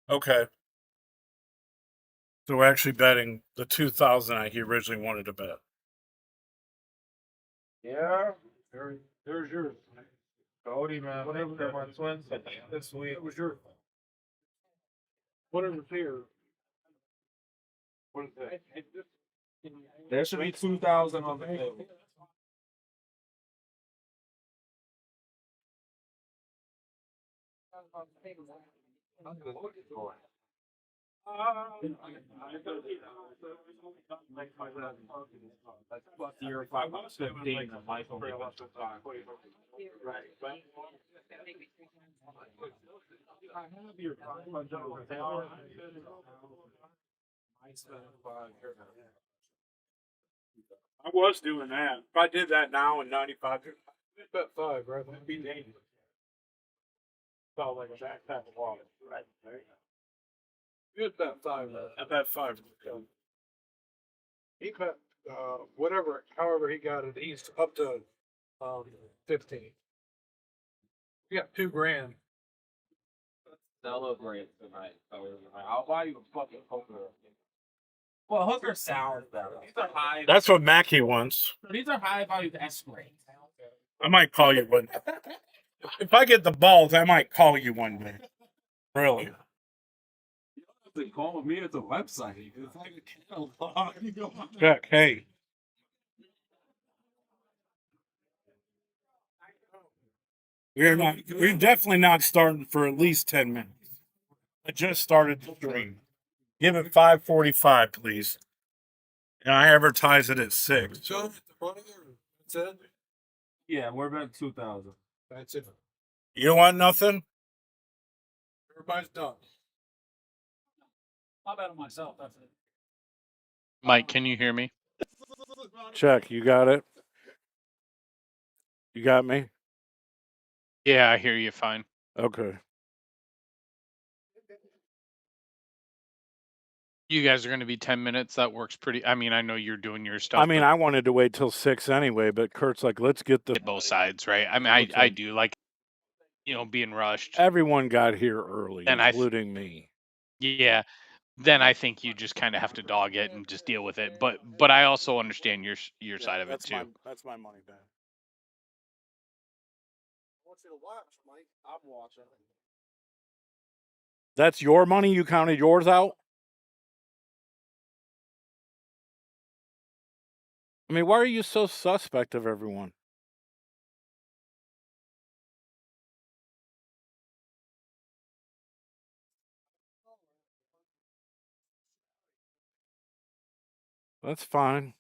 Okay. So we're actually betting the 2,000 he originally wanted to bet. Yeah. There's yours. Cody, man. Whatever my twins this week. It was your fault. Whatever's here. What is that? There should be 2,000 on the table. Year 515 and Michael. I was doing that. If I did that now in 95, Bet 5, right? That'd be dangerous. Felt like a backpack of water. Right. Good bet 5. I bet 5. He bet whatever, however he got it. He's up to 15. You got $2,000. Celebrate tonight. I'll buy you a fucking hooker. Well, hooker sounds better. These are high. That's what Mackie wants. These are high value Escalade. I might call you one. If I get the balls, I might call you one day. Really? They call me at the website. It's like a catalog. Check. Hey. We're definitely not starting for at least 10 minutes. I just started the stream. Give it 5:45, please. And I advertise it at 6. So, that's it? Yeah, we're about 2,000. That's it. You don't want nothing? Everybody's done. I'll bet on myself. That's it. Mike, can you hear me? Check. You got it? You got me? Yeah, I hear you fine. Okay. You guys are going to be 10 minutes. That works pretty. I mean, I know you're doing your stuff. I mean, I wanted to wait till 6 anyway, but Kurt's like, let's get the both sides, right? I mean, I do like, being rushed. Everyone got here early, And including me. Yeah. Then I think you just kind of have to dog it and just deal with it. But I also understand your side of it too. That's my money back. I want you to watch, Mike. I'm watching. That's your money? You counted yours out? I mean, why are you so suspect of everyone? That's fine.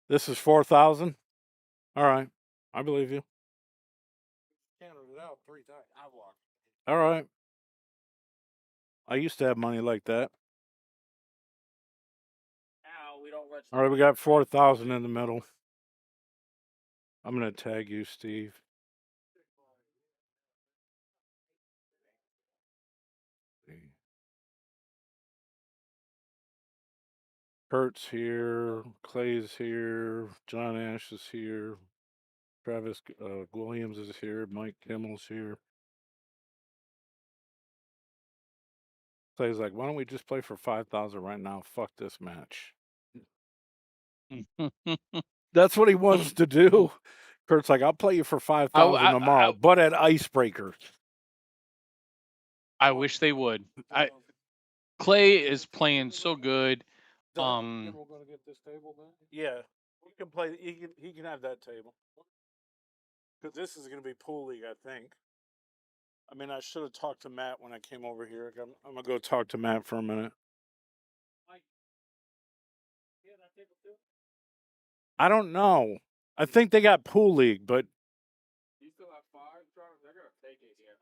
This is 4,000? All right. I believe you. Counted it out 3 times. I watched. All right. I used to have money like that. All right, we got 4,000 in the middle. I'm going to tag you, Steve. Kurt's here. Clay's here. John Ash is here. Travis Williams is here. Mike Kimmel's here. Clay's like, why don't we just play for 5,000 right now? Fuck this match. That's what he wants to do. Kurt's like, I'll play you for 5,000 tomorrow, but at Icebreaker. I wish they would. Clay is playing so good. We're gonna get this table back? Yeah, he can play. He can have that table because this is going to be pool league, I think. I mean, I should have talked to Matt when I came over here. I'm gonna go talk to Matt for a minute. I don't know. I think they got pool league, but You still have 5, Travis? They're gonna take it here.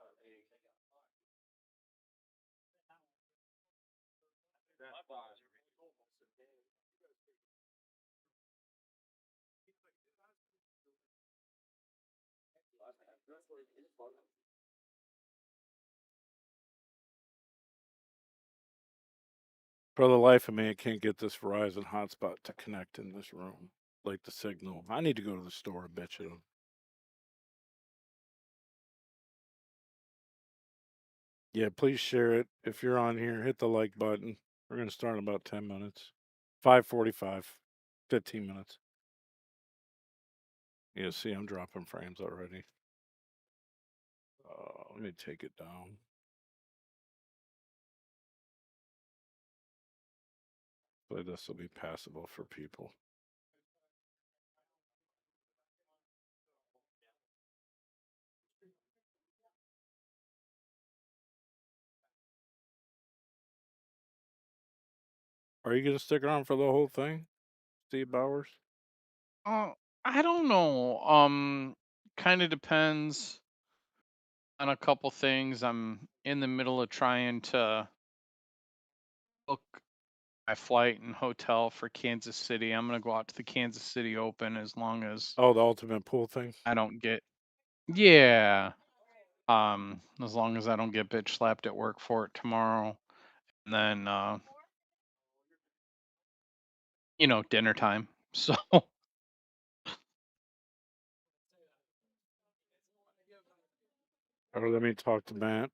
For the life of me, I can't get this Verizon hotspot to connect in this room. Like the signal. I need to go to the store and bitch at them. Yeah, please share it. If you're on here, hit the like button. We're going to start in about 10 minutes. 5:45. 15 minutes. Yeah, see, I'm dropping frames already. Let me take it down. So this will be passable for people. Are you going to stick around for the whole thing, Steve Bowers? I don't know. Kind of depends on a couple things. I'm in the middle of trying to book my flight and hotel for Kansas City. I'm gonna go out to the Kansas City Open as long as Oh, the ultimate pool thing? I don't get. Yeah. As long as I don't get bitch slapped at work for it tomorrow, and then dinner time. So Or let me talk to Matt.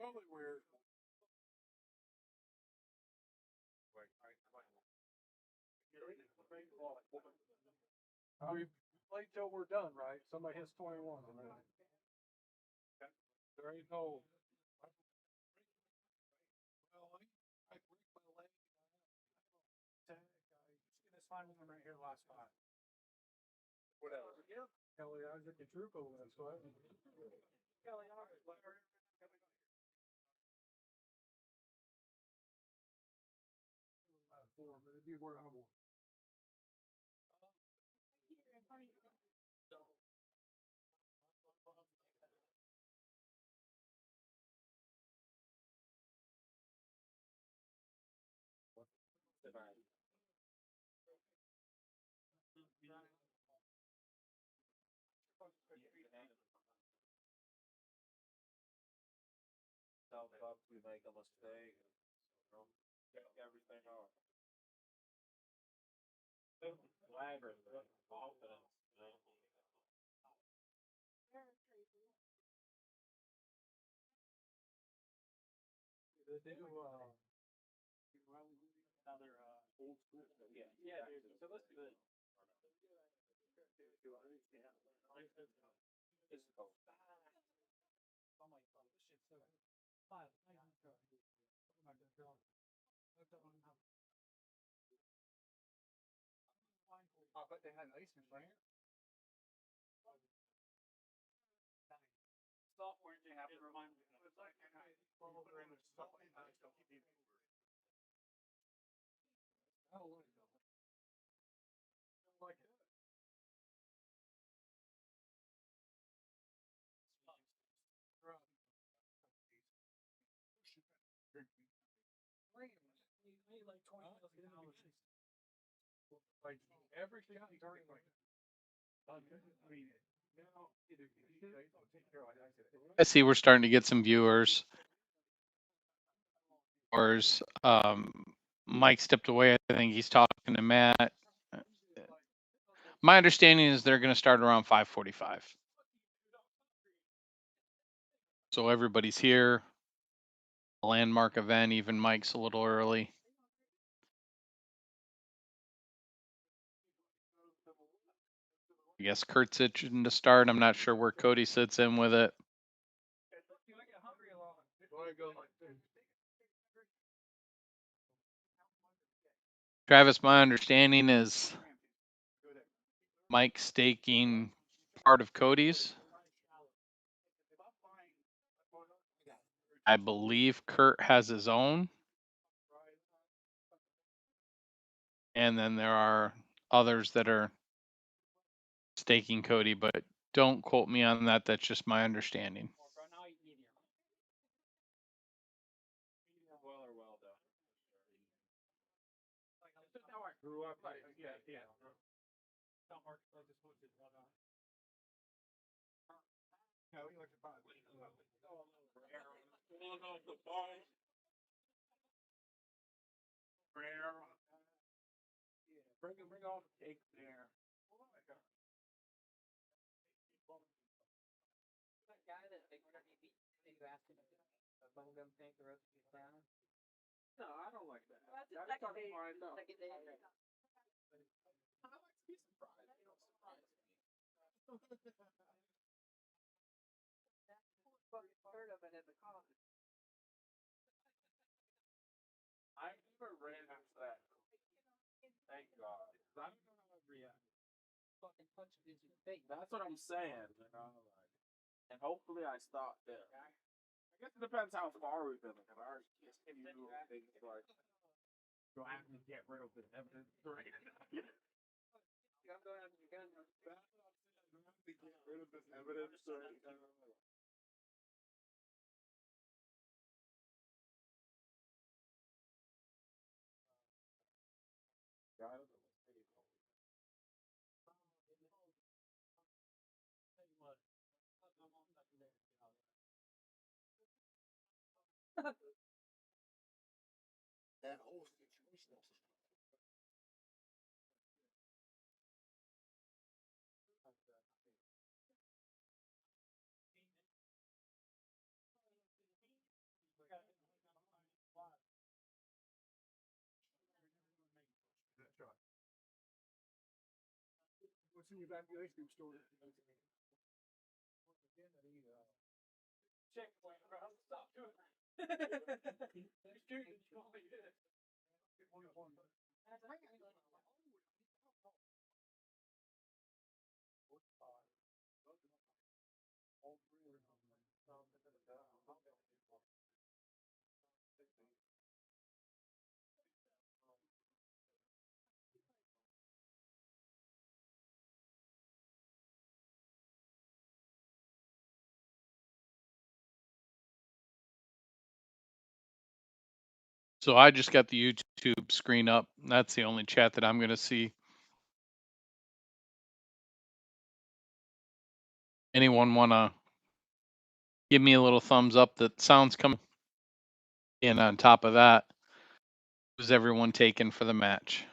Probably weird. We play till we're done, right? Somebody hits 21. There ain't no. Well, I break my leg. It's fine when I'm right here last time. Whatever. Yeah. Kelly, I was at the troop over there, so I. Kelly, all right. But it'd be where I'm. Up, we make a mistake. Get everything off. They do another old school. Yeah, dude. So let's do it. I bet they had ice in there. Software you have to remind me. It's like everything during I see we're starting to get some viewers. Mike stepped away. I think he's talking to Matt. My understanding is they're going to start around 5:45. So everybody's here. Landmark event. Even Mike's a little early. I guess Kurt's itching to start. I'm not sure where Cody sits in with it. Travis, my understanding is Mike staking part of Cody's. I believe Kurt has his own. And then there are others that are staking Cody, but don't quote me on that. That's just my understanding. Grew up, yeah. Bring all the cake there. That guy that they were beat, you asked him to bung them tank the rest of his down. No, I don't like that. Well, that's the That's second fucking day. fine, no. Second day. I like to be surprised. They don't surprise me. Fucking heard of it in the comments. I never ran after that. Thank God. 'Cause I don't know how I'd react. Fucking punch him in the face. That's what I'm saying, you know. Like, and hopefully I stop there. I guess it depends how far we've been. Because I already continue things like, do I have to get rid of this evidence? Right? I'm going after your gun. Do I have to get rid of this evidence? Right? That whole situation. What's in your back of the ice cream store? Check, bro. Stop doing that. So I just got the YouTube screen up. That's the only chat that I'm going to see. Anyone want to give me a little thumbs up that sounds coming? And on top of that, who's everyone taking for the match?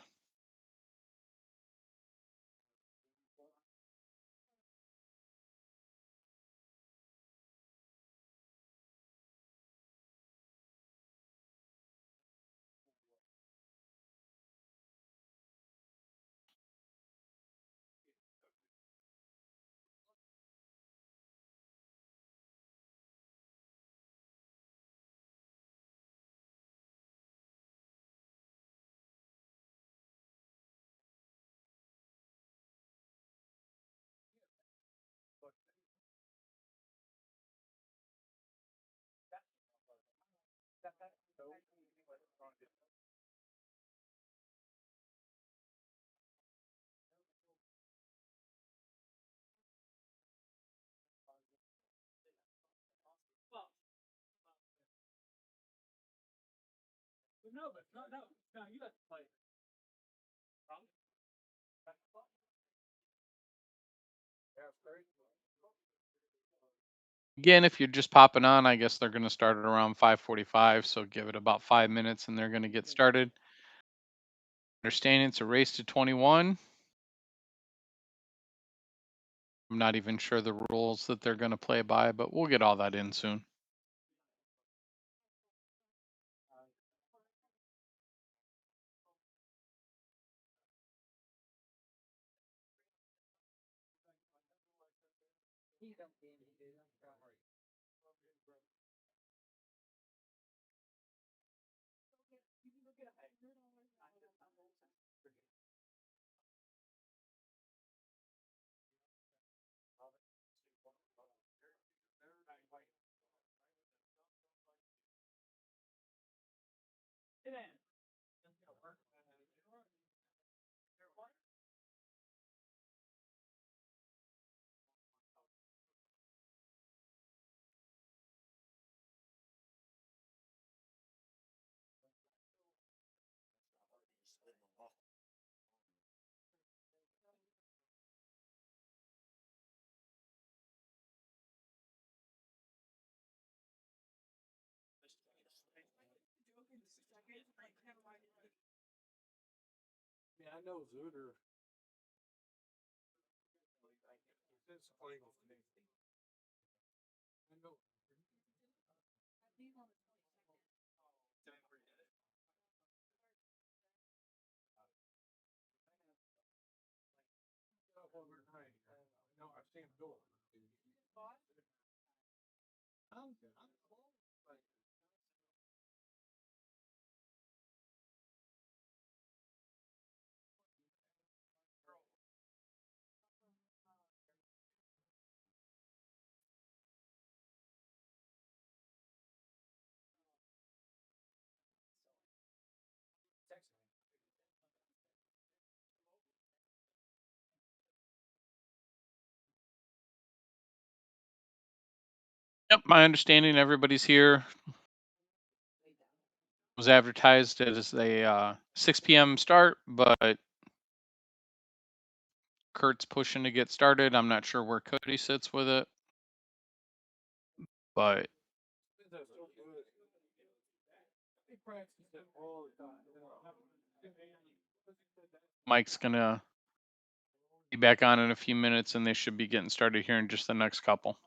No, you have to play. Again, if you're just popping on, I guess they're going to start at around 5:45. So give it about 5 minutes and they're going to get started. Understanding it's a race to 21. I'm not even sure the rules that they're going to play by, but we'll get all that in soon. He don't game, dude. I'm sorry. Yeah, I know Zooter. It's playing with me. I know. No, I've seen him do it. I'm close. Like, Yep, my understanding everybody's here. Was advertised as a 6 p.m. start, but Kurt's pushing to get started. I'm not sure where Cody sits with it, but that's so good. He practices it all the time. Mike's gonna be back on in a few minutes, and they should be getting started here in just the next couple.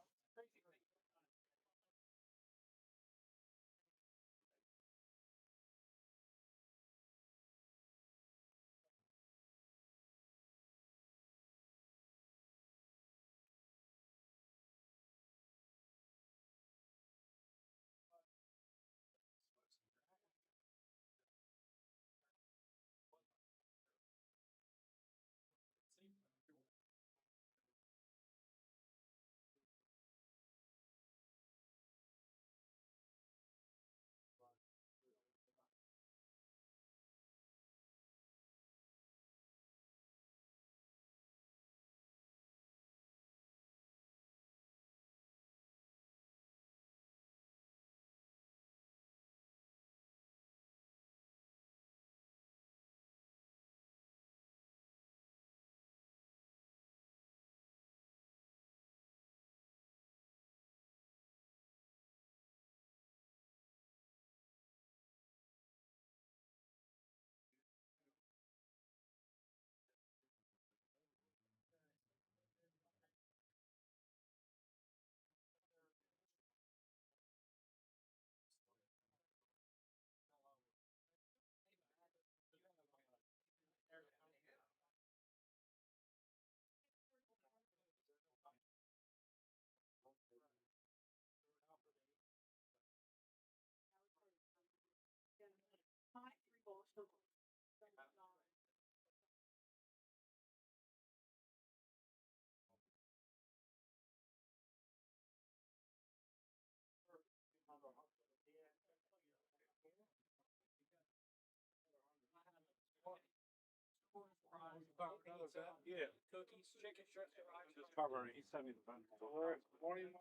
Yeah. Cookies, chicken strips, fries. Just covering it. He sent me the phone. 2,100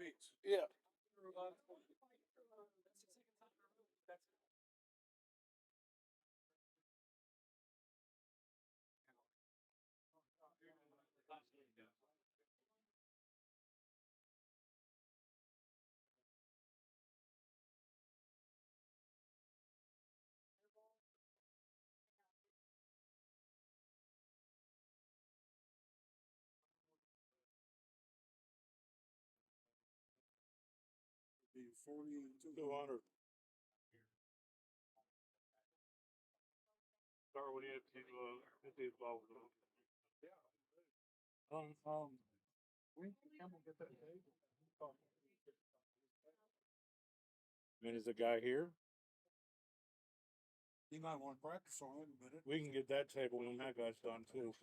beats. Yeah. Be 4,200. Start when you have to involve them. Yeah. When can Campbell get that table? I mean, is the guy here? You might want to practice on it a minute. We can get that table when that guy's done too.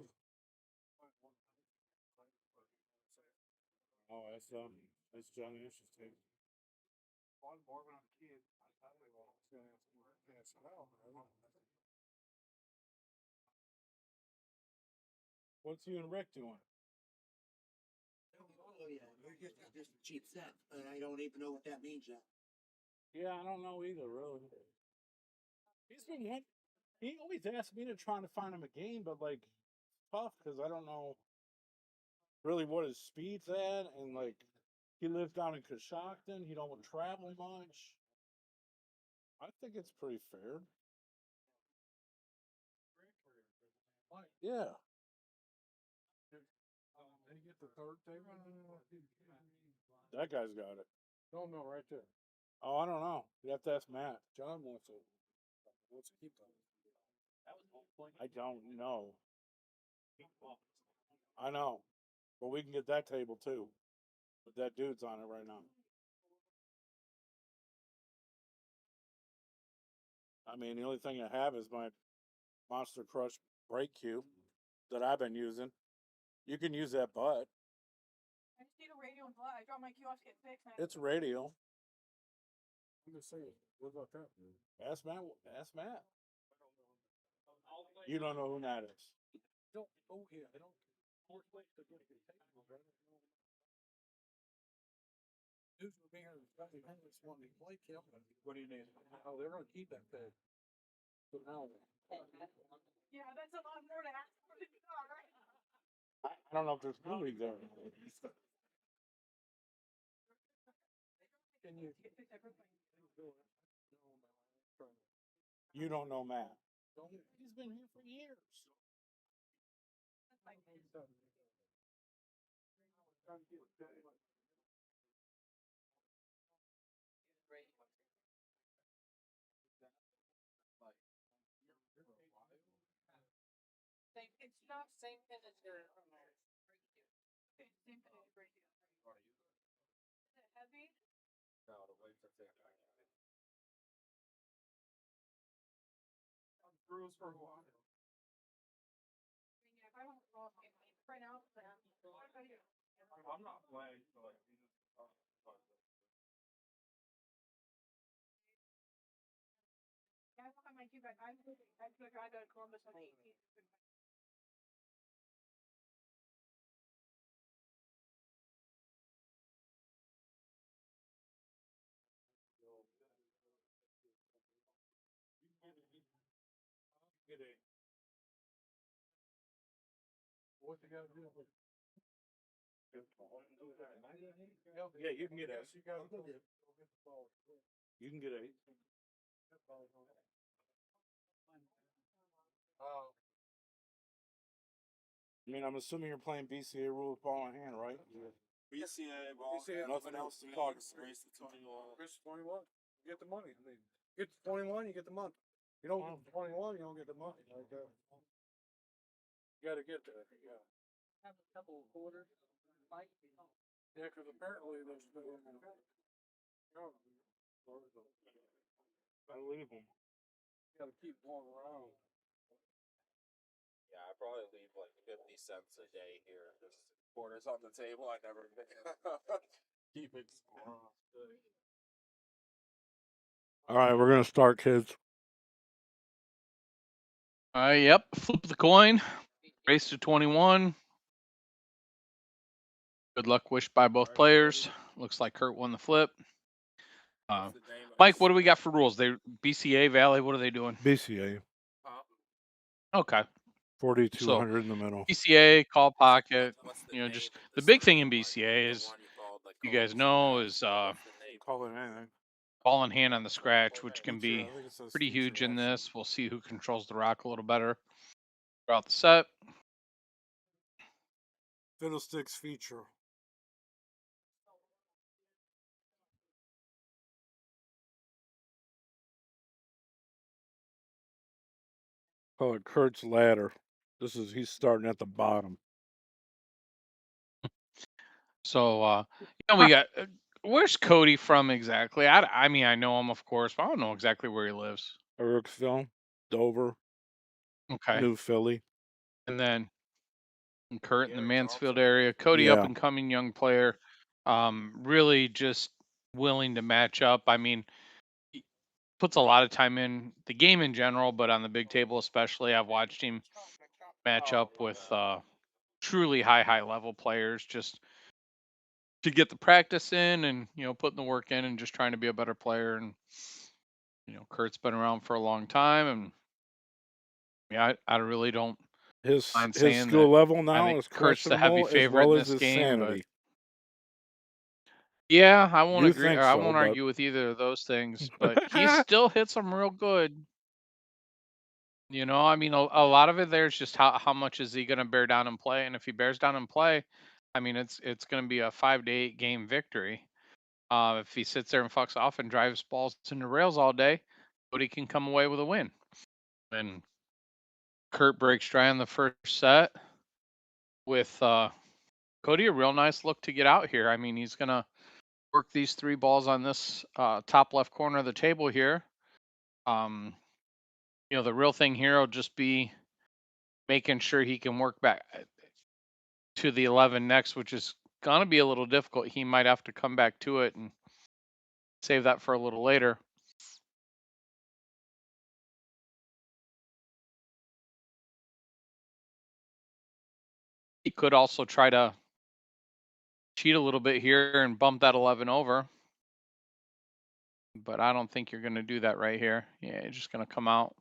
Oh, that's John Ash's table. One more when I'm a kid. I thought they were all What's you and Rick doing? Oh yeah, you're just a cheap set, but I don't even know what that means yet. Yeah, I don't know either, really. He's been he always asks me to try to find him a game, but like tough because I don't know really what his speed's at, and like he lives down in Coshocton. He don't travel much. I think it's pretty fair. Yeah. They get the third table. That guy's got it. No, right there. Oh, I don't know. You have to ask Matt. John wants to keep them. I don't know. I know. But we can get that table too. But that dude's on it right now. I mean, the only thing I have is my Monster Crush brake cube that I've been using. You can use that butt. I just need a radio and blood. I dropped my kiosk get fixed. It's radio. I'm just saying. What about that? Ask Matt. Ask Matt. You don't know who that is. Don't. Oh yeah, I don't. Dudes were being homeless when they play Canton. What do you need? Oh, they're gonna keep that thing. So now. Yeah, that's a lot more to ask for the car, right? I don't know if there's really there. Can you? You don't know Matt. He's been here for years. It's not same thing as your same thing as radio. Is it heavy? Bruise for a while. Yeah, if I don't roll it right now, then what about you? I'm not playing, so like. Yeah, I find my cube back. I took a drive out of Columbus on the 18th. Get a. What you gotta do? Yeah, you can get Yes, it. you gotta go get the ball. You can get 8. I mean, I'm assuming you're playing BCA rules ball in hand, right? BCA ball. BCA, nothing else to talk about. Race to 21. Race to 21. You get the money. I mean, get to 21, you get the money. You don't get to 21, you don't get the money. Like that. You gotta get there. Yeah. Have a couple of quarters. Yeah, because apparently there's no. I leave them. You gotta keep going around. Yeah, I probably leave like 50 cents a day here. Just quarters on the table. I never keep it. All right, we're gonna start, kids. Yep. Flip the coin. Race to 21. Good luck wished by both players. Looks like Kurt won the flip. Mike, what do we got for rules? They BCA Valley. What are they doing? BCA. Okay. 4,200 in the middle. BCA call pocket. You know, just the big thing in BCA is you guys know is Call it anything. ball in hand on the scratch, which can Feature, be I think it says pretty feature huge in option. this. We'll see who controls the rock a little better throughout the set. Fiddlestix feature. Call it Kurt's ladder. He's starting at the bottom. So, we got. Where's Cody from exactly? I mean, I know him, of course, but I don't know exactly where he lives. Ericksville, Dover, Okay. New Philly. And then Kurt in the Mansfield area. Cody, up and coming young player. Really just willing to match up. I mean, puts a lot of time in the game in general, but on the big table especially. I've watched him match up with truly high level players just to get the practice in and putting the work in and just trying to be a better player. And Kurt's been around for a long time, and yeah, I really don't His mind saying skill that level I now think is Kurt's the heavy questionable as favorite in well as this his game. But sanity. yeah, I won't You agree, think or I so, won't but argue with either of those things. But he still hits them real good. I mean, a lot of it there is just how much is he going to bear down and play, and if he bears down and play, I mean, it's going to be a 5 to 8 game victory. If he sits there and fucks off and drives balls into rails all day, Cody can come away with a win. And Kurt breaks dry in the first set with Cody a real nice look to get out here. I mean, he's going to work these 3 balls on this top left corner of the table here. The real thing here will just be making sure he can work back to the 11 next, which is going to be a little difficult. He might have to come back to it and save that for a little later. He could also try to cheat a little bit here and bump that 11 over. But I don't think you're going to do that right here. Yeah, you're just going to come out.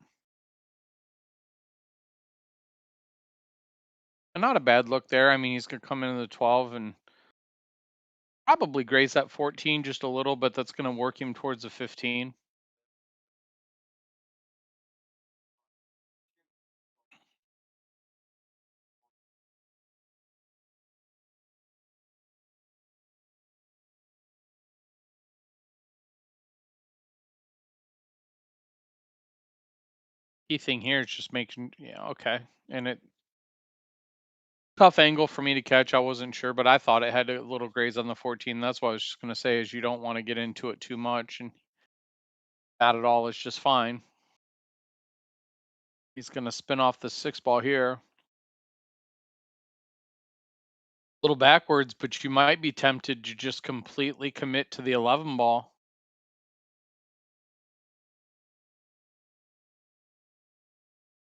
And not a bad look there. I mean, he's going to come into the 12 and probably graze that 14 just a little, but that's going to work him towards the 15. Key thing here is just making, okay. And it tough angle for me to catch. I wasn't sure, but I thought it had a little graze on the 14. That's what I was just going to say is you don't want to get into it too much, and that at all is just fine. He's going to spin off the 6 ball here. A little backwards, but you might be tempted to just completely commit to the 11 ball.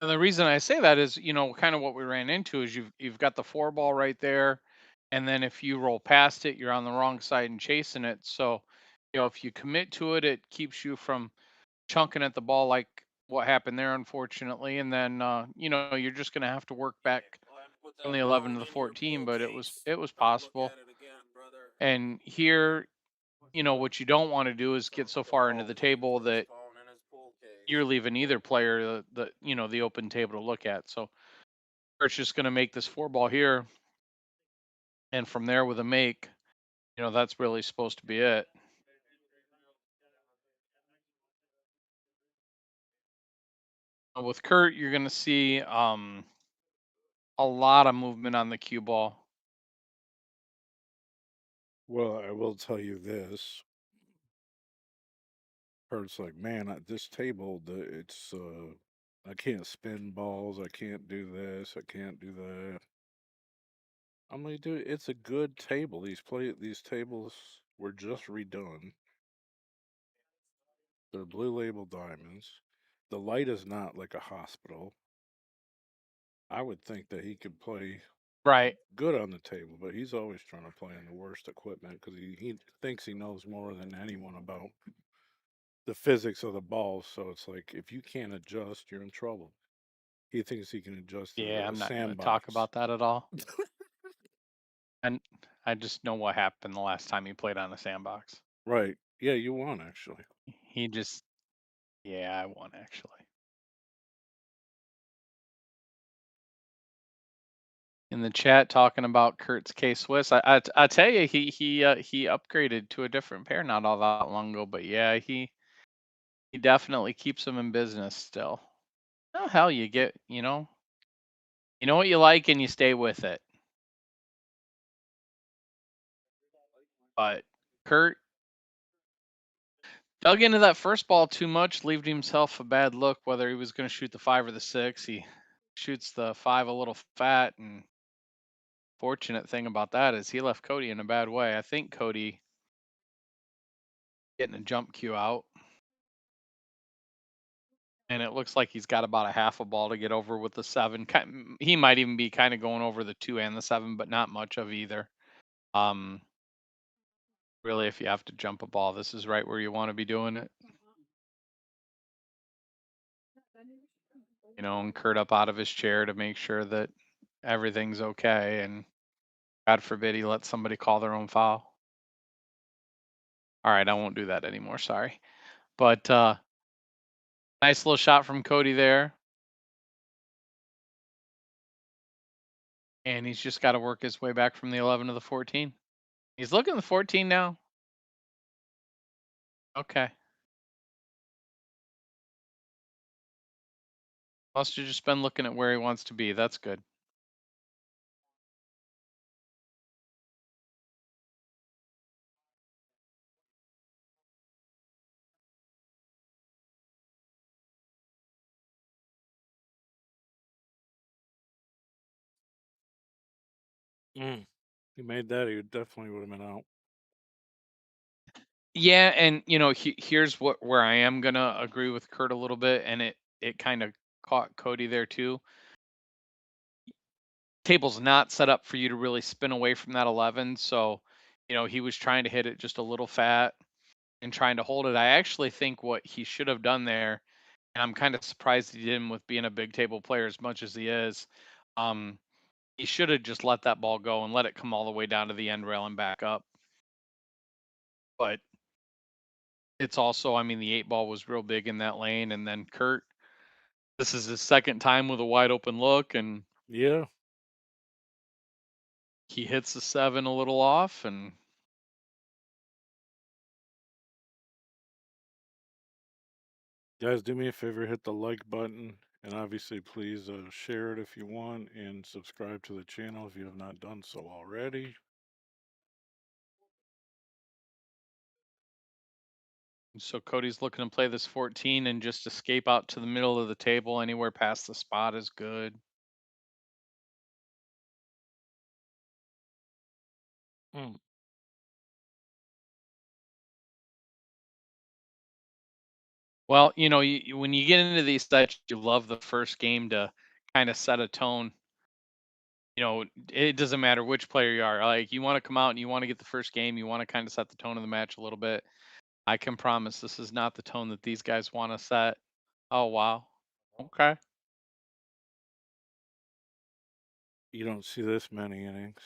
And the reason I say that is, kind of what we ran into is you've got the 4 ball right there, and then if you roll past it, you're on the wrong side and chasing it. So, if you commit to it, it keeps you from chunking at the ball like what happened there, unfortunately. And then, you're just going to have to work back from the 11 to the 14. But it was possible. And here, what you don't want to do is get so far into the table that you're leaving either player the open table to look at. So it's just going to make this 4 ball here, and from there with a make, that's really supposed to be it. With Kurt, you're going to see a lot of movement on the cue ball. well, I will tell you this. Kurt's like, man, this table, it's I can't spin balls. I can't do this. I can't do that. I'm like, dude, it's a good table. These tables were just redone. They're blue label diamonds. The light is not like a hospital. I would think that he could play Right. good on the table, but he's always trying to play on the worst equipment because he thinks he knows more than anyone about the physics of the ball. So it's like if you can't adjust, you're in trouble. He thinks he can adjust Yeah, a I'm not going to talk sandbox. about that at all. And I just know what happened the last time he played on a sandbox. Right. Yeah, you won actually. He just, yeah, I won actually. In the chat talking about Kurt's K Swiss. I tell you, he upgraded to a different pair not all that long ago. But yeah, he definitely keeps him in business still. Oh hell, you know what you like and you stay with it. But Kurt dug into that first ball too much, leaving himself a bad look whether he was going to shoot the 5 or the 6. He shoots the 5 a little fat, and fortunate thing about that is he left Cody in a bad way. I think Cody getting a jump cue out. and it looks like he's got about a half a ball to get over with the 7. He might even be kind of going over the 2 and the 7, but not much of either. Um, really, if you have to jump a ball, this is right where you want to be doing it. And Kurt up out of his chair to make sure that everything's okay, and God forbid he lets somebody call their own foul. All right, I won't do that anymore. Sorry, but nice little shot from Cody there, and he's just got to work his way back from the 11 to the 14. He's looking at the 14 now. Okay. Must have just been looking at where he wants to be. That's good. He made that, he definitely would have been out. Yeah, and here's where I am gonna agree with Kurt a little bit, and it kind of caught Cody there too. Table's not set up for you to really spin away from that 11, so he was trying to hit it just a little fat and trying to hold it. I actually think what he should have done there, and I'm kind of surprised he didn't with being a big table player as much as he is. Um, he should have just let that ball go and let it come all the way down to the end rail and back up. But it's also, I mean, the 8 ball was real big in that lane, and then Kurt, this is his second time with a wide open look, and Yeah. he hits the 7 a little off, and Guys, do me a favor, hit the like button, and obviously please share it if you want, and subscribe to the channel if you have not done so already. so Cody's looking to play this 14 and just escape out to the middle of the table. Anywhere past the spot is good. Mm. Well, when you get into these sets, you love the first game to kind of set a tone. It doesn't matter which player you are. Like, you want to come out and you want to get the first game, you want to kind of set the tone of the match a little bit. I can promise this is not the tone that these guys want to set. Oh, wow. Okay. You don't see this many innings.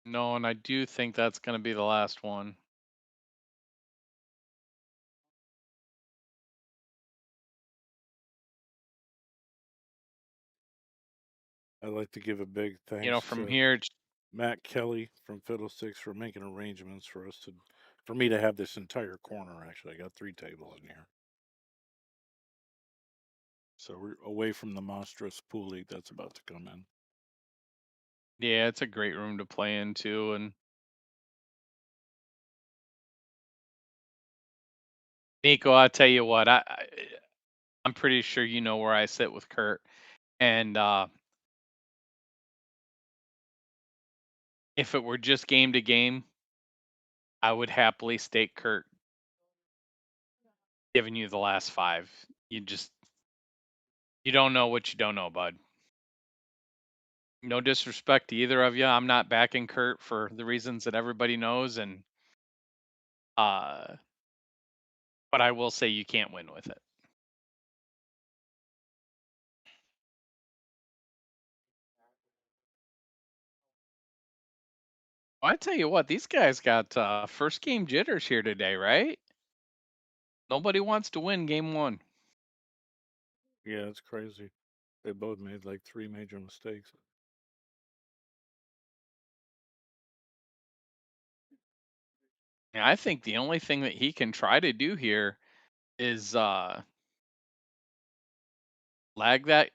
No, and I do think that's going to be the last one. I'd like to give a big thanks From to here, Matt Kelly from Fiddlestix for making arrangements for me to have this entire corner. Actually, I got 3 tables in here, so we're away from the monstrous pool league that's about to come in. yeah, it's a great room to play into. And Nico, I'll tell you what, I'm pretty sure you know where I sit with Kurt. And if it were just game to game, I would happily stake Kurt giving you the last 5. You don't know what you don't know, bud. No disrespect to either of you. I'm not backing Kurt for the reasons that everybody knows, and but I will say you can't win with it. Well, I tell you what, these guys got first game jitters here today, right? Nobody wants to win game 1. Yeah, it's crazy. They both made like 3 major mistakes. Yeah, I think the only thing that he can try to do here is lag that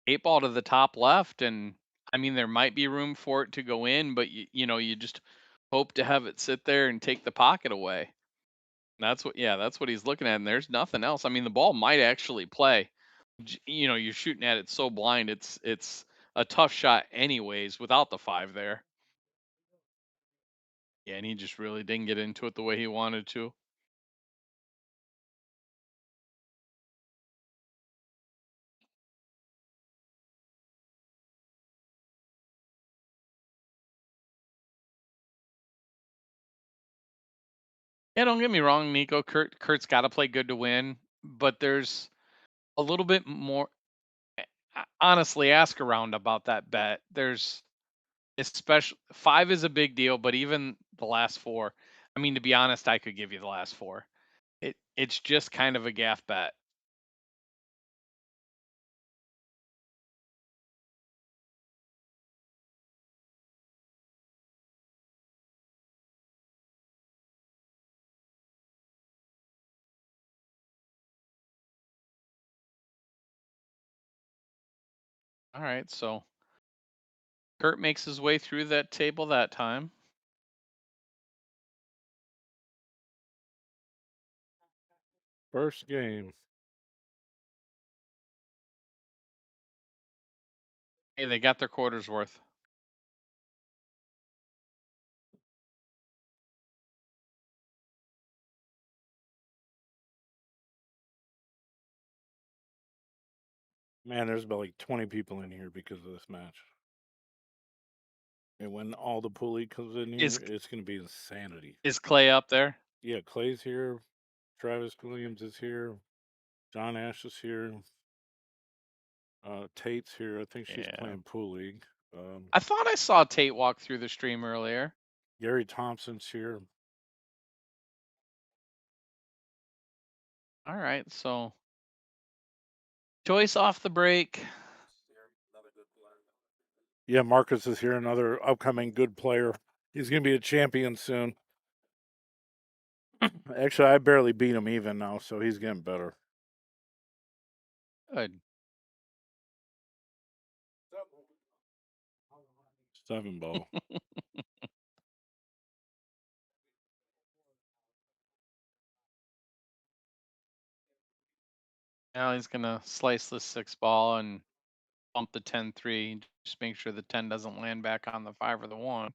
8 ball to the top left, and I mean there might be room for it to go in, but you just hope to have it sit there and take the pocket away. That's what he's looking at, and there's nothing else. I mean, the ball might actually play. You're shooting at it so blind. It's a tough shot anyways without the 5 there. Yeah, and he just really didn't get into it the way he wanted to. Yeah, don't get me wrong, Nico. Kurt's got to play good to win, but there's a little bit more. Honestly, ask around about that bet. There's especially 5 is a big deal, but even the last 4. I mean, to be honest, I could give you the last 4. It's just kind of a gaff bet. All right, so Kurt makes his way through that table that time. First game. Hey, they got their quarters worth. Man, there's about like 20 people in here because of this match. And when all the pool league comes in here, it's going to be insanity. Is Clay up there? Yeah, Clay's here. Travis Williams is here. John Ash is here. Tate's here. I think she's playing pool league. I thought I saw Tate walk through the stream earlier. Gary Thompson's here. All right, so Joyce off the break. Yeah, Marcus is here, another upcoming good player. He's going to be a champion soon. Actually, I barely beat him even now, so he's getting better. Good. 7 ball. Now he's going to slice the 6 ball and bump the 10-3. Just make sure the 10 doesn't land back on the 5 or the 1.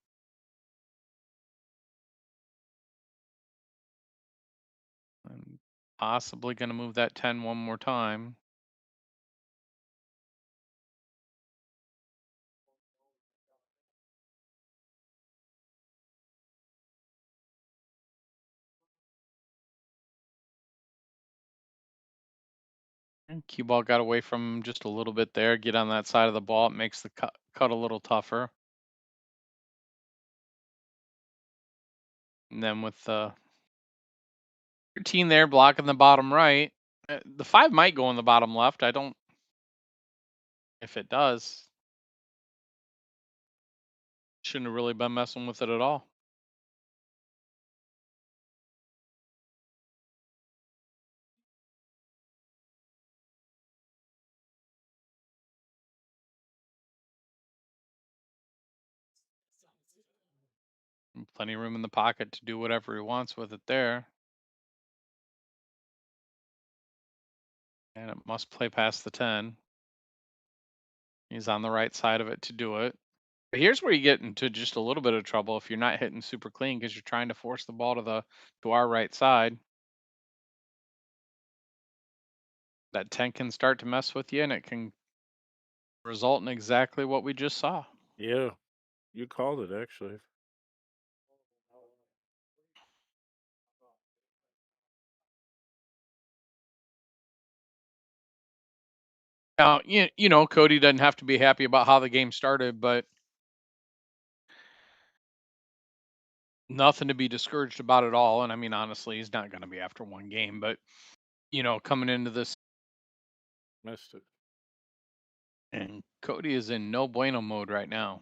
And possibly going to move that 10 one more time. And cue ball got away from him just a little bit there. Get on that side of the ball. It makes the cut a little tougher. And then with the 13 there blocking the bottom right, the 5 might go in the bottom left. I don't. If it does, shouldn't have really been messing with it at all. Plenty of room in the pocket to do whatever he wants with it there. And it must play past the 10. He's on the right side of it to do it. But here's where you get into just a little bit of trouble if you're not hitting super clean because you're trying to force the ball to our right side. That 10 can start to mess with you, and it can result in exactly what we just saw. Yeah, you called it, actually. Now, you know, Cody doesn't have to be happy about how the game started, but nothing to be discouraged about at all. And I mean, honestly, he's not going to be after one game, but, you know, coming into this. Missed it. And Cody is in no bueno mode right now.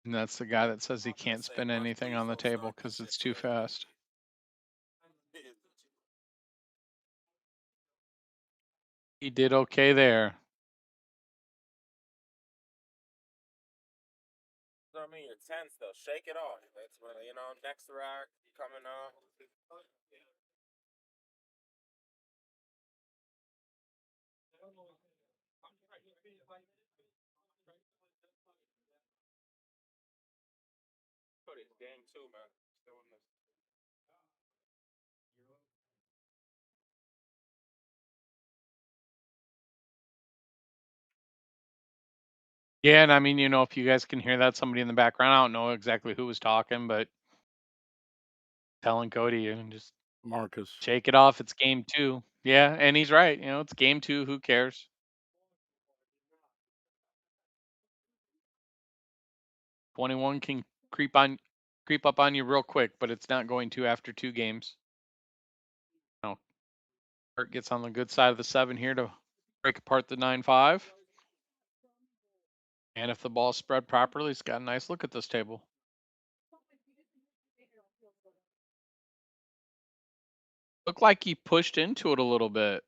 And that's the guy that says he can't spin anything on the table because it's too fast. He did okay there. So I mean, your 10 still shake it off. That's what, you know, next rack. coming off. Cody's game too, man. Still in this. Yeah, and I mean, if you guys can hear that, somebody in the background, I don't know exactly who was talking, but telling Cody, you can just Marcus. shake it off. It's game 2. Yeah, and he's right. It's game 2. Who cares? '21 can creep up on you real quick, but it's not going to after 2 games. No. Kurt gets on the good side of the 7 here to break apart the 9-5. And if the ball's spread properly, he's got a nice look at this table. Looked like he pushed into it a little bit.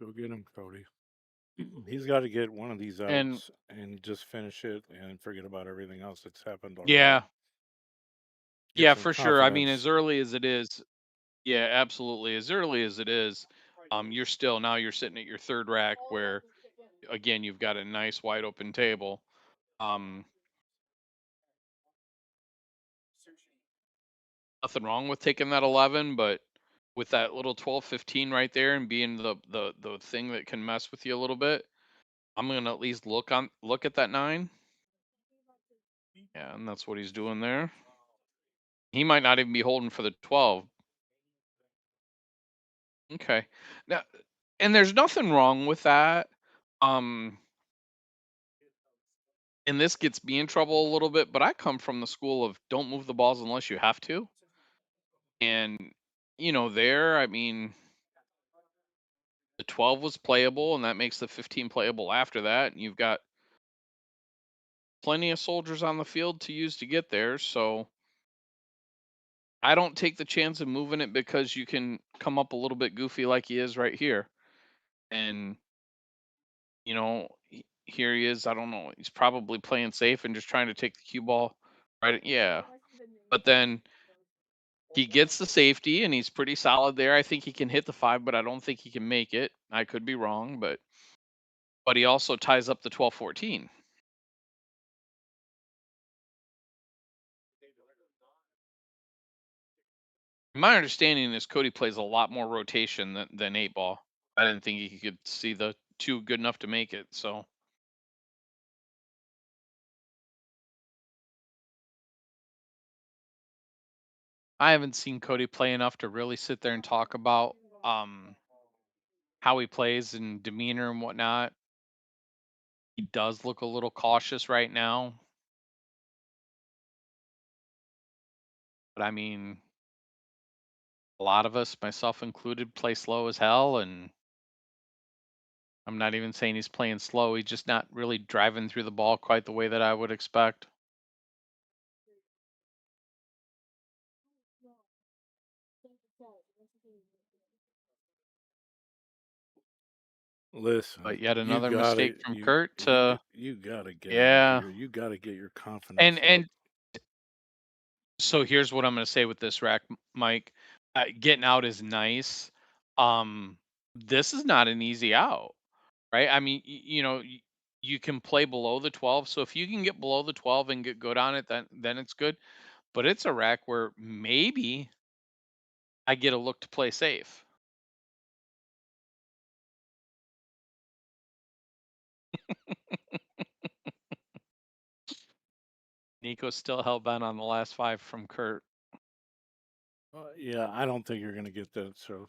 Go get him, Cody. He's got to get one of these And- outs and just finish it and forget about everything else that's happened already. Yeah. Get Yeah, some for sure. I mean, confidence. as early as it is, yeah, absolutely. As early as it is, you're sitting at your 3rd rack where, again, you've got a nice wide open table. Nothing wrong with taking that 11, but with that little 12-15 right there and being the thing that can mess with you a little bit, I'm gonna at least look at that 9. Yeah, and that's what he's doing there. He might not even be holding for the 12. Okay. Now, and there's nothing wrong with that. And this gets me in trouble a little bit, but I come from the school of don't move the balls unless you have to. And I mean, the 12 was playable, and that makes the 15 playable after that. And you've got plenty of soldiers on the field to use to get there. So I don't take the chance of moving it because you can come up a little bit goofy like he is right here. And, here he is. I don't know. He's probably playing safe and just trying to take the cue ball. Right. Yeah. But then he gets the safety and he's pretty solid there. I think he can hit the 5, but I don't think he can make it. I could be wrong, but he also ties up the 12-14. My understanding is Cody plays a lot more rotation than 8-ball. I didn't think he could see the 2 good enough to make it. So I haven't seen Cody play enough to really sit there and talk about how he plays and demeanor and whatnot. He does look a little cautious right now. But I mean, a lot of us, myself included, play slow as hell, and I'm not even saying he's playing slow. He's just not really driving through the ball quite the way that I would expect. Listen, But yet you another gotta, mistake from you, Kurt you, to you gotta get yeah. out here. You gotta get your confidence And up. so here's what I'm going to say with this rack, Mike. Getting out is nice. This is not an easy out, right? I mean, you can play below the 12. So if you can get below the 12 and get good on it, then it's good. But it's a rack where maybe I get a look to play safe. Nico's still hell bent on the last 5 from Kurt. Yeah, I don't think you're gonna get that. So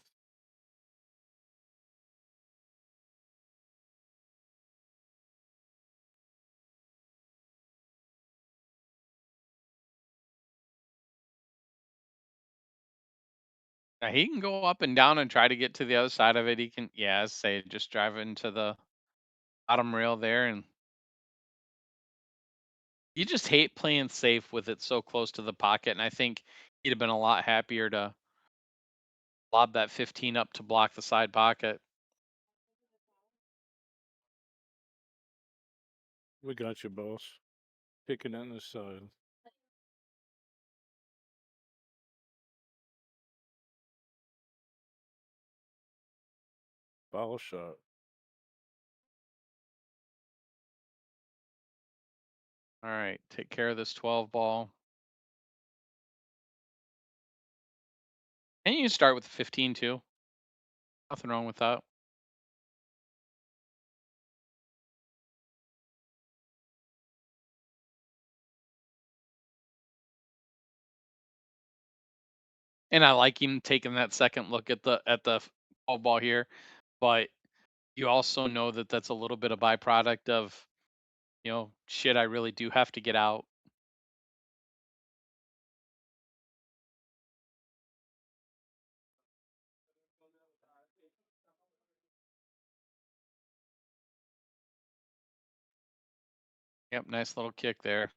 Now he can go up and down and try to get to the other side of it. He can, yeah, say just drive into the bottom rail there, and you just hate playing safe with it so close to the pocket. And I think he'd have been a lot happier to lob that 15 up to block the side pocket. we got you, boss. Kicking in the side. Foul shot. All right, take care of this 12 ball. And you can start with 15 too. Nothing wrong with that. And I like him taking that second look at the 12 ball here, but you also know that that's a little bit of byproduct of, shit, I really do have to get out. Yep, nice little kick there.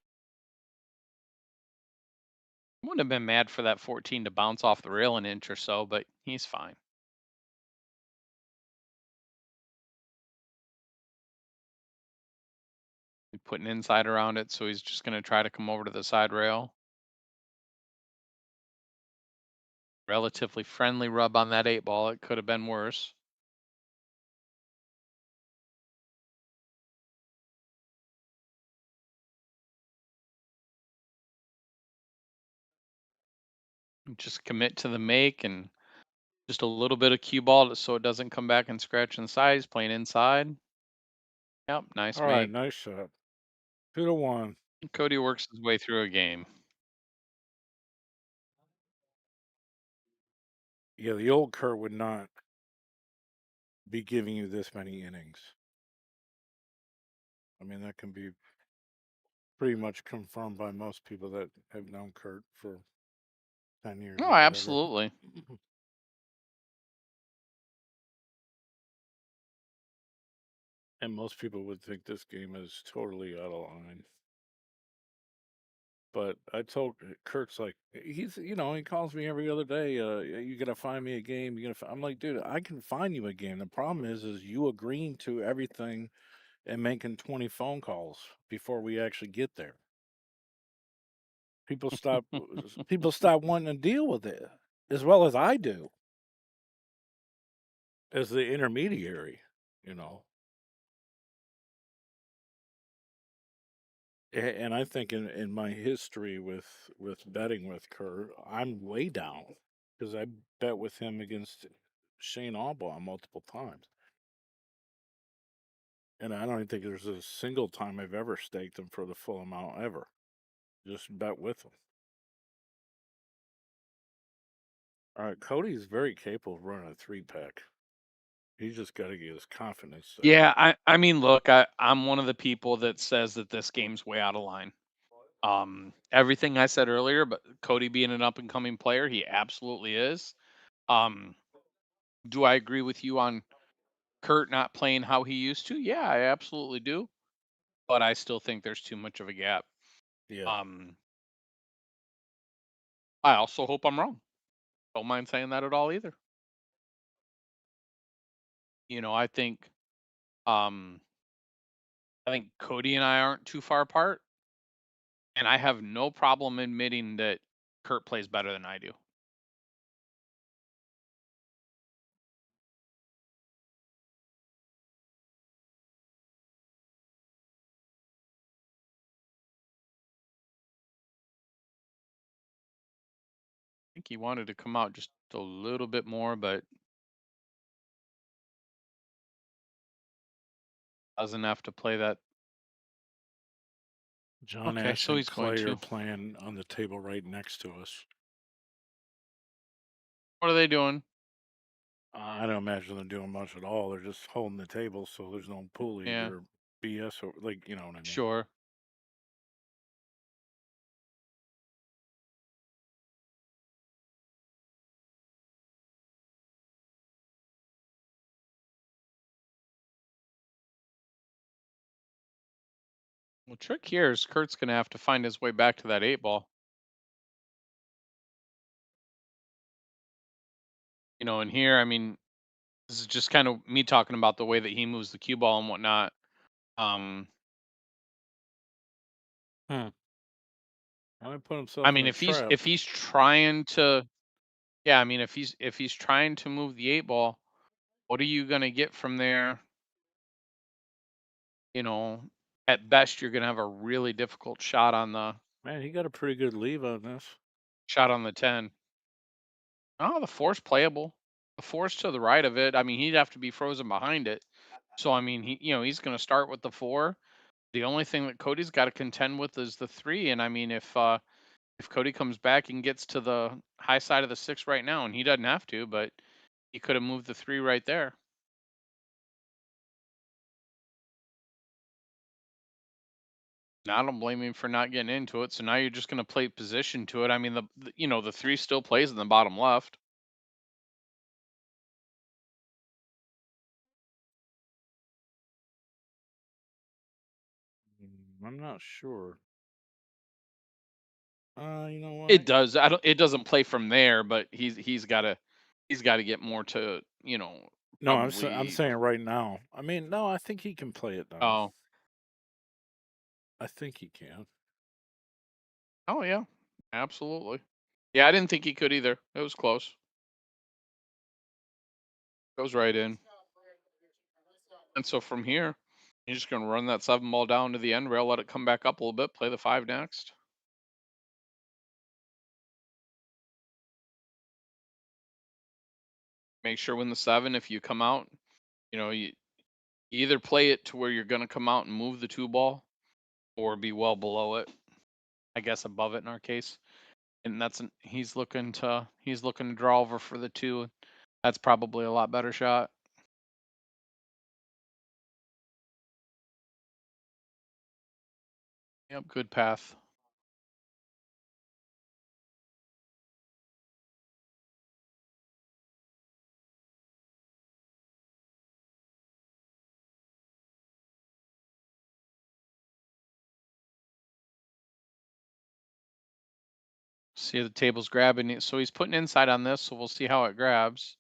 Wouldn't have been mad for that 14 to bounce off the rail an inch or so, but he's fine. Putting inside around it, so he's just going to try to come over to the side rail. Relatively friendly rub on that 8 ball. It could have been worse. Just commit to the make and just a little bit of cue ball so it doesn't come back and scratch inside. He's playing inside. Yep, nice All right, make. nice shot. 2-1. Cody works his way through a game. Yeah, the old Kurt would not be giving you this many innings. I mean, that can be pretty much confirmed by most people that have known Kurt for 10 years No, or whatever. absolutely. And most people would think this game is totally out of line. But I told Kurt's like, he's, he calls me every other day. You gotta find me a game. I'm like, dude, I can find you a game. The problem is you agreeing to everything and making 20 phone calls before we actually get there. People stop wanting to deal with it as well as I do as the intermediary, you know. And I think in my history with betting with Kerr, I'm way down because I bet with him against Shane Allbaugh multiple times, and I don't even think there's a single time I've ever staked him for the full amount ever. Just bet with him. All right, Cody's very capable of running a 3-pack. He's just got to get his confidence there. Yeah, I mean, look, I'm one of the people that says that this game's way out of line. Everything I said earlier, but Cody being an up and coming player, he absolutely is. Do I agree with you on Kurt not playing how he used to? Yeah, I absolutely do. But I still think there's too much of a gap. Yeah. I also hope I'm wrong. Don't mind saying that at all either. Um I think Cody and I aren't too far apart, and I have no problem admitting that Kurt plays better than I do. I think he wanted to come out just a little bit more, but doesn't have to play that. John Okay, Ash so and he's going Clay are to. playing on the table right next to us. What are they doing? I don't imagine they're doing much at all. They're just holding the table, so there's no pool league Yeah, or BS or you know what I mean. sure. Well, trick here is Kurt's going to have to find his way back to that 8 ball. And here, I mean, this is just kind of me talking about the way that he moves the cue ball and whatnot. Um, I mean, put himself I in mean, a if he's trap. if he's trying to, yeah, I mean, if he's trying to move the 8 ball, what are you gonna get from there? You know, at best, you're gonna have a really difficult Man, he got a pretty good leave on this. shot on the 10. Oh, the four's playable. The four's to the right of it. I mean, he'd have to be frozen behind it. So I mean, he's gonna start with the 4. The only thing that Cody's got to contend with is the 3. And I mean, if Cody comes back and gets to the high side of the 6 right now, and he doesn't have to, but he could have moved the 3 right there. Now I don't blame him for not getting into it. So now you're just going to play position to it. I mean, the 3 still plays in the bottom left. I'm not sure. You know what? It does. I don't. It doesn't play from there, but he's got to get more to No, I'm probably. saying right now. I mean, no, I think he can play it now. Oh, I think he can. oh yeah, absolutely. Yeah, I didn't think he could either. It was close. Goes right in. And so from here, you're just going to run that 7 ball down to the end rail, let it come back up a little bit, play the 5 next. Make sure when the 7, if you come out, you either play it to where you're going to come out and move the 2 ball or be well below it. I guess above it in our case. And he's looking to draw over for the 2. That's probably a lot better shot. Yep, good path. See the table's grabbing it. So he's putting inside on this, so we'll see how it grabs.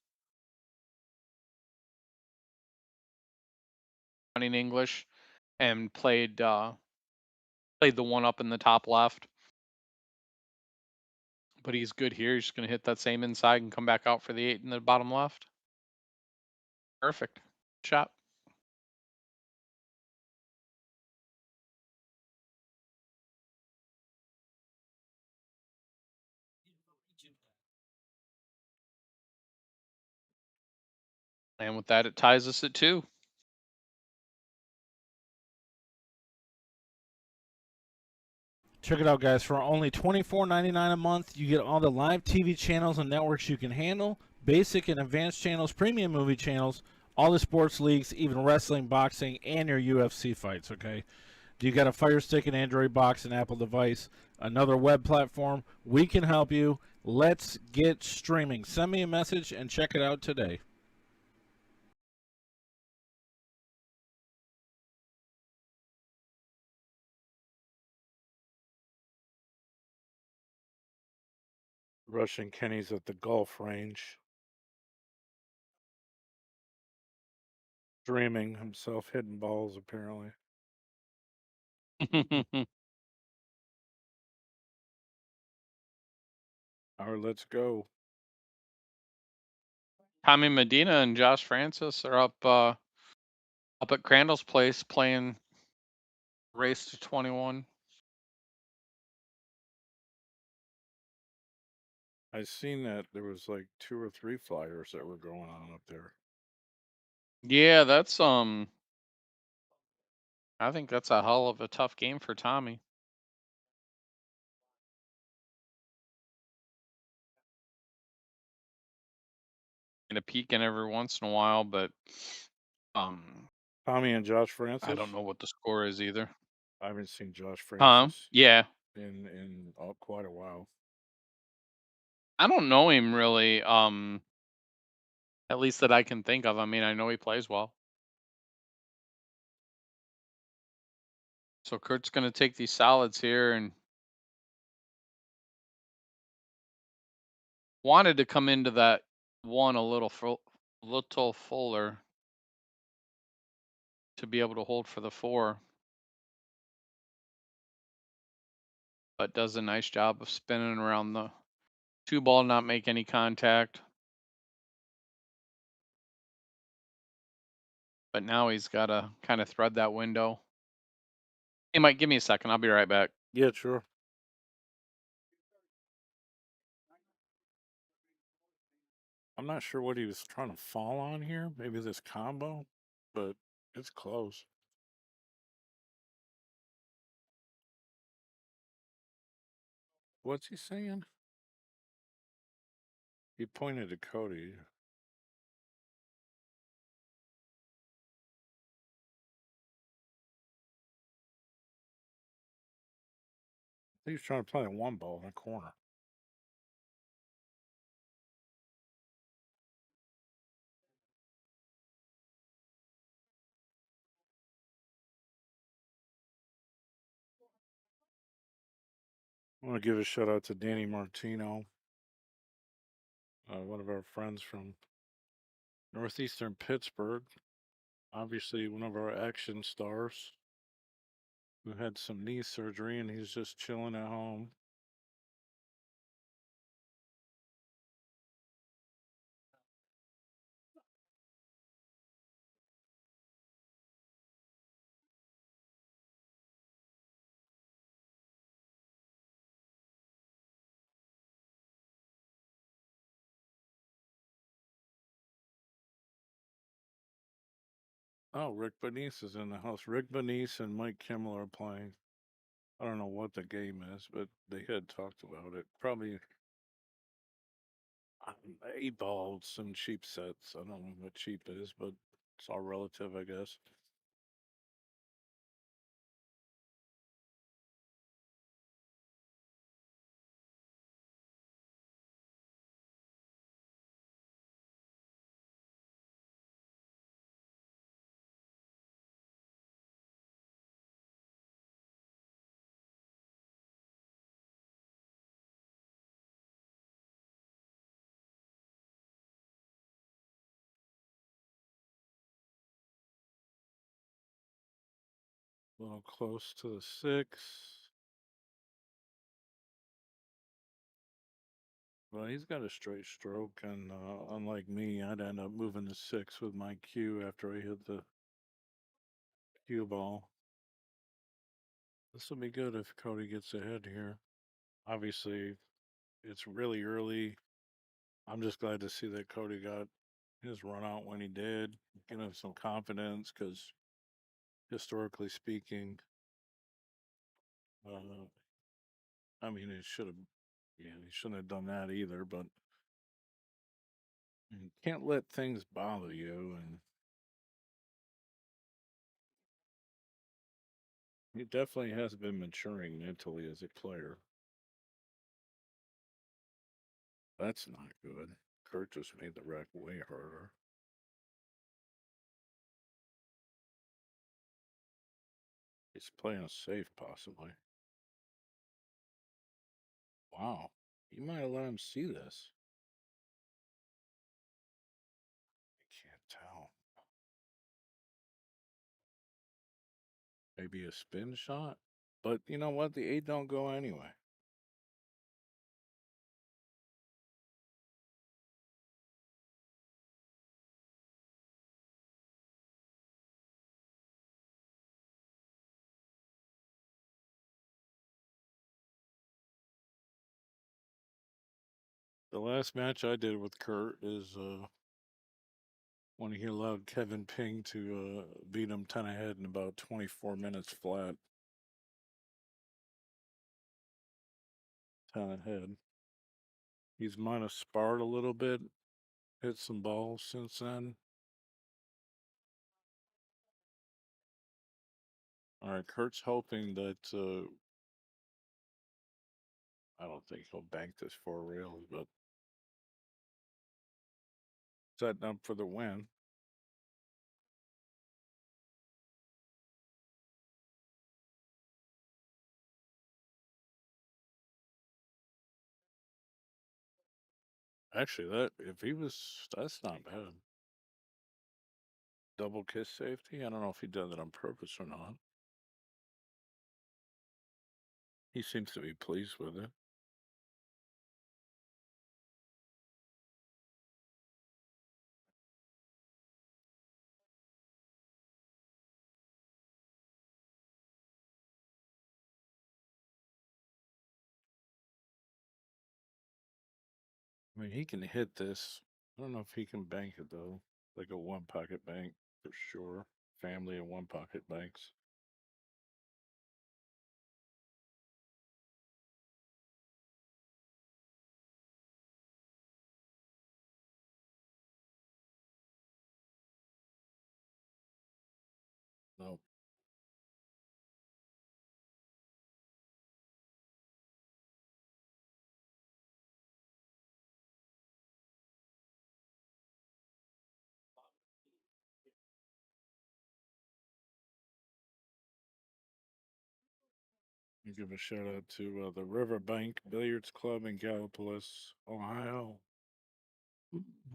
Running English and played the 1 up in the top left. But he's good here. He's just gonna hit that same inside and come back out for the 8 in the bottom left. Perfect. Shot. And with that, it ties us at 2. Check it out, guys. For only $24.99 a month, you get all the live TV channels and networks you can handle, basic and advanced channels, premium movie channels, all the sports leagues, even wrestling, boxing, and your UFC fights, okay? Do you got a Fire Stick, an Android box, an Apple device, another web platform? We can help you. Let's get streaming. Send me a message and check it out today. Russian Kenny's at the golf range. Dreaming himself hitting balls, apparently. All right, let's go. Tommy Medina and Josh Francis are up at Crandall's place playing race to 21. I seen that there was like 2 or 3 flyers that were going on up there. Yeah, that's I think that's a hell of a tough game for Tommy. And a peek in every once in a while, but Tommy and Josh I Francis. don't know what the score is either. I haven't seen Josh Huh? Francis Yeah. in quite a while. I don't know him really, at least that I can think of. I mean, I know he plays well. So Kurt's going to take these solids here and wanted to come into that 1 a little fuller to be able to hold for the 4. but does a nice job of spinning around the two ball, not make any contact. But now he's got to kind of thread that window. Hey, Mike, give me a second. I'll be right back. Yeah, sure. I'm not sure what he was trying to fall on here. Maybe this combo, but it's close. What's he saying? He pointed to Cody. I think he's trying to play a one ball in the corner. I want to give a shout out to Danny Martino, one of our friends from northeastern Pittsburgh. Obviously, one of our action stars who had some knee surgery and he's just chilling at home. Oh, Rick Benice is in the house. Rick Benice and Mike Kimmel are playing. I don't know what the game is, but they had talked about it. Probably 8 ball, some cheap sets. I don't know what cheap is, but it's all relative, I guess. A little close to the 6. Well, he's got a straight stroke, and unlike me, I'd end up moving the 6 with my cue after I hit the cue ball. This will be good if Cody gets ahead here. Obviously, it's really early. I'm just glad to see that Cody got his run out when he did. Give him some confidence because, historically speaking, I mean, he should have, yeah, he shouldn't have done that either. But you can't let things bother you, and he definitely has been maturing mentally as a player. That's not good. Kurt just made the wreck way harder. He's playing it safe, possibly. Wow. You might have let him see this. I can't tell. Maybe a spin shot? But you know what? The 8 don't go anyway. The last match I did with Kurt is when he allowed Kevin Ping to beat him 10 ahead in about 24 minutes flat. 10 ahead. He's might have sparred a little bit, hit some balls since then. All right, Kurt's hoping that I don't think he'll bank this 4 rails, but setting up for the win. Actually, that if he was, that's not bad. Double kiss safety. I don't know if he did that on purpose or not. He seems to be pleased with it. I mean, he can hit this. I don't know if he can bank it though. Like a one pocket bank for sure. Family and one pocket banks. No. You give a shout out to the Riverbank Billiards Club in Gallipolis, Ohio.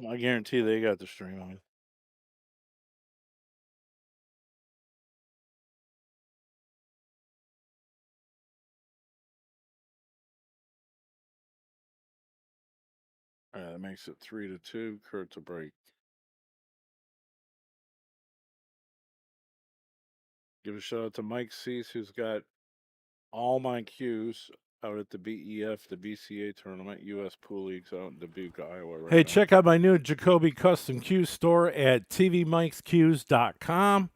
I guarantee they got the stream on. All right, that makes it 3-2. Kurt to break. Give a shout out to Mike Cease, who's got all my cues out at the BEF, the BCA tournament, U.S. Pool Leagues out in Dubuque, Iowa. Right Hey, now. check out my new Jacoby Custom Cue store at tvmikescues.com.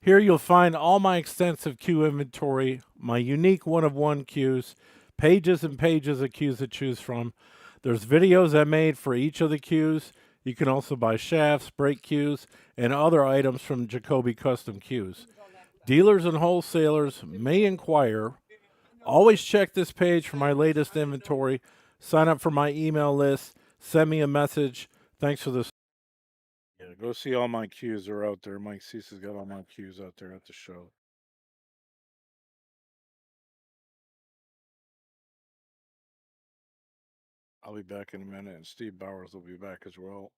Here you'll find all my extensive cue inventory, my unique one-of-one cues, pages and pages of cues to choose from. There's videos I made for each of the cues. You can also buy shafts, brake cues, and other items from Jacoby Custom Cues. Dealers and wholesalers may inquire. Always check this page for my latest inventory. Sign up for my email list. Send me a message. Thanks for this. Yeah, go see all my cues are out there. Mike Cease has got all my cues out there at the show. I'll be back in a minute, and Steve Bowers will be back as well.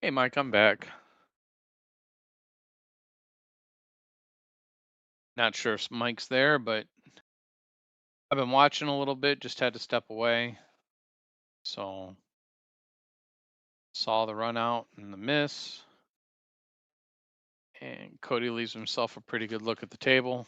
Hey, Mike, I'm back. Not sure if Mike's there, but I've been watching a little bit, just had to step away. So saw the run out and the miss. And Cody leaves himself a pretty good look at the table.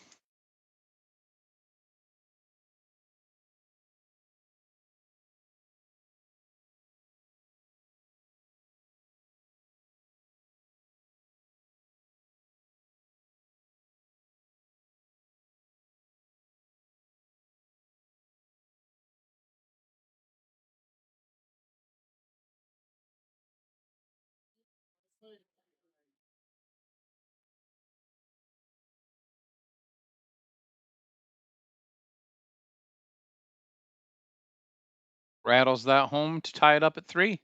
Rattles that home to tie it up at 3.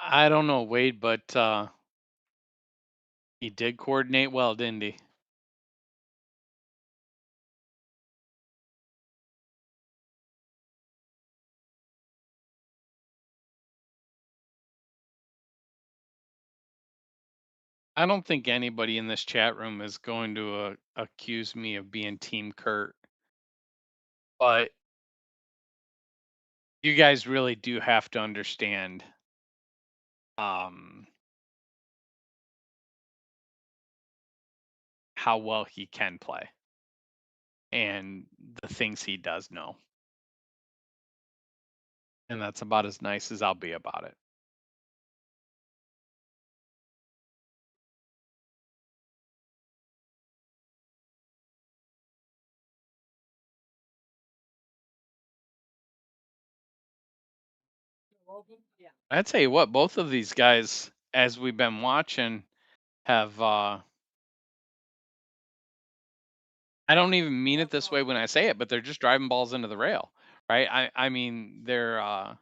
I don't know, Wade, but he did coordinate well, didn't he? I don't think anybody in this chat room is going to accuse me of being Team Kurt, but you guys really do have to understand how well he can play and the things he does know. And that's about as nice as I'll be about it. Yeah. I tell you what, both of these guys, as we've been watching, have I don't even mean it this way when I say it, but they're just driving balls into the rail, right? I mean they've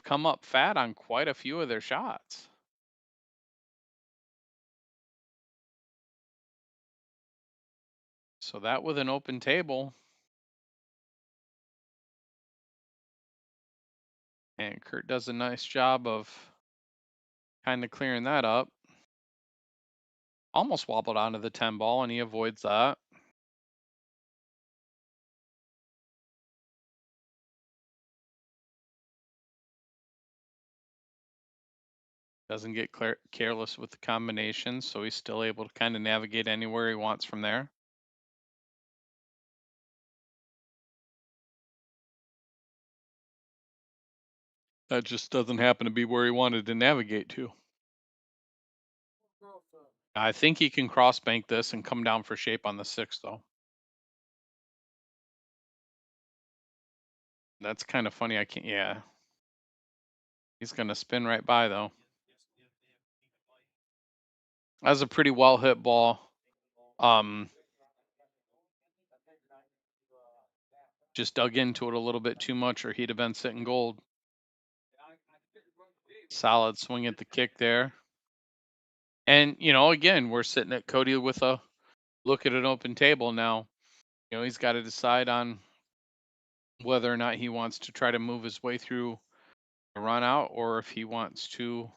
come up fat on quite a few of their shots. So that with an open table, and Kurt does a nice job of kind of clearing that up. Almost wobbled onto the 10 ball, and he avoids that. Doesn't get careless with the combinations, so he's still able to kind of navigate anywhere he wants from there. That just doesn't happen to be where he wanted to navigate to. I think he can cross bank this and come down for shape on the 6, though. That's kind of funny. I can't. Yeah. He's going to spin right by, though. That was a pretty well hit ball. Just dug into it a little bit too much, or he'd have been sitting gold. Solid swing at the kick there. And, again, we're sitting at Cody with a look at an open table now. He's got to decide on whether or not he wants to try to move his way through a run out, or if he wants to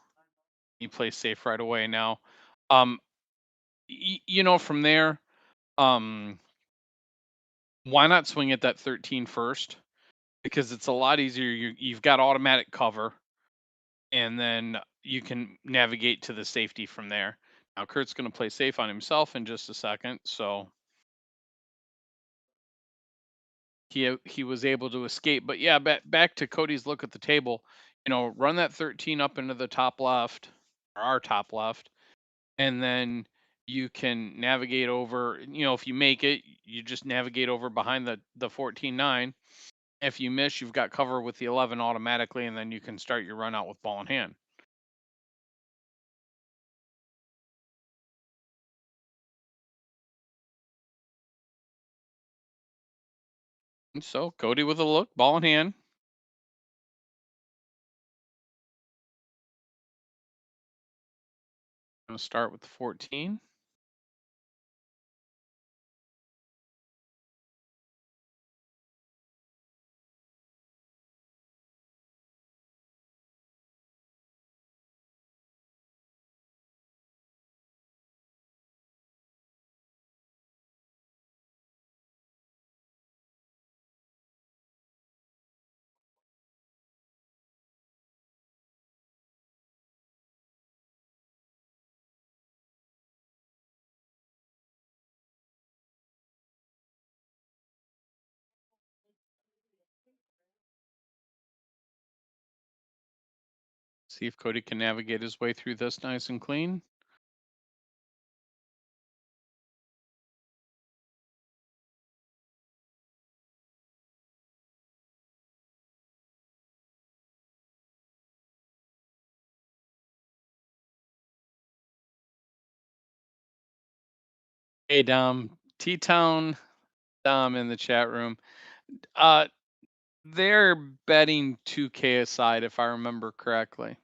he plays safe right away. Now, from there, why not swing at that 13 first? Because it's a lot easier. You've got automatic cover, and then you can navigate to the safety from there. Now Kurt's going to play safe on himself in just a second, so he was able to escape. But yeah, back to Cody's look at the table. Run that 13 up into the top left, or our top left, and then you can navigate over. If you make it, you just navigate over behind the 14-9. If you miss, you've got cover with the 11 automatically, and then you can start your run out with ball in hand. And so Cody with a look, ball in hand. I'm gonna start with the 14. See if Cody can navigate his way through this nice and clean. Hey Dom, T-Town Dom in the chat room. They're betting 2K aside, if I remember correctly.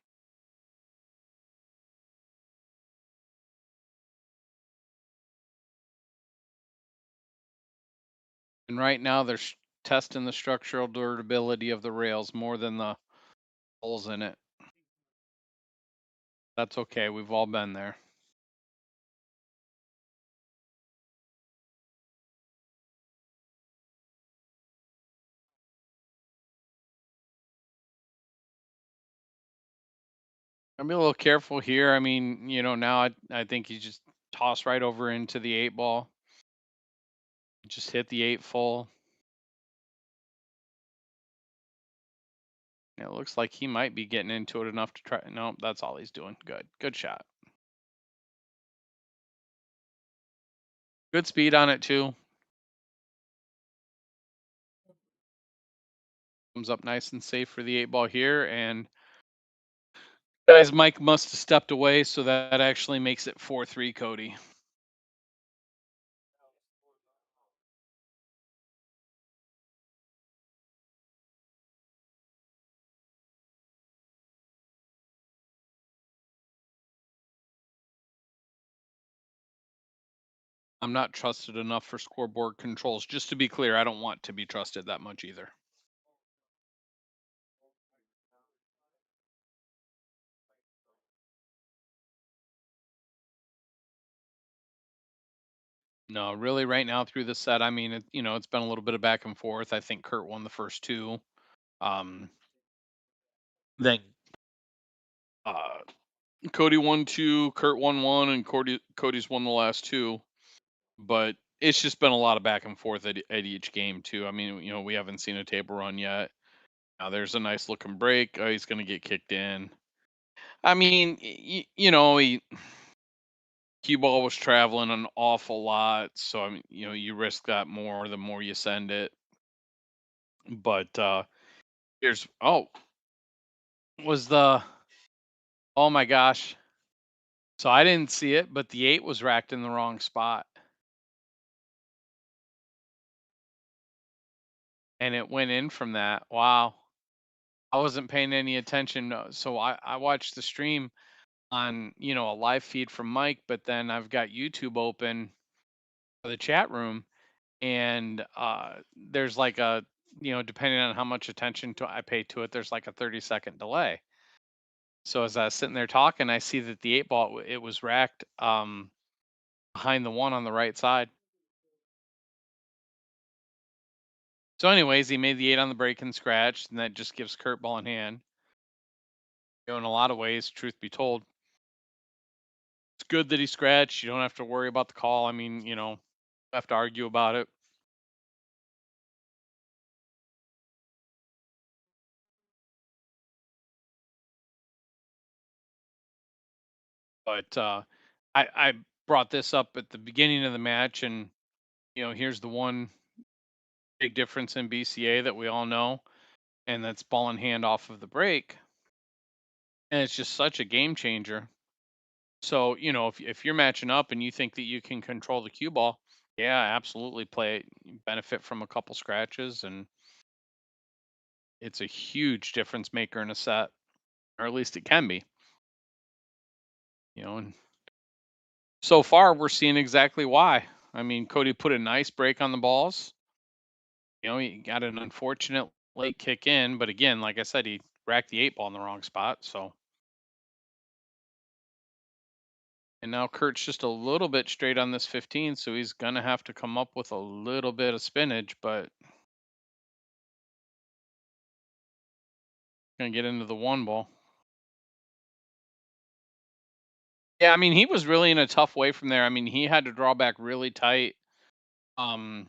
And right now they're testing the structural durability of the rails more than the holes in it. That's okay. We've all been there. I'm be a little careful here. I mean, now I think you just toss right over into the 8 ball. Just hit the 8 full. It looks like he might be getting into it enough to try. No, that's all he's doing. Good shot. Good speed on it too. Comes up nice and safe for the 8 ball here, and guys, Mike must have stepped away, so that actually makes it 4-3 Cody. I'm not trusted enough for scoreboard controls. Just to be clear, I don't want to be trusted that much either. No, really, right now through the set, I mean, it's been a little bit of back and forth. I think Kurt won the first 2. Then Cody won 2, Kurt won 1, and Cody's won the last 2. But it's just been a lot of back and forth at each game too. I mean, we haven't seen a table run yet. Now there's a nice looking break. Oh, he's gonna get kicked in. I mean, cue ball was traveling an awful lot, so I mean, you risk that more the more you send it. But here's was the oh my gosh. So I didn't see it, but the 8 was racked in the wrong spot. And it went in from that. Wow. I wasn't paying any attention. So I watched the stream on, a live feed from Mike, but then I've got YouTube open for the chat room, and there's like a, depending on how much attention I pay to it, there's like a 30-second delay. So as I was sitting there talking, I see that the 8 ball, it was racked behind the 1 on the right side. So, anyways, he made the 8 on the break and scratch, and that just gives Kurt ball in hand. In a lot of ways, truth be told, it's good that he scratched. You don't have to worry about the call. I mean, have to argue about it. But I brought this up at the beginning of the match, and here's the one big difference in BCA that we all know, and that's ball in hand off of the break, and it's just such a game changer. So if you're matching up and you think that you can control the cue ball, yeah, absolutely play it. You benefit from a couple scratches, and it's a huge difference maker in a set, or at least it can be. And so far we're seeing exactly why. I mean, Cody put a nice break on the balls. He got an unfortunate late kick in, but again, like I said, he racked the 8 ball in the wrong spot. So, and now Kurt's just a little bit straight on this 15, so he's gonna have to come up with a little bit of spinach, but gonna get into the 1 ball. Yeah, I mean, he was really in a tough way from there. I mean, he had to draw back really tight um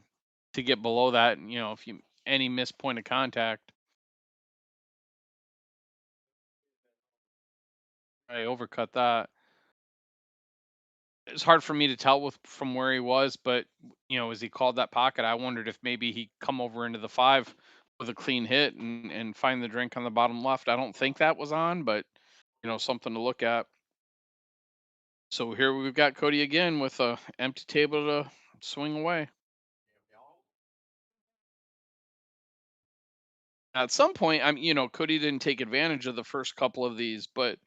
to get below that. And, if you any missed point of contact, I overcut that. It's hard for me to tell from where he was, but as he called that pocket, I wondered if maybe he come over into the 5 with a clean hit and find the drink on the bottom left. I don't think that was on, but something to look at. So here we've got Cody again with a empty table to swing away. At some point, Cody didn't take advantage of the first couple of these, but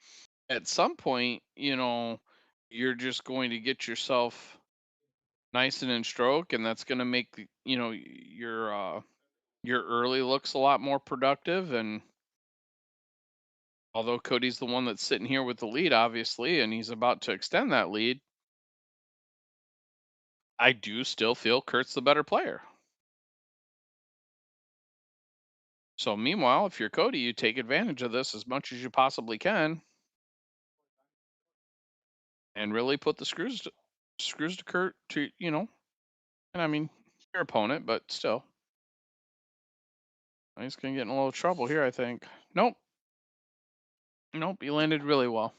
at some point, you're just going to get yourself nice and in stroke, and that's going to make your early looks a lot more productive. And although Cody's the one that's sitting here with the lead, obviously, and he's about to extend that lead, I do still feel Kurt's the better player. So meanwhile, if you're Cody, you take advantage of this as much as you possibly can, and really put the screws to Kurt to And I mean, your opponent, but still, he's gonna get in a little trouble here, I think. Nope, nope, he landed really well.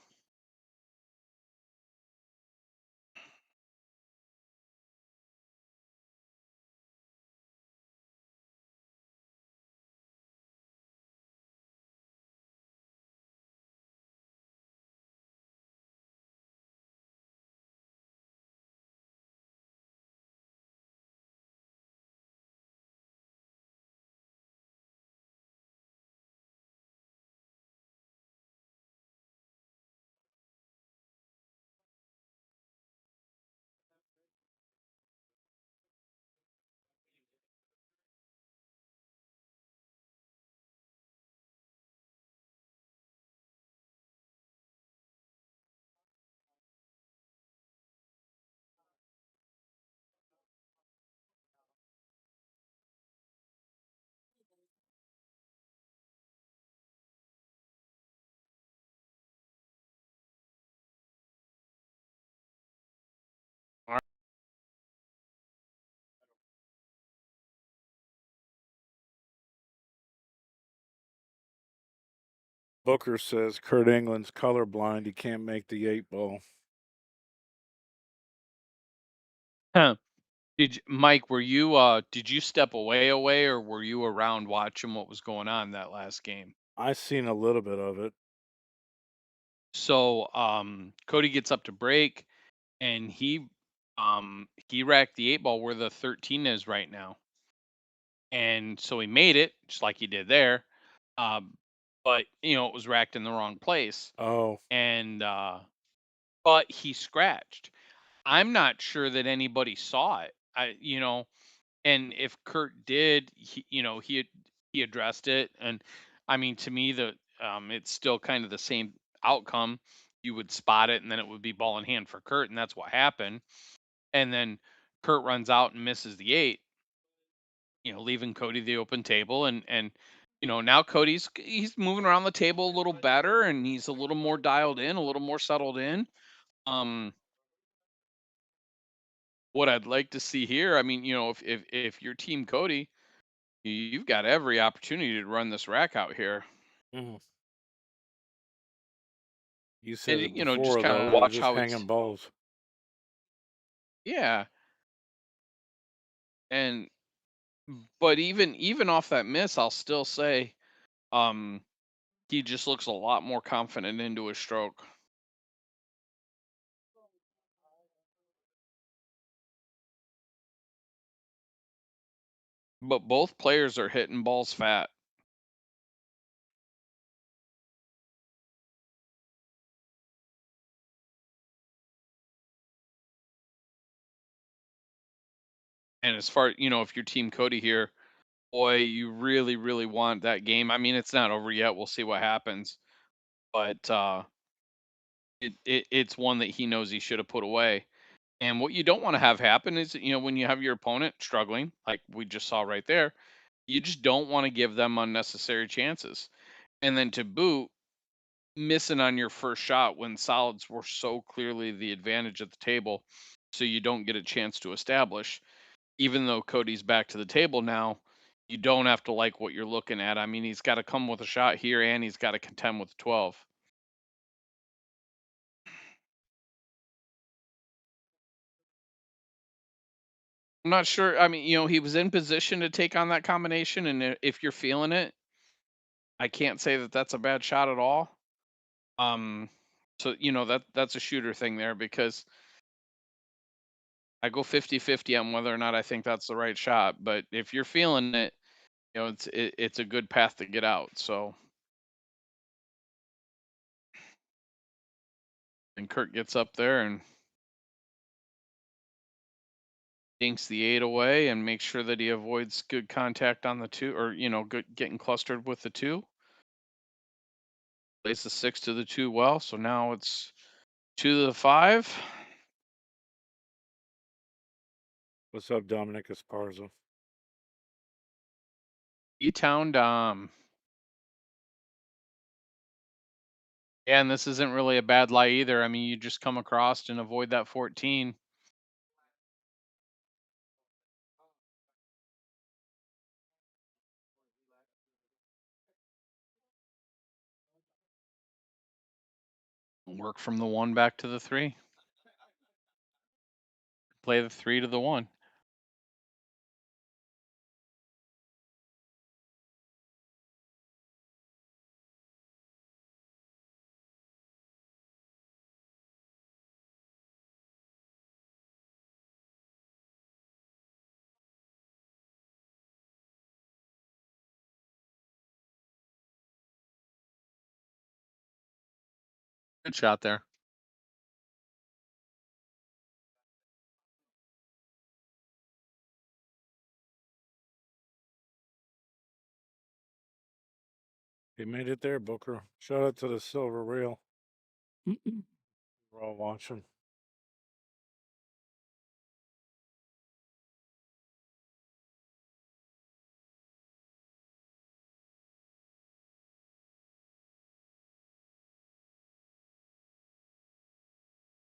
Booker says Kurt England's colorblind. He can't make the 8 ball. Huh. Mike, were you did you step away, or were you around watching what was going on that last game? I seen a little bit of it. So Cody gets up to break, and he racked the 8 ball where the 13 is right now. And so he made it just like he did there. Um, but it was racked in the wrong place. Oh, And but he scratched. I'm not sure that anybody saw it. And if Kurt did, he addressed it. And I mean, to me, it's still kind of the same outcome. You would spot it, and then it would be ball in hand for Kurt, and that's what happened. And then Kurt runs out and misses the 8. leaving Cody the open table, and now he's moving around the table a little better, and he's a little more dialed in, a little more settled in. Um, what I'd like to see here, I mean, if you're Team Cody, you've got every opportunity to run this rack out here, Mhm. You and said it just before kind of though. We're watch just how hanging it's. balls. Yeah, and but even off that miss, I'll still say, um, he just looks a lot more confident into his stroke. But both players are hitting balls fat. And as far, if you're Team Cody here, boy, you really, really want that game. I mean, it's not over yet. We'll see what happens. But it's one that he knows he should have put away. And what you don't want to have happen is, when you have your opponent struggling, like we just saw right there, you just don't want to give them unnecessary chances. And then to boot, missing on your first shot when solids were so clearly the advantage at the table, so you don't get a chance to establish. Even though Cody's back to the table now, you don't have to like what you're looking at. I mean, he's got to come with a shot here, and he's got to contend with 12. I'm not sure. I mean, he was in position to take on that combination, and if you're feeling it, I can't say that that's a bad shot at all. Um, so that's a shooter thing there, because I go 50-50 on whether or not I think that's the right shot. But if you're feeling it, it's a good path to get out. So, and Kurt gets up there and dinks the 8 away and makes sure that he avoids good contact on the 2, or good getting clustered with the 2. Plays the 6 to the 2 well, so now it's 2 to the 5. What's up, Dominic Esparza? E-Town Dom. Yeah, and this isn't really a bad lie either. I mean, you just come across and avoid that 14. Work from the 1 back to the 3. Play the 3 to the 1. Good shot there. He made it there, Booker. Shout out to the silver reel. We're all watching.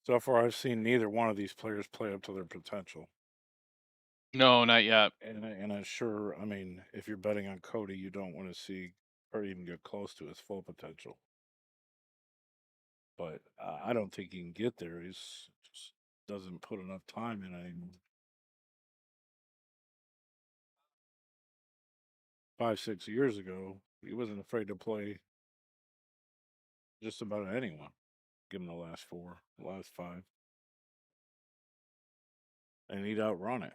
So far, I've seen neither one of these players play up to their potential. No, not yet. And I'm sure, I mean, if you're betting on Cody, you don't want to see or even get close to his full potential. But I don't think he can get there. He's just doesn't put enough time in it. 5, 6 years ago, he wasn't afraid to play just about anyone. Give him the last 4, the last 5, and he'd outrun it.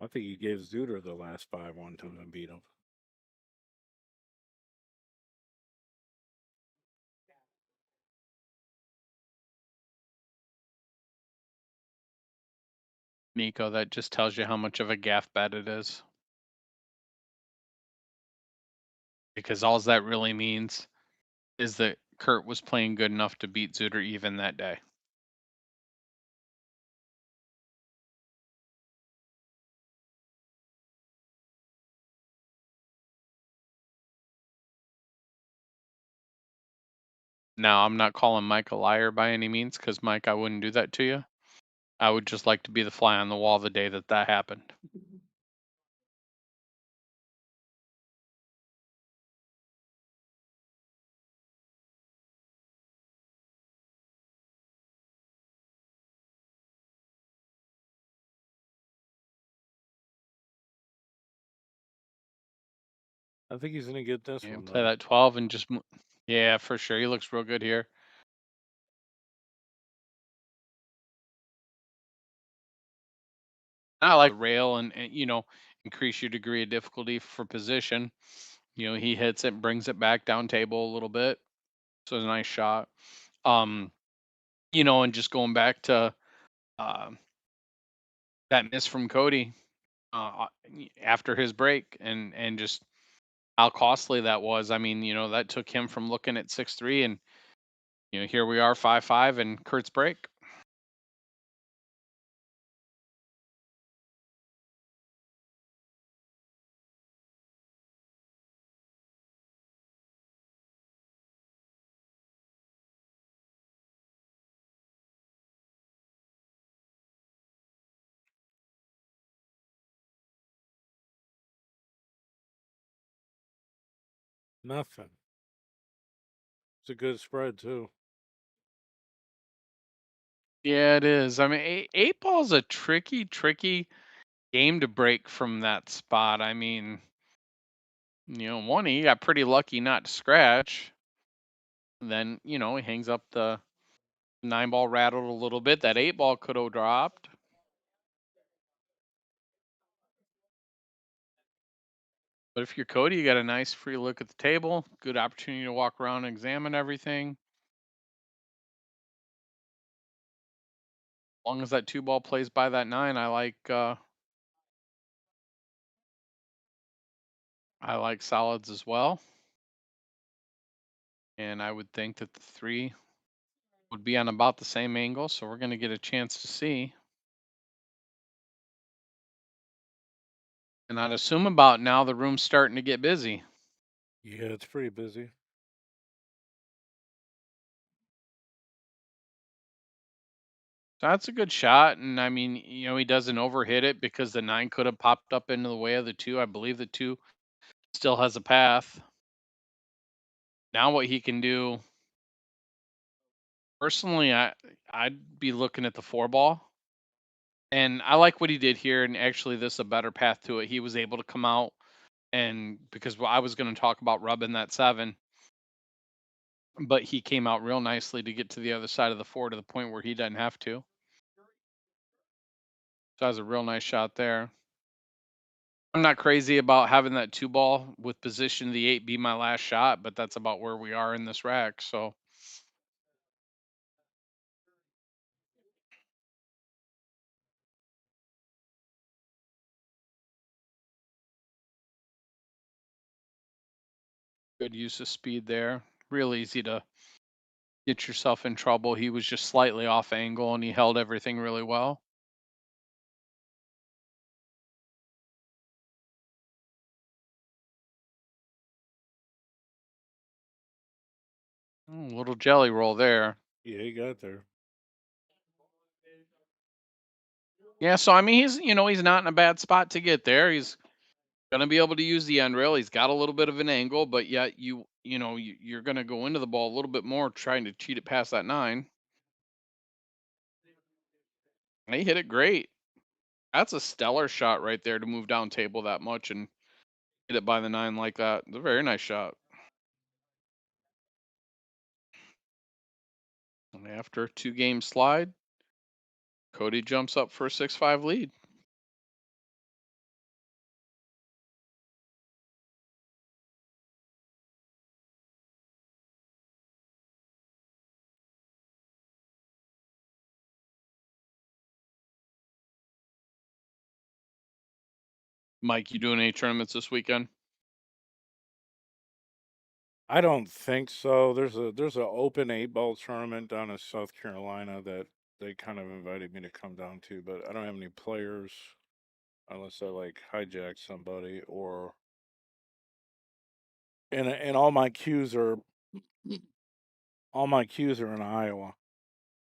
I think he gave Zuter the last 5 one time and beat him. Nico, that just tells you how much of a gaff bet it is. Because all that really means is that Kurt was playing good enough to beat Zuter even that day. Now, I'm not calling Mike a liar by any means, because Mike, I wouldn't do that to you. I would just like to be the fly on the wall the day that that happened. I think he's gonna get this Yeah, one play though. that 12 and just. Yeah, for sure. He looks real good here. I like rail and increase your degree of difficulty for position. He hits it, brings it back down table a little bit. So it's a nice shot. Um, and just going back to uh, that miss from Cody after his break and just how costly that was. I mean, that took him from looking at 6-3 and here we are 5-5 and Kurt's break. Nothing. It's a good spread too. Yeah, it is. I mean, eight ball's a tricky game to break from that spot. I mean, one, he got pretty lucky not to scratch. Then, he hangs up the 9 ball, rattled a little bit. That 8 ball could have dropped. But if you're Cody, you got a nice free look at the table, good opportunity to walk around and examine everything. As long as that 2 ball plays by that 9, I like solids as well. And I would think that the 3 would be on about the same angle, so we're going to get a chance to see. And I'd assume about now the room's starting to get busy. Yeah, it's pretty busy. So that's a good shot. And I mean, he doesn't overhit it because the 9 could have popped up into the way of the 2. I believe the 2 still has a path. Now what he can do, personally, I'd be looking at the 4 ball. And I like what he did here. And actually, this is a better path to it. He was able to come out, and because I was going to talk about rubbing that 7, but he came out real nicely to get to the other side of the 4 to the point where he doesn't have to. So that was a real nice shot there. I'm not crazy about having that 2 ball with position the 8 be my last shot, but that's about where we are in this rack. So good use of speed there. Real easy to get yourself in trouble. He was just slightly off angle and he held everything really well. Little jelly roll there. Yeah, he got there. Yeah, so I mean he's not in a bad spot to get there. He's gonna be able to use the end rail. He's got a little bit of an angle, but yet you're gonna go into the ball a little bit more trying to cheat it past that 9. And he hit it great. That's a stellar shot right there to move down table that much and hit it by the 9 like that. It's a very nice shot. And after a 2-game slide, Cody jumps up for a 6-5 lead. Mike, you doing any tournaments this weekend? I don't think so. There's a open 8 ball tournament down in South Carolina that they kind of invited me to come down to, but I don't have any players unless I like hijack somebody or and all my cues are all my cues are in Iowa,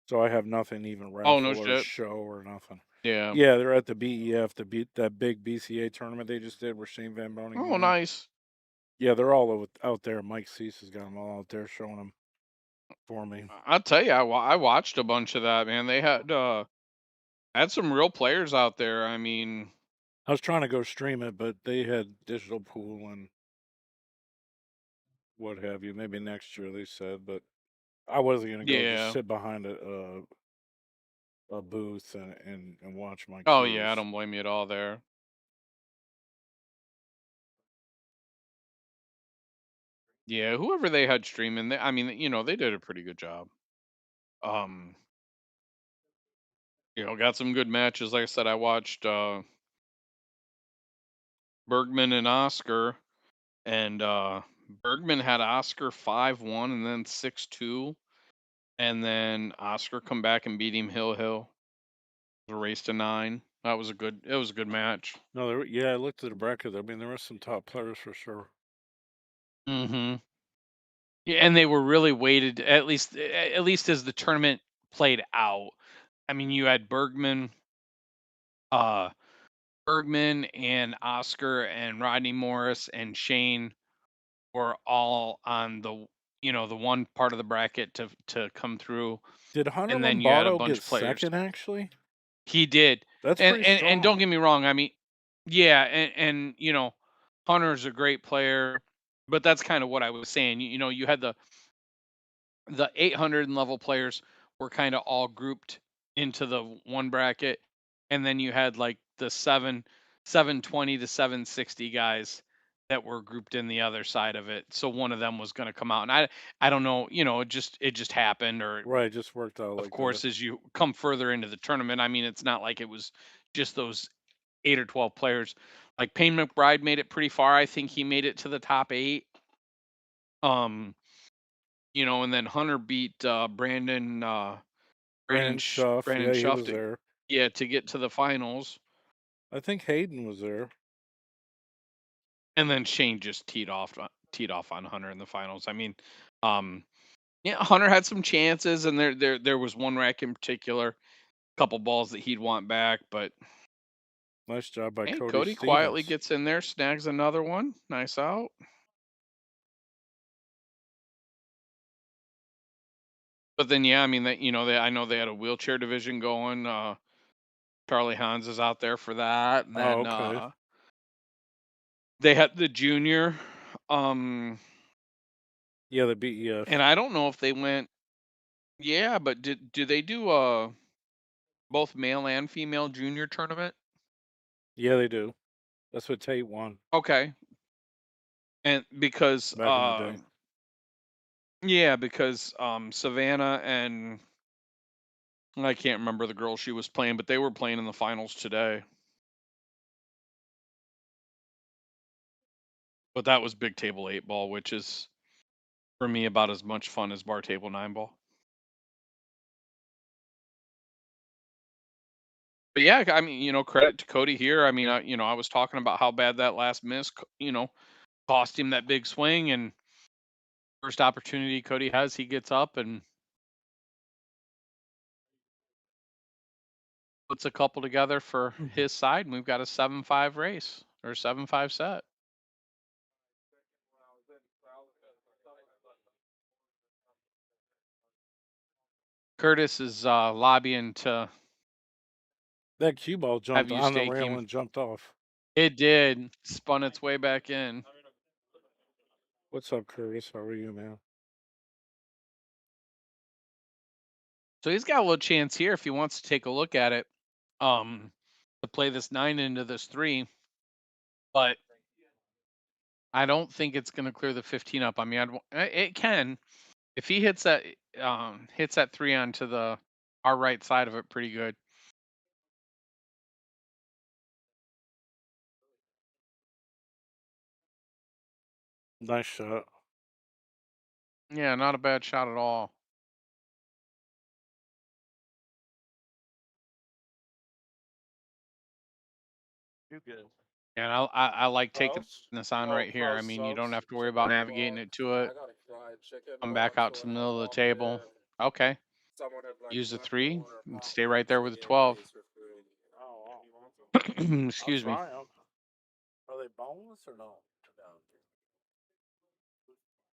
so I have nothing even Oh, no raffle or shit. show or nothing. Yeah. Yeah, they're at the BEF, that big BCA tournament they just did where Shane Van Boning. Oh, won it. nice. Yeah, they're all out there. Mike Cease has got them all out there showing them for me. I'll tell you, I watched a bunch of that, man. They had some real players out there. I mean, I was trying to go stream it, but they had digital pool and what have you. Maybe next year they said, but I wasn't gonna go just yeah. sit behind a booth and watch my Oh cues. yeah, I don't blame you at all there. Yeah, whoever they had streaming, I mean, they did a pretty good job. Um, got some good matches. Like I said, I watched Bergman and Oscar, and Bergman had Oscar 5-1 and then 6-2, and then Oscar come back and beat him Hill. It was a race to 9. It was a good match. No, yeah, I looked at the bracket. I mean, there were some top players for sure. Mm-hmm. Yeah, and they were really weighted, at least as the tournament played out. I mean, you had Bergman and Oscar and Rodney Morris and Shane were all on the one part of the bracket to come through, Did Hunter and then you had a Lombardo bunch get of players. second? Actually, He did, that's and pretty and strong. and don't get me wrong. I mean, yeah, and Hunter's a great player, but that's kind of what I was saying. You had the 800 and level players were kind of all grouped into the one bracket, and then you had like the 720 to 760 guys that were grouped in the other side of it. So one of them was going to come out, and I don't know, it just happened, or Right, just worked out of like course that. as you come further into the tournament, I mean, it's not like it was just those 8 or 12 players. Like Payne McBride made it pretty far. I think he made it to the top 8. And then Hunter beat Brandon Schuff, Brandon yeah, he Schuff was there. to get to the finals. I think Hayden was there. And then Shane just teed off on Hunter in the finals. I mean, yeah, Hunter had some chances, and there was one rack in particular, couple balls that he'd want back, but Nice job by hey, Cody Cody quietly Stevens. gets in there, snags another one. Nice out. But then, yeah, I mean, I know they had a wheelchair division going. Charlie Hans is out there for that, and Oh, then okay. they had the junior. Um, Yeah, the BEF. and I don't know if they went. Yeah, but do they do both male and female junior tournament? Yeah, they do. That's what Tate won Okay. And because back in the day. yeah, because Savannah and I can't remember the girl she was playing, but they were playing in the finals today. But that was big table 8 ball, which is for me about as much fun as bar table 9 ball. But yeah, I mean, credit to Cody here. I mean, I was talking about how bad that last miss, cost him that big swing, and first opportunity Cody has, he gets up and puts a couple together for his side, and we've got a 7-5 race or 7-5 set. Curtis is lobbying to That cue ball have jumped you on the stake rail him. and jumped off. It did, spun its way back in. What's up, Curtis? How are you, man? So he's got a little chance here if he wants to take a look at it, to play this 9 into this 3. But I don't think it's going to clear the 15 up. I mean, it can if he hits that 3 onto our right side of it pretty good. Nice shot. Yeah, not a bad shot at all. You good? And I like taking Klaus? this on Oh, right here. I Klaus mean, you don't Sauce. have to worry about navigating it to it. I gotta try Come back out to the middle of the table. Okay. Use a 3 and stay right there with a 12. Oh, wow. Excuse me. I'll try 'em. Are they boneless or no?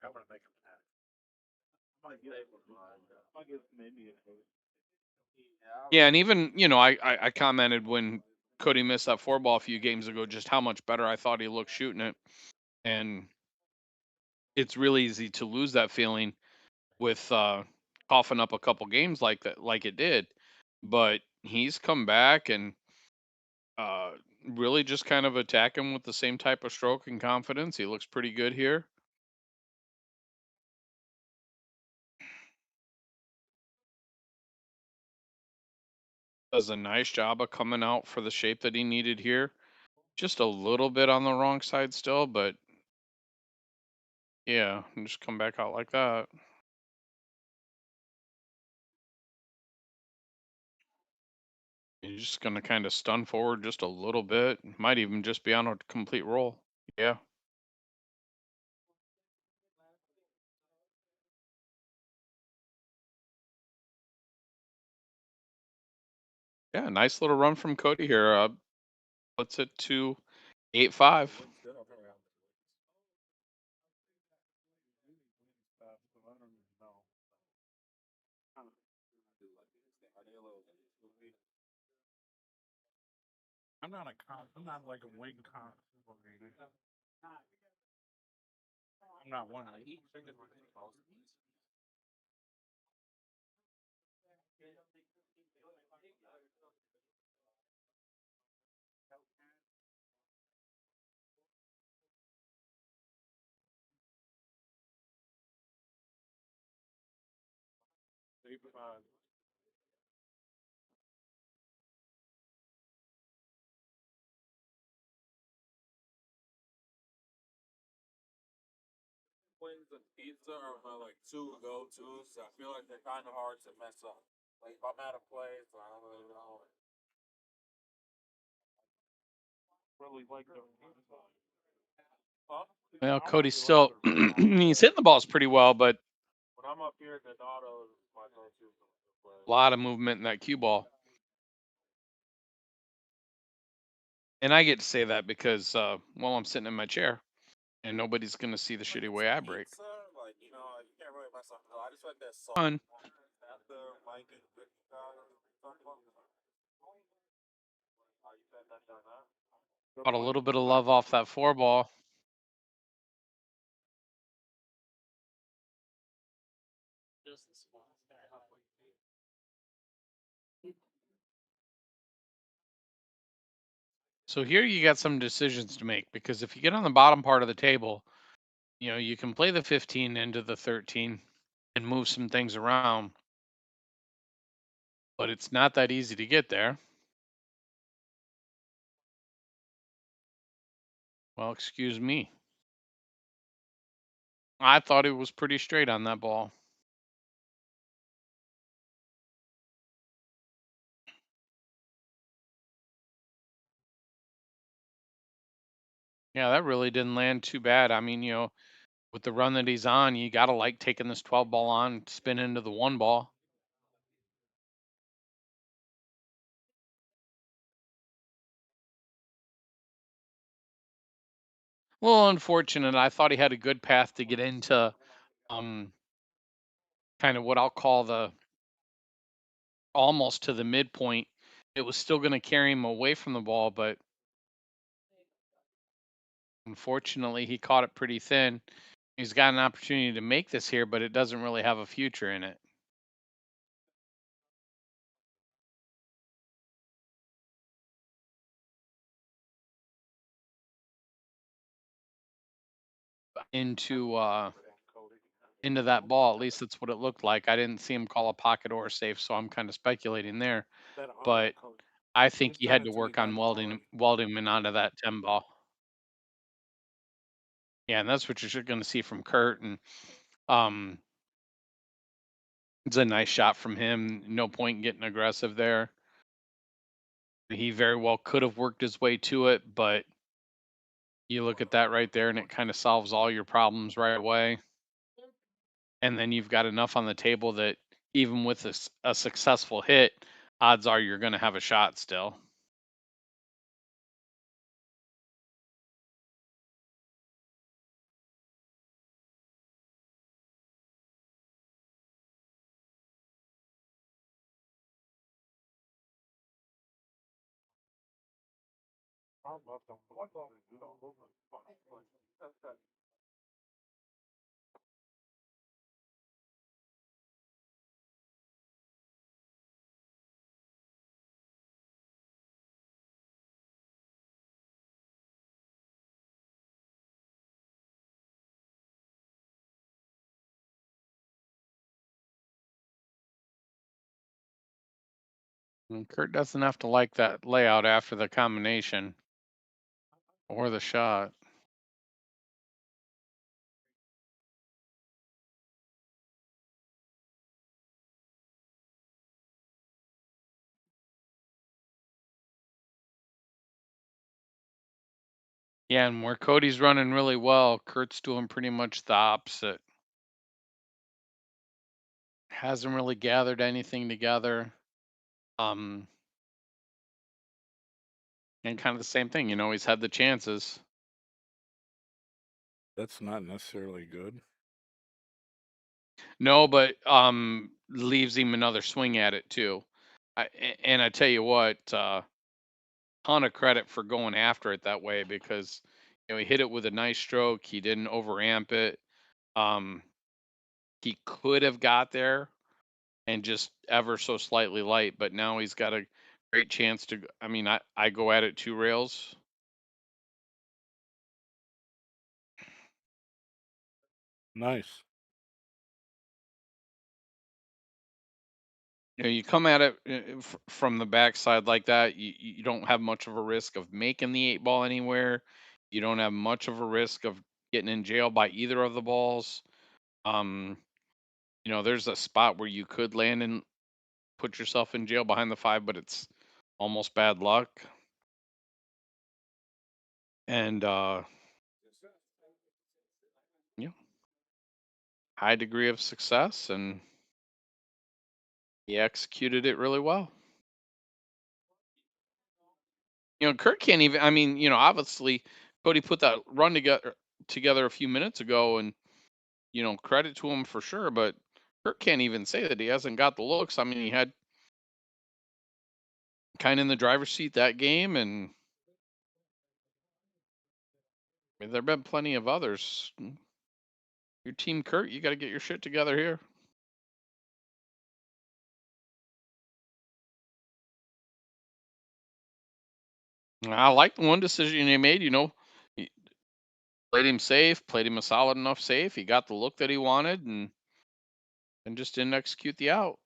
I'm gonna make them hack. I'll give maybe a Yeah, and even I commented when Cody missed that 4-ball a few games ago just how much better I thought he looked shooting it, and it's really easy to lose that feeling with coughing up a couple games like that, like it did. But he's come back and uh, really just kind of attacking with the same type of stroke and confidence. He looks pretty good here. Does a nice job of coming out for the shape that he needed here. Just a little bit on the wrong side still, but yeah, and just come back out like that. He's just going to kind of stun forward just a little bit. Might even just be on a complete roll. Yeah. Yeah, nice little run from Cody here. Puts it to 8-5. I'm not I'm not like a wing con. I'm not one. Wings and pizza are my like two go-tos. I feel like they're kind of hard to mess up. Like if I'm at a place, I don't really know. Really like the Well, Cody's still he's hitting the balls pretty well, but When I'm up here, the auto is my go-to. a lot of movement in that cue ball. And I get to say that because well, I'm sitting in my chair and nobody's gonna see the shitty way I break. Pizza, like you can't really mess up. I just like that salt. Fun. After Mike and cookie how you said that done, huh? Got a little bit of love off that 4-ball. So here you got some decisions to make because if you get on the bottom part of the table, you can play the 15 into the 13 and move some things around, but it's not that easy to get there. Well, excuse me. I thought it was pretty straight on that ball. Yeah, that really didn't land too bad. I mean, with the run that he's on, you got to like taking this 12 ball on, spin into the 1 ball. A little unfortunate. I thought he had a good path to get into um kind of what I'll call the almost to the midpoint. It was still going to carry him away from the ball, but unfortunately, he caught it pretty thin. He's got an opportunity to make this here, but it doesn't really have a future in it. Into that ball. At least that's what it looked like. I didn't see him call a pocket or a safe, so I'm kind of speculating there. that auto But code. I think Just he send had it to to me work on back welding him onto that 10 ball. Yeah, and that's what you're going to see from Kurt. And um, it's a nice shot from him. No point in getting aggressive there. He very well could have worked his way to it, but you look at that right there, and it kind of solves all your problems right away. and then you've got enough on the table that even with a successful hit, odds are you're going to have a shot still. And Kurt doesn't have to like that layout after the combination or the shot. Yeah, and where Cody's running really well, Kurt's doing pretty much the opposite. Hasn't really gathered anything together. And kind of the same thing, he's had the chances. That's not necessarily good. No, but leaves him another swing at it too. And I tell you what, ton of credit for going after it that way because he hit it with a nice stroke. He didn't overamp it. He could have got there and just ever so slightly light, but now he's got a great chance to. I mean, I go at it 2 rails. Nice. You come at it from the backside like that, you don't have much of a risk of making the 8 ball anywhere. You don't have much of a risk of getting in jail by either of the balls. Um, there's a spot where you could land and put yourself in jail behind the 5, but it's almost bad luck. And high degree of success, and he executed it really well. Kurt can't even. I mean, obviously, Cody put that run together a few minutes ago, and credit to him for sure. But Kurt can't even say that he hasn't got the looks. I mean, he had kind of in the driver's seat that game, and there've been plenty of others. Your team, Kurt, you got to get your shit together here. I like the one decision he made. He played him safe, played him a solid enough safe. He got the look that he wanted, and just didn't execute the out.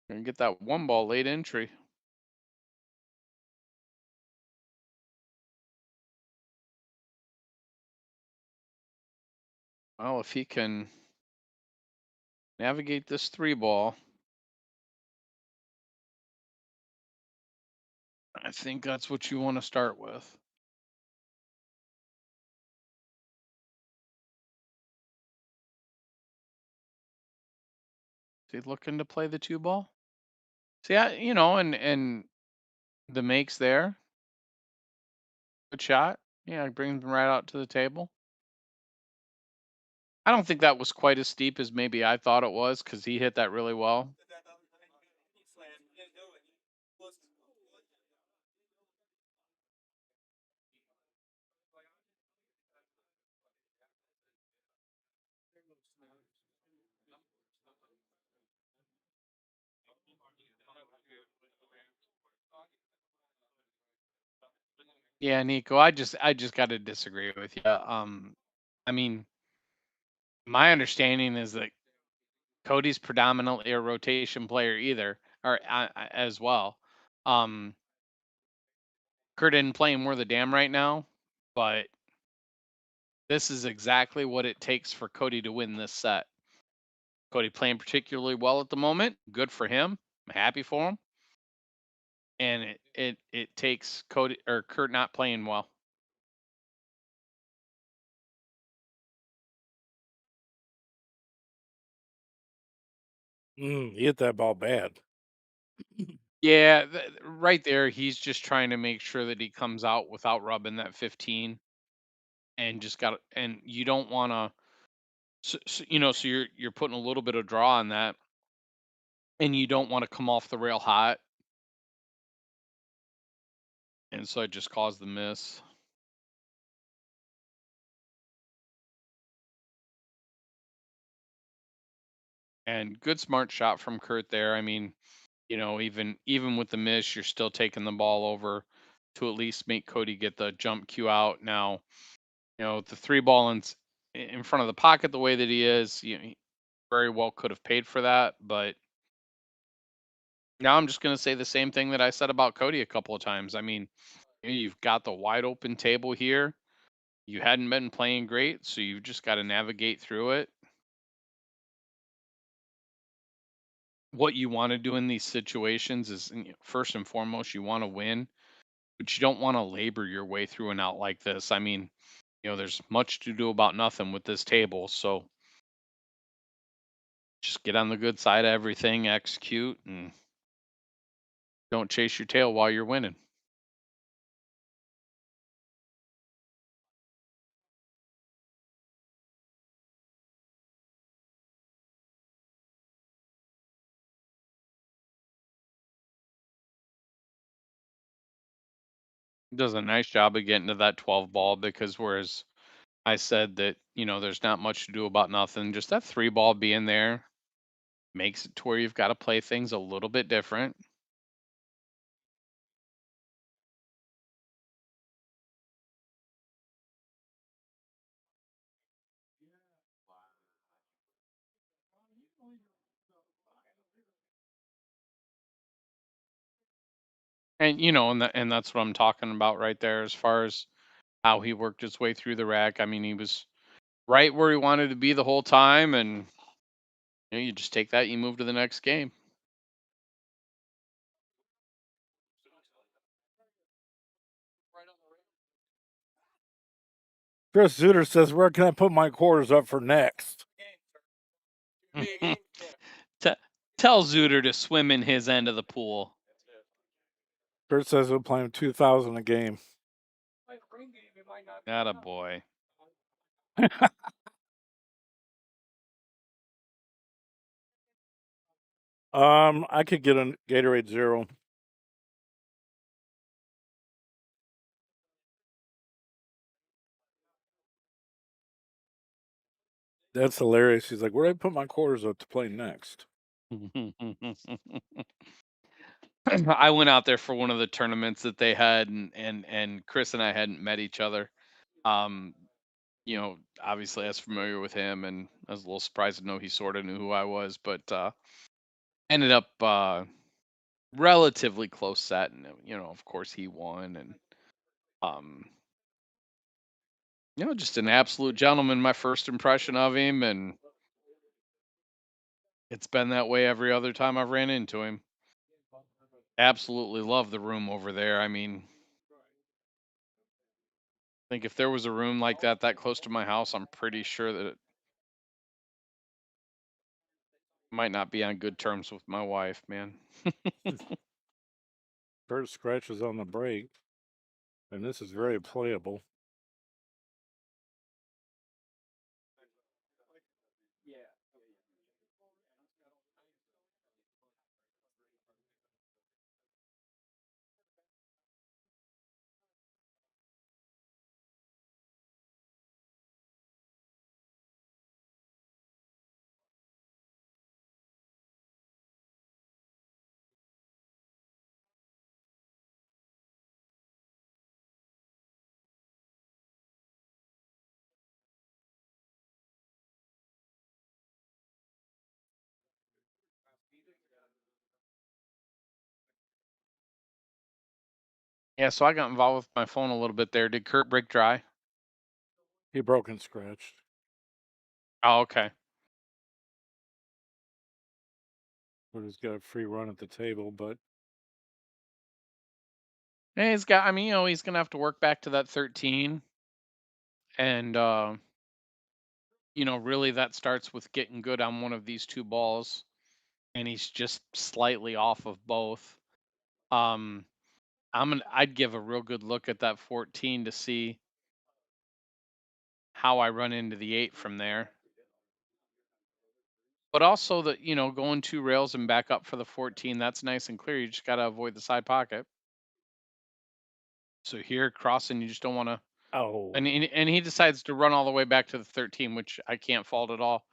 And get that 1 ball late entry. Well, if he can navigate this 3 ball, I think that's what you want to start with. Is he looking to play the 2 ball? See, and the make's there. Good shot. Yeah, it brings him right out to the table. I don't think that was quite as steep as maybe I thought it was because he hit that really well. Yeah, Nico, I just got to disagree with you. I mean, my understanding is that Cody's predominantly a rotation player either, or as well. Kurt isn't playing more the dam right now, but this is exactly what it takes for Cody to win this set. Cody playing particularly well at the moment. Good for him. I'm happy for him. And it takes Cody or Kurt not playing well. He hit that ball bad. Yeah, right there, he's just trying to make sure that he comes out without rubbing that 15, and just got. And you don't want to, so you're putting a little bit of draw on that, and you don't want to come off the rail hot, and so it just caused the miss. And good smart shot from Kurt there. I mean, even with the miss, you're still taking the ball over to at least make Cody get the jump cue out. Now, the 3 ball in front of the pocket the way that he is, he very well could have paid for that. But now I'm just going to say the same thing that I said about Cody a couple of times. I mean, you've got the wide open table here. You hadn't been playing great, so you've just got to navigate through it. What you want to do in these situations is, first and foremost, you want to win, but you don't want to labor your way through an out like this. I mean, there's much to do about nothing with this table, so just get on the good side of everything, execute, and don't chase your tail while you're winning. Does a nice job of getting to that 12 ball, because whereas I said that, there's not much to do about nothing, just that 3 ball being there makes it to where you've got to play things a little bit different. And and that's what I'm talking about right there, as far as how he worked his way through the rack. I mean, he was right where he wanted to be the whole time, and you just take that, you move to the next game. Chris Zuter says, "Where can I put my quarters up for next?" Tell Zuter to swim in his end of the pool. Chris says he'll play him 2,000 a game. Atta boy. I could get a Gatorade Zero. That's hilarious. He's like, "Where do I put my quarters up to play next?" I went out there for one of the tournaments that they had, and Chris and I hadn't met each other. Um, obviously I was familiar with him, and I was a little surprised to know he sort of knew who I was, but ended up relatively close set, and of course he won, and um, just an absolute gentleman. My first impression of him, and it's been that way every other time I've ran into him. Absolutely love the room over there. I mean, I think if there was a room like that close to my house, I'm pretty sure that it might not be on good terms with my wife, man. First scratches on the break, and this is very playable. Yeah, so I got involved with my phone a little bit there. Did Kurt break dry? He broke and scratched. Oh, okay. Cody's got a free run at the table, but And he's got. I mean, he's gonna have to work back to that 13, and really that starts with getting good on one of these two balls, and he's just slightly off of both. Um, I'd give a real good look at that 14 to see how I run into the 8 from there. But also that, going 2 rails and back up for the 14, that's nice and clear. You just got to avoid the side pocket. So here crossing, you just don't want to. oh, And he decides to run all the way back to the 13, which I can't fault at all.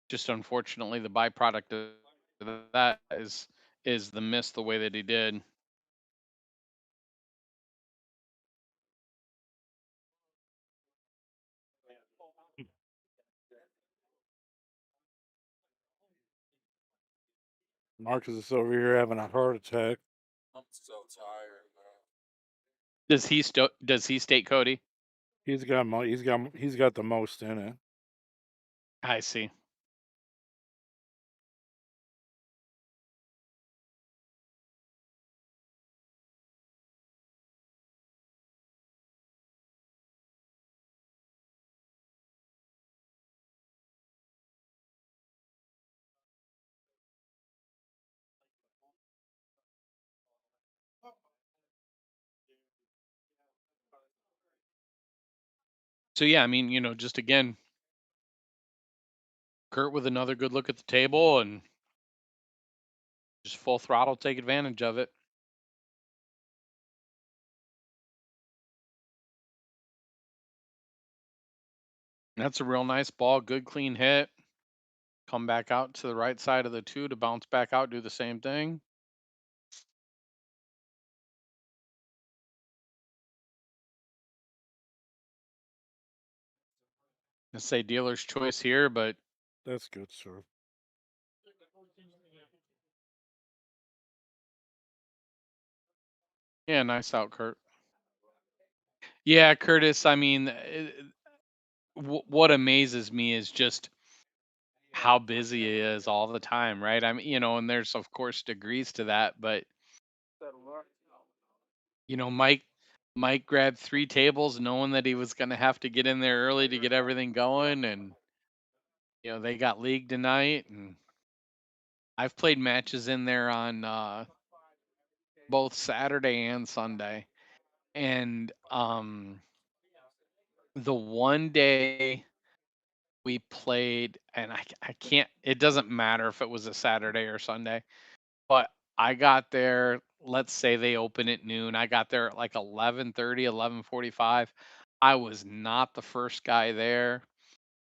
Just unfortunately, the byproduct of that is the miss the way that he did. Marcus is over here having a heart attack. I'm so tired, man. Does he state Cody? He's got the most in it. I see. So yeah, I mean, just again, Kurt with another good look at the table and just full throttle take advantage of it. That's a real nice ball, good clean hit. Come back out to the right side of the 2 to bounce back out, do the same thing. Let's say dealer's choice here, but That's good, sir. yeah, nice out, Kurt. Yeah, Curtis, I mean, what amazes me is just how busy he is all the time, right? I mean, and there's of course degrees to that, but Mike grabbed 3 tables knowing that he was going to have to get in there early to get everything going, and they got league tonight, and I've played matches in there on both Saturday and Sunday. And the one day we played, and I can't, it doesn't matter if it was a Saturday or Sunday, but I got there, let's say they open at noon. I got there at like 11:30, 11:45. I was not the first guy there.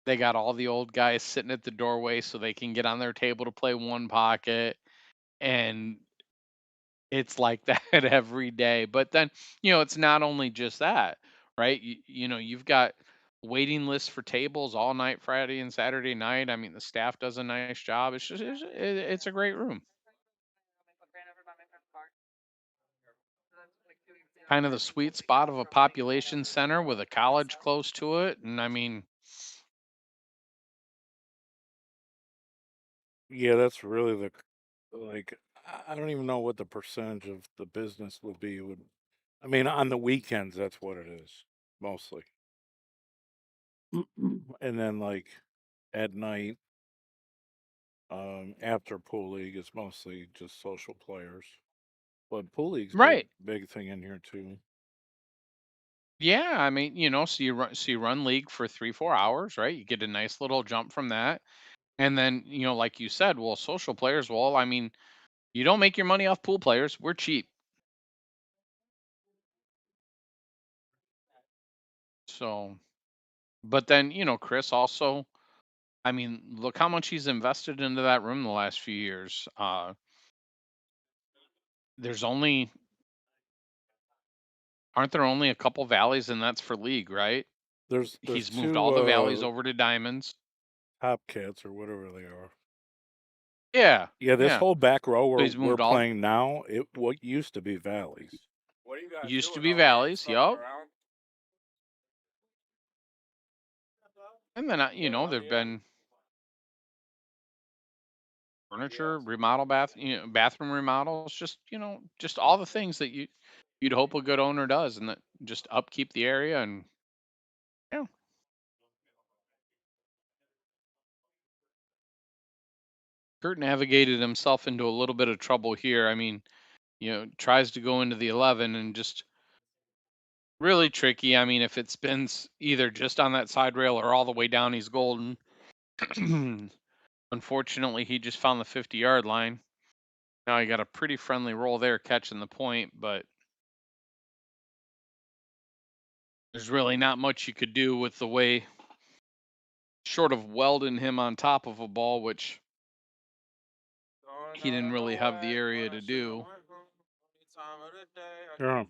They got all the old guys sitting at the doorway so they can get on their table to play one pocket. And it's like that every day. But then, it's not only just that, right? You've got waiting lists for tables all night, Friday and Saturday night. I mean, the staff does a nice job. It's a great room. Kind of the sweet spot of a population center with a college close to it. And I mean, Yeah, that's really I don't even know what the percentage of the business would be. I mean, on the weekends, that's what it is mostly, and then like at night, after pool league, it's mostly just social players. But pool league's right. big thing in here too. Yeah, I mean, so you run league for 3-4 hours, right? You get a nice little jump from that. And then, like you said, well, social players, well, I mean, you don't make your money off pool players. We're cheap. So, but then, Chris also, I mean, look how much he's invested into that room the last few years. There's only, aren't there only a couple valleys, and that's for league, right? There's He's moved all two the valleys over to diamonds. top cats or whatever they are. Yeah. Yeah, this Yeah. whole back row So where he's we're moved all, playing now, what used to be valleys. What are you guys used to doing be over there? valleys. Stuck Yup. around? And then, there've been, furniture, remodel bathroom remodels, just all the things that you'd hope a good owner does, and that just upkeep the area. And yeah, Kurt navigated himself into a little bit of trouble here. I mean, tries to go into the 11 and just really tricky. I mean, if it spins either just on that side rail or all the way down, he's golden. Unfortunately, he just found the 50-yard line. Now he got a pretty friendly roll there, catching the point, but there's really not much you could do with the way, short of welding him on top of a ball, which he didn't really have the area to do. Yeah.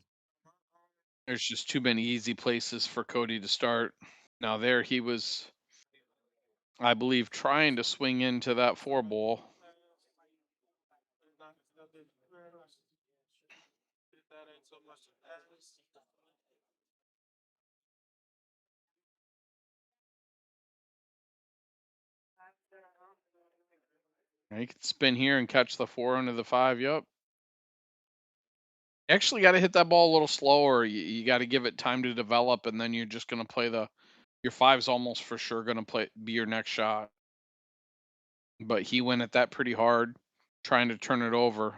There's just too many easy places for Cody to start. Now there he was, I believe, trying to swing into that 4 ball. He could spin here and catch the 4 into the 5. Yep. Actually got to hit that ball a little slower. You got to give it time to develop, and then you're just going to play your 5's almost for sure going to be your next shot. But he went at that pretty hard, trying to turn it over.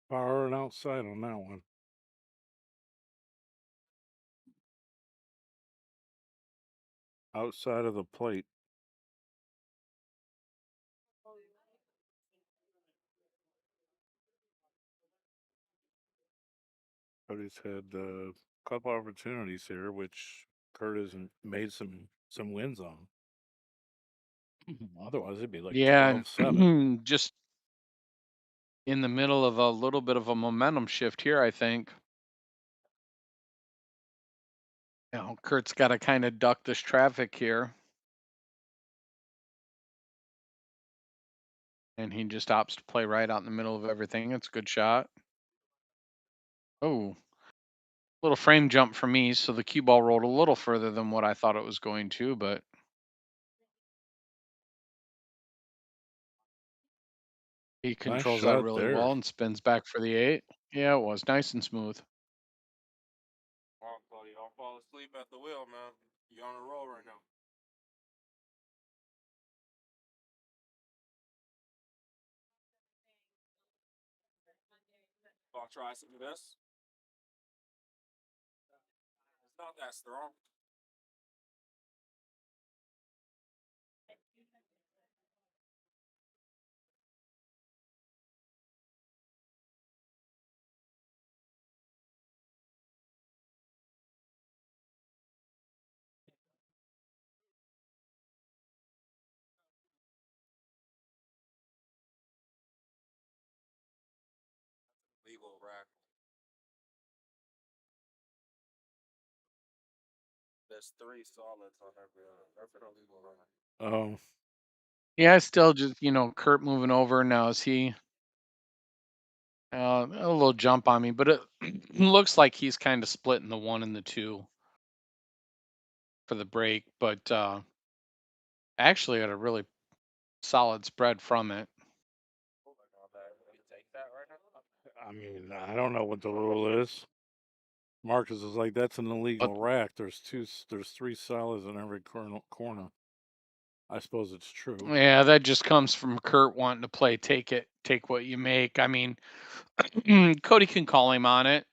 Power and outside on that one. Outside of the plate. Cody's had a couple opportunities here, which Kurt hasn't made some wins on. Otherwise, it'd be like Yeah, 12-7. and just in the middle of a little bit of a momentum shift here, I think. Kurt's got to kind of duck this traffic here. And he just opts to play right out in the middle of everything. It's a good shot. Oh, little frame jump for me. So the cue ball rolled a little further than what I thought it was going to, but he controls that shot really there. well and spins back for the 8. Yeah, it was nice and smooth. Come on, Cody, don't fall asleep at the wheel, man. You're on a roll right now. I'll try some of this. It's not that strong. Legal rack. There's 3 solids on every legal rack. Oh, Yeah, still just, Kurt moving over now. Is he a little jump on me, but it looks like he's kind of splitting the 1 and the 2 for the break, but actually got a really solid spread from it. I mean, I don't know what the rule is. Marcus is like, that's an illegal rack. There's 3 solids in every corner. I suppose it's true. Yeah, that just comes from Kurt wanting to play take what you make. I mean, Cody can call him on it.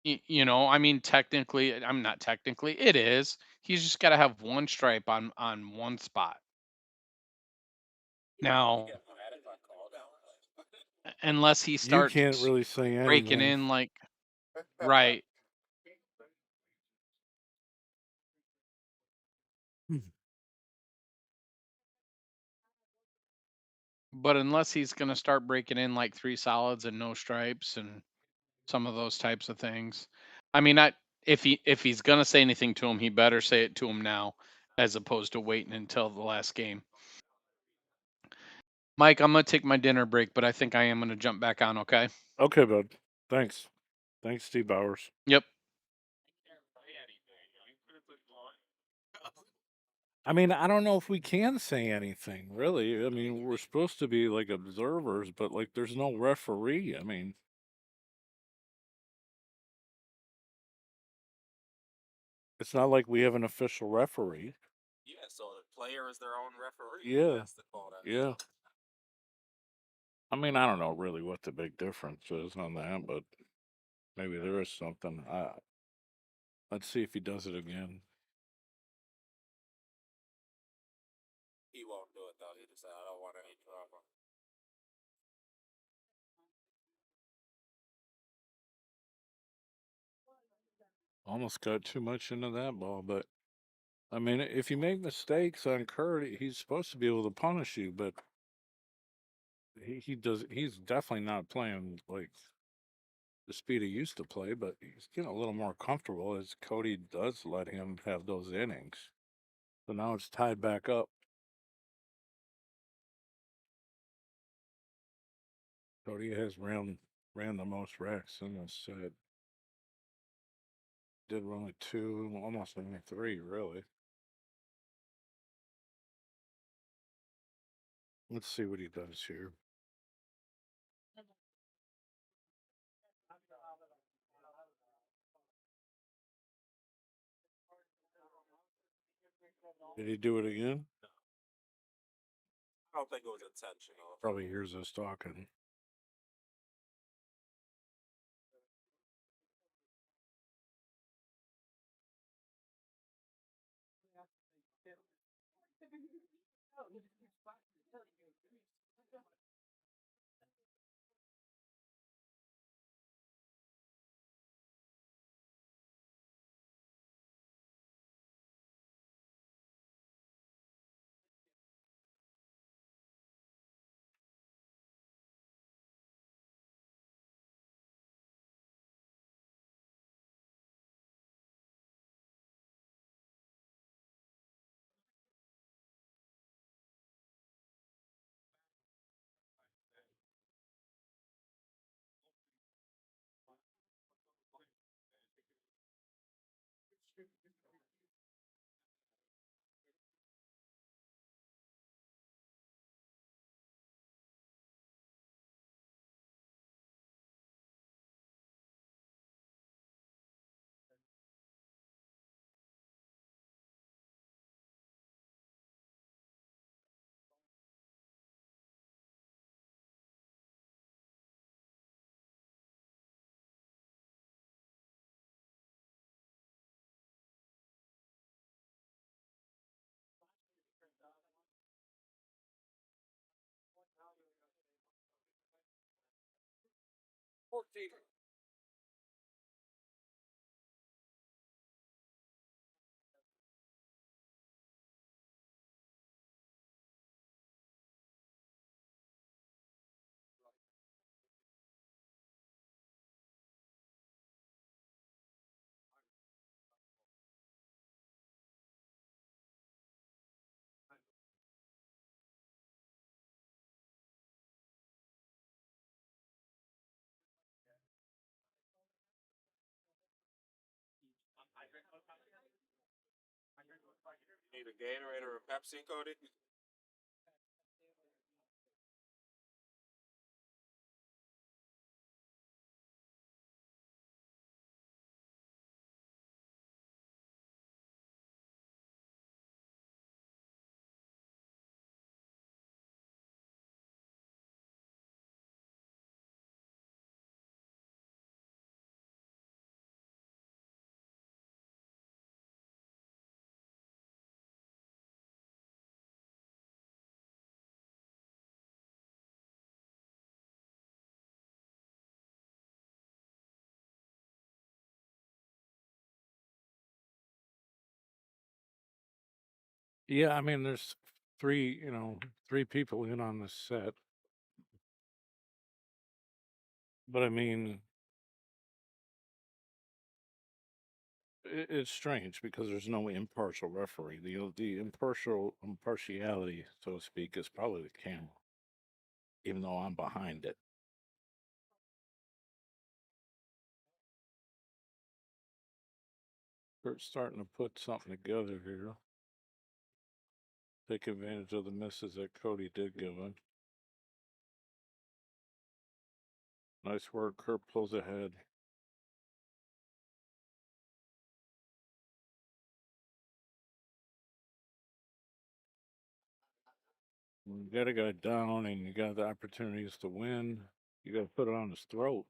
I mean, technically, I'm not technically, it is. He's just got to have 1 stripe on one spot. Now, unless he starts You can't really say anything. breaking in like right. But unless he's going to start breaking in like 3 solids and no stripes and some of those types of things. I mean, if he's going to say anything to him, he better say it to him now as opposed to waiting until the last game. Mike, I'm going to take my dinner break, but I think I am going to jump back on, okay? Okay, bud. Thanks. Thanks, Steve Bowers. Yep. I mean, I don't know if we can say anything, really. I mean, we're supposed to be like observers, but like there's no referee. I mean, it's not like we have an official referee. Yeah, so the player is their own referee. Yeah. That's the call that. Yeah. I mean, I don't know really what the big difference is on that, but maybe there is something. Let's see if he does it again. He won't do it though. He just said, I don't want any drama. Almost got too much into that ball, but I mean, if you make mistakes on Kurt, he's supposed to be able to punish you, but he does. He's definitely not playing like the speed he used to play, but he's getting a little more comfortable as Cody does let him have those innings. So now it's tied back up. Cody has ran the most racks in this set. Did only 2, almost only 3, really. Let's see what he does here. Did he do it again? I don't think it was intentional. Probably hears us talking. Need a Gatorade or a Pepsi, Cody? Yeah, I mean, there's three people in on this set. But I mean, it's strange because there's no impartial referee. The impartiality, so to speak, is probably the camera, even though I'm behind it. Kurt's starting to put something together here. Take advantage of the misses that Cody did give him. Nice work. Kurt pulls ahead. When you got a guy down and you got the opportunities to win, you got to put it on his throat.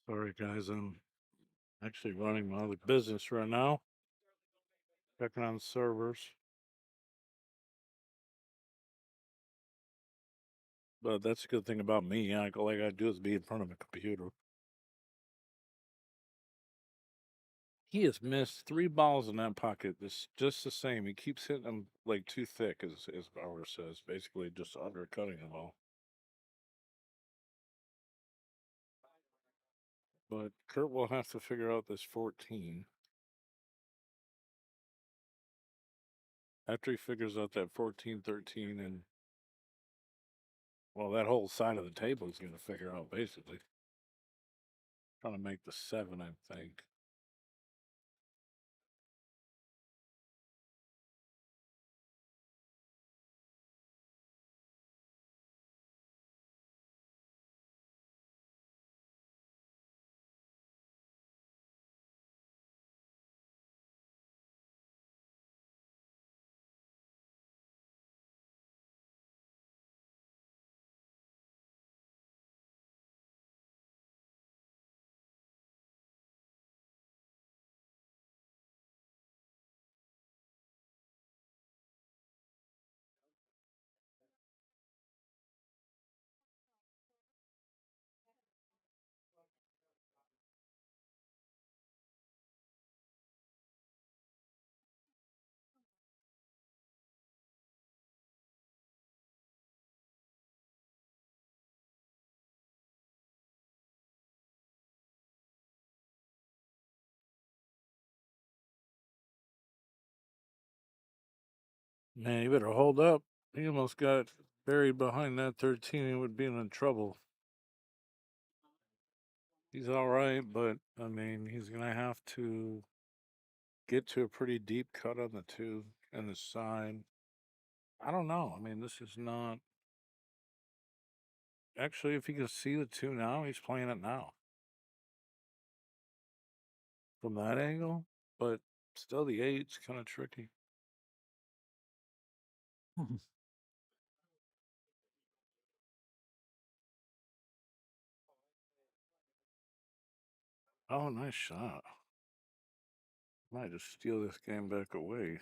Sorry, guys. I'm actually running my other business right now. Checking on servers. But that's a good thing about me. All I gotta do is be in front of a computer. He has missed 3 balls in that pocket. This just the same. He keeps hitting them like too thick, as Bauer says. Basically, just undercutting them all. But Kurt will have to figure out this 14. After he figures out that 14, 13, and well, that whole side of the table is going to figure out basically. Trying to make the 7, I think. Man, you better hold up. He almost got buried behind that 13. He would be in trouble. He's all right, but I mean, he's gonna have to get to a pretty deep cut on the 2 and the side. I don't know. I mean, this is not actually. If he can see the 2 now, he's playing it now from that angle. But still, the 8's kind of tricky. Oh, nice shot. Might just steal this game back away.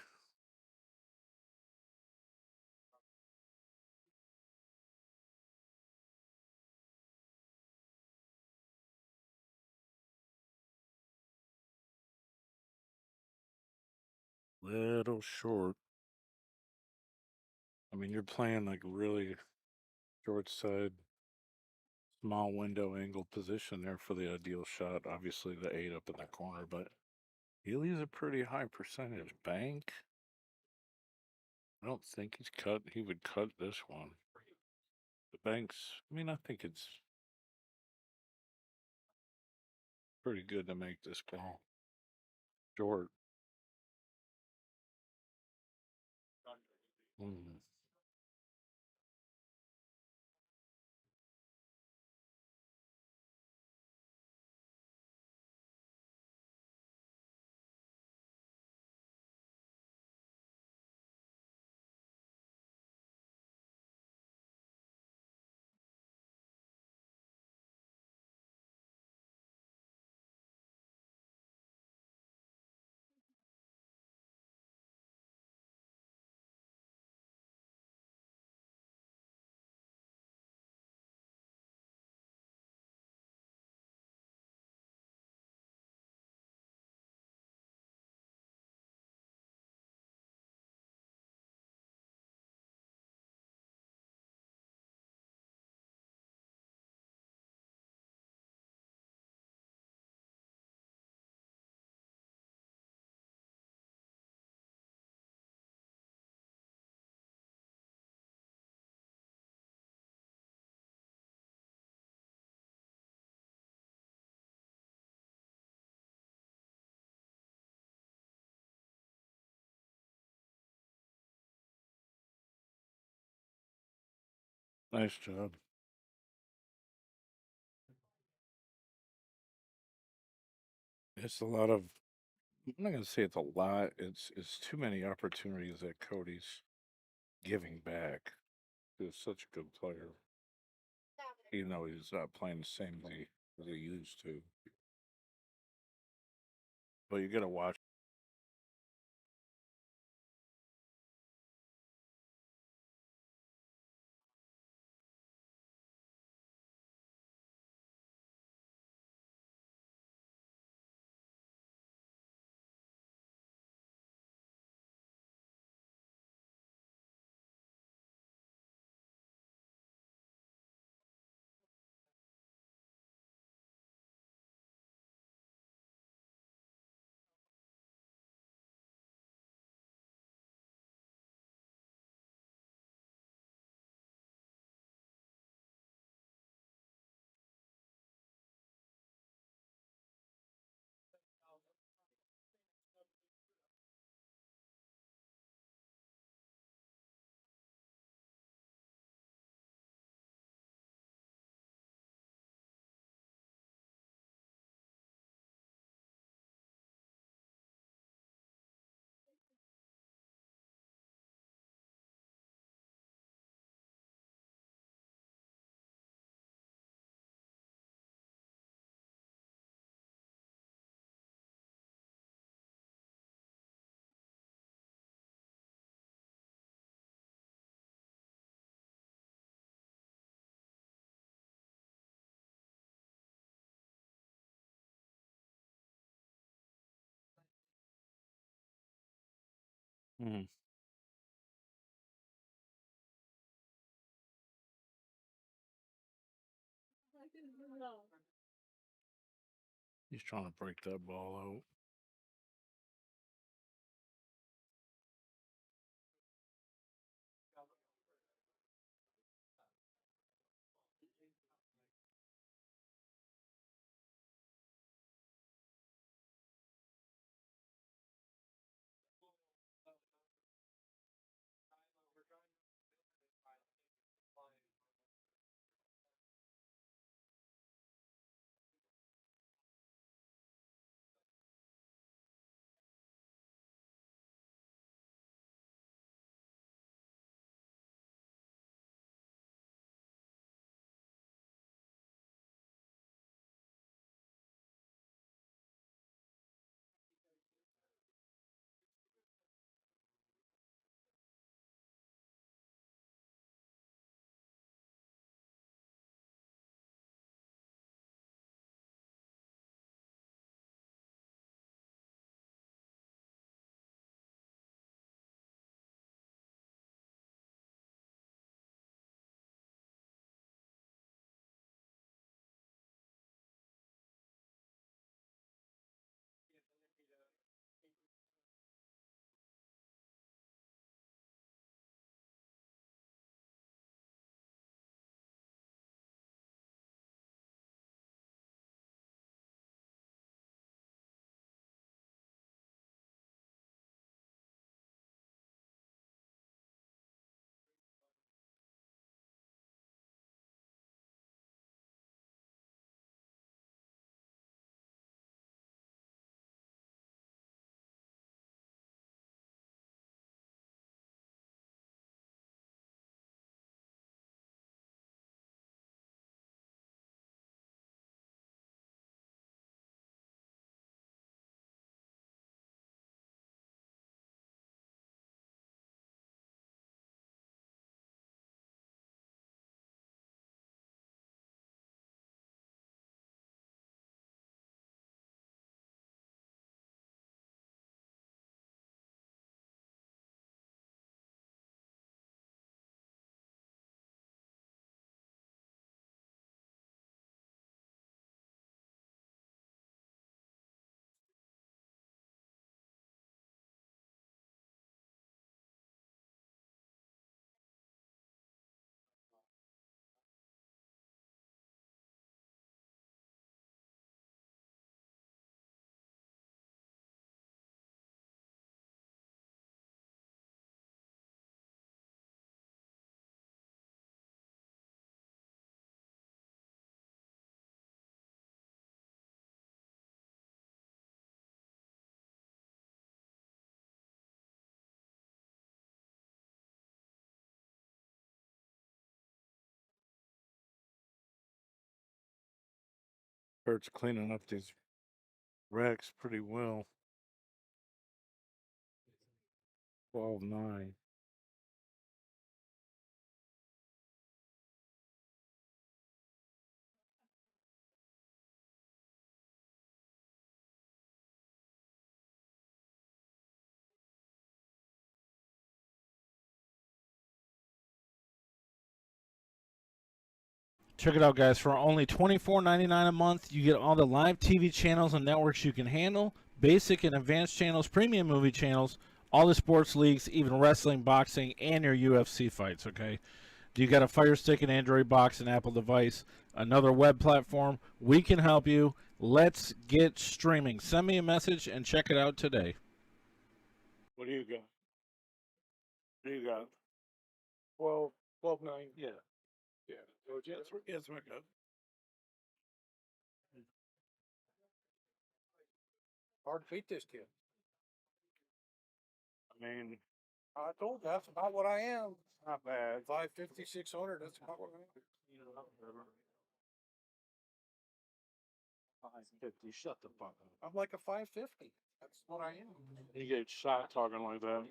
Little short. I mean, you're playing like really short side, small window angle position there for the ideal shot. Obviously, the 8 up in the corner, but he leaves a pretty high percentage. Bank. I don't think he's cut. He would cut this one. The banks. I mean, I think it's pretty good to make this ball short. Mm. Nice job. It's a lot of. I'm not gonna say it's a lot. It's too many opportunities that Cody's giving back. He's such a good player, even though he's not playing the same way as he used to. But you gotta watch. Mhm. He's trying to break that ball out. Kurt's cleaning up these wrecks pretty well. 12-9. Check it out, guys. For only $24.99 a month, you get all the live TV channels and networks you can handle, basic and advanced channels, premium movie channels, all the sports leagues, even wrestling, boxing, and your UFC fights, okay? Do you got a Fire Stick, an Android box, an Apple device, another web platform? We can help you. Let's get streaming. Send me a message and check it out today. What do you got? What do you got? 12-9. Yeah. Yeah. Yes, my God. Hard to beat this kid. I mean, I told you, that's about what I am. not bad. 550, 600, that's about what I am. 550. Shut the fuck up. I'm like a 550. That's what I am. You get shot talking like that.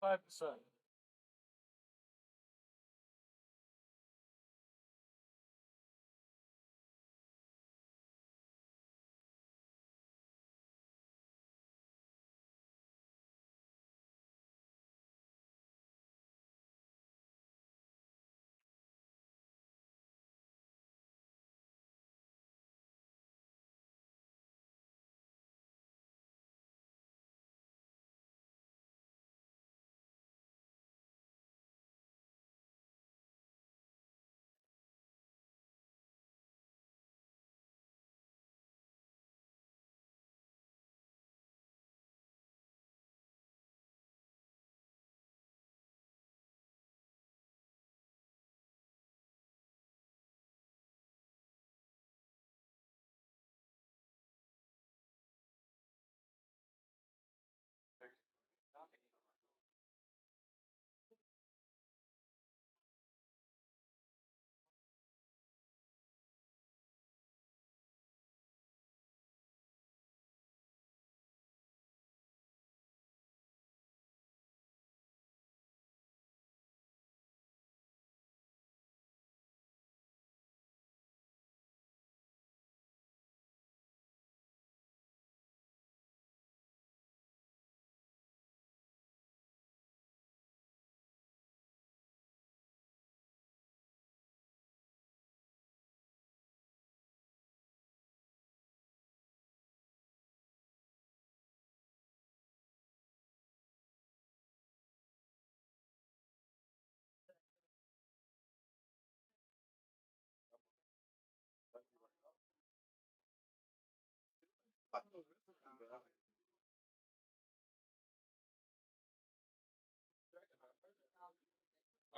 Five percent.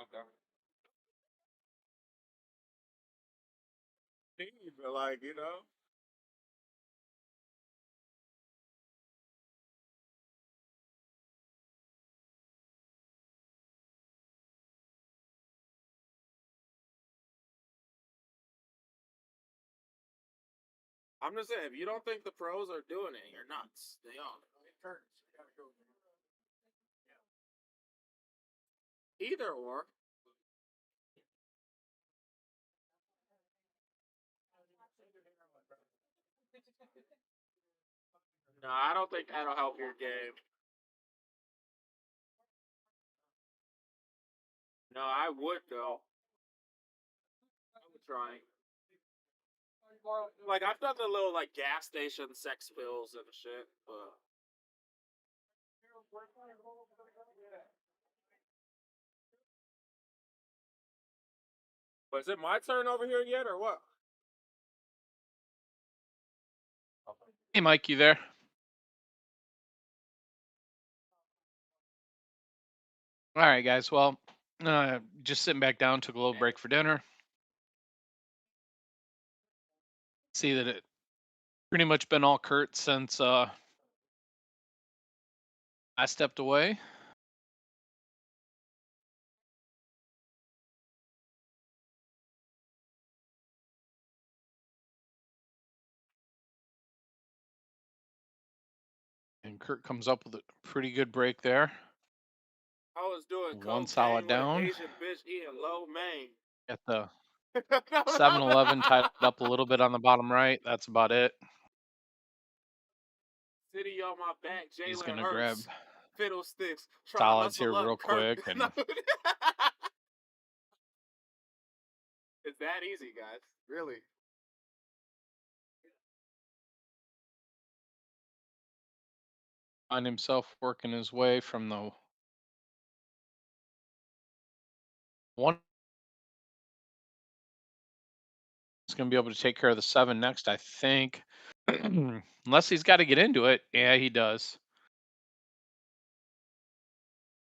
Okay. But like, you know. I'm just saying, if you don't think the pros are doing it, you're nuts. They are. Either or. No, I don't think that'll help your game. No, I would though. I would try. Like I've done the little like gas station sex pills and shit, but. But is it my turn over here yet, or what? Hey, Mike, you there? All right, guys. Well, just sitting back down, took a little break for dinner. See that it pretty much been all Kurt since I stepped away. And Kurt comes up with a pretty good break there. I was doing One cocaine solid with down. an Asian bitch eating low main. At the 7-Eleven tied up a little bit on the bottom right. That's about it. City on my back, He's Jalen gonna grab Hurts. Fiddlestix. solids here real quick, and It's that easy, guys. Really. find himself working his way from the one. He's gonna be able to take care of the 7 next, I think. Unless he's got to get into it. Yeah, he does.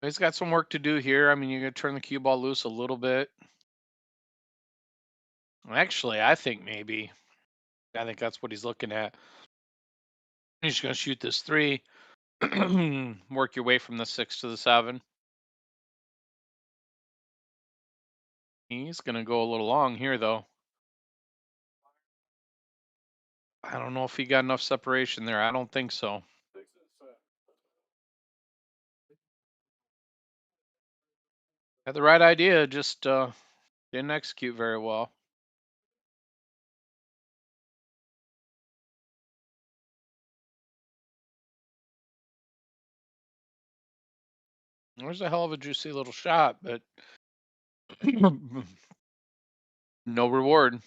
He's got some work to do here. I mean, you're going to turn the cue ball loose a little bit. Actually, I think that's what he's looking at. He's going to shoot this 3, work your way from the 6 to the 7. He's going to go a little long here, though. I don't know if he got enough separation there. I don't think so. Had the right idea, just didn't execute very well. There's a hell of a juicy little shot, but no reward.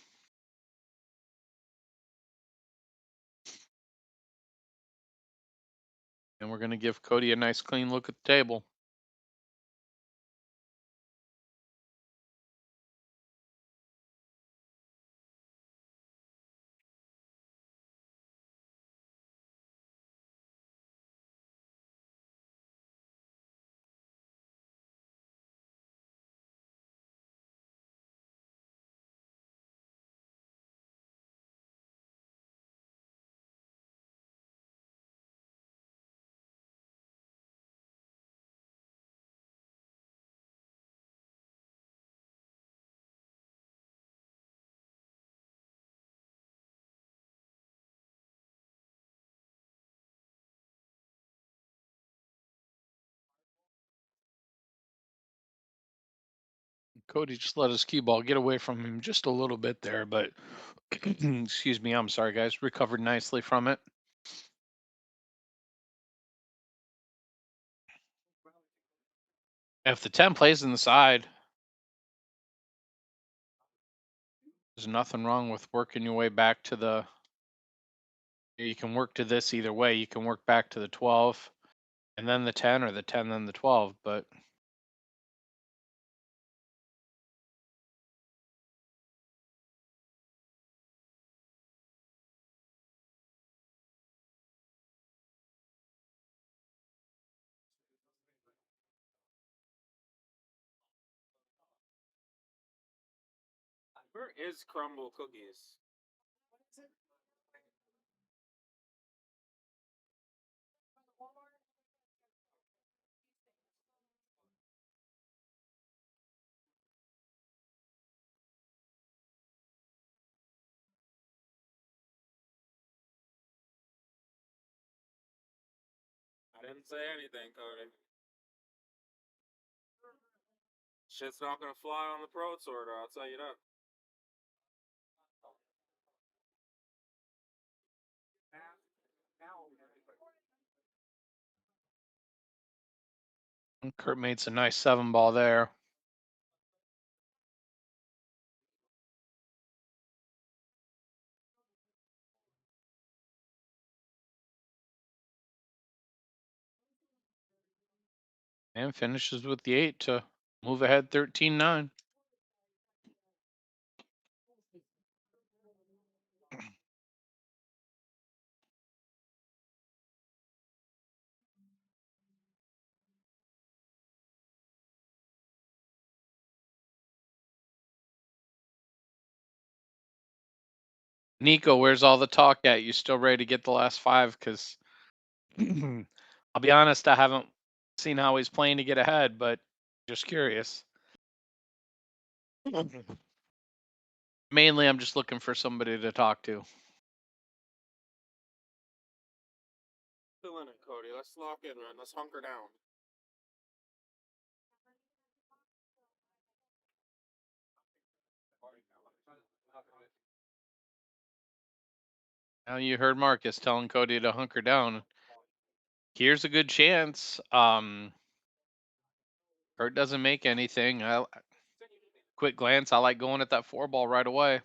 And we're going to give Cody a nice clean look at the table. Cody just let his cue ball get away from him just a little bit there, but excuse me, I'm sorry, guys. Recovered nicely from it. If the 10 plays in the side, there's nothing wrong with working your way back to the. You can work to this either way. You can work back to the 12 and then the 10, or the 10 then the 12, but. Where is Crumble Cookies? Didn't say anything, Cody. Shit's not gonna fly on the pro tour, I'll tell you that. Kurt made some nice 7-ball there. And finishes with the 8 to move ahead 13-9. Nico, where's all the talk at? You still ready to get the last 5? Because I'll be honest, I haven't seen how he's playing to get ahead, but just curious. Mainly, I'm just looking for somebody to talk to. Still in it, Cody. Let's lock in, man. Let's hunker down. Now you heard Marcus telling Cody to hunker down. Here's a good chance. Kurt doesn't make anything. Quick glance, I like going at that 4-ball right away.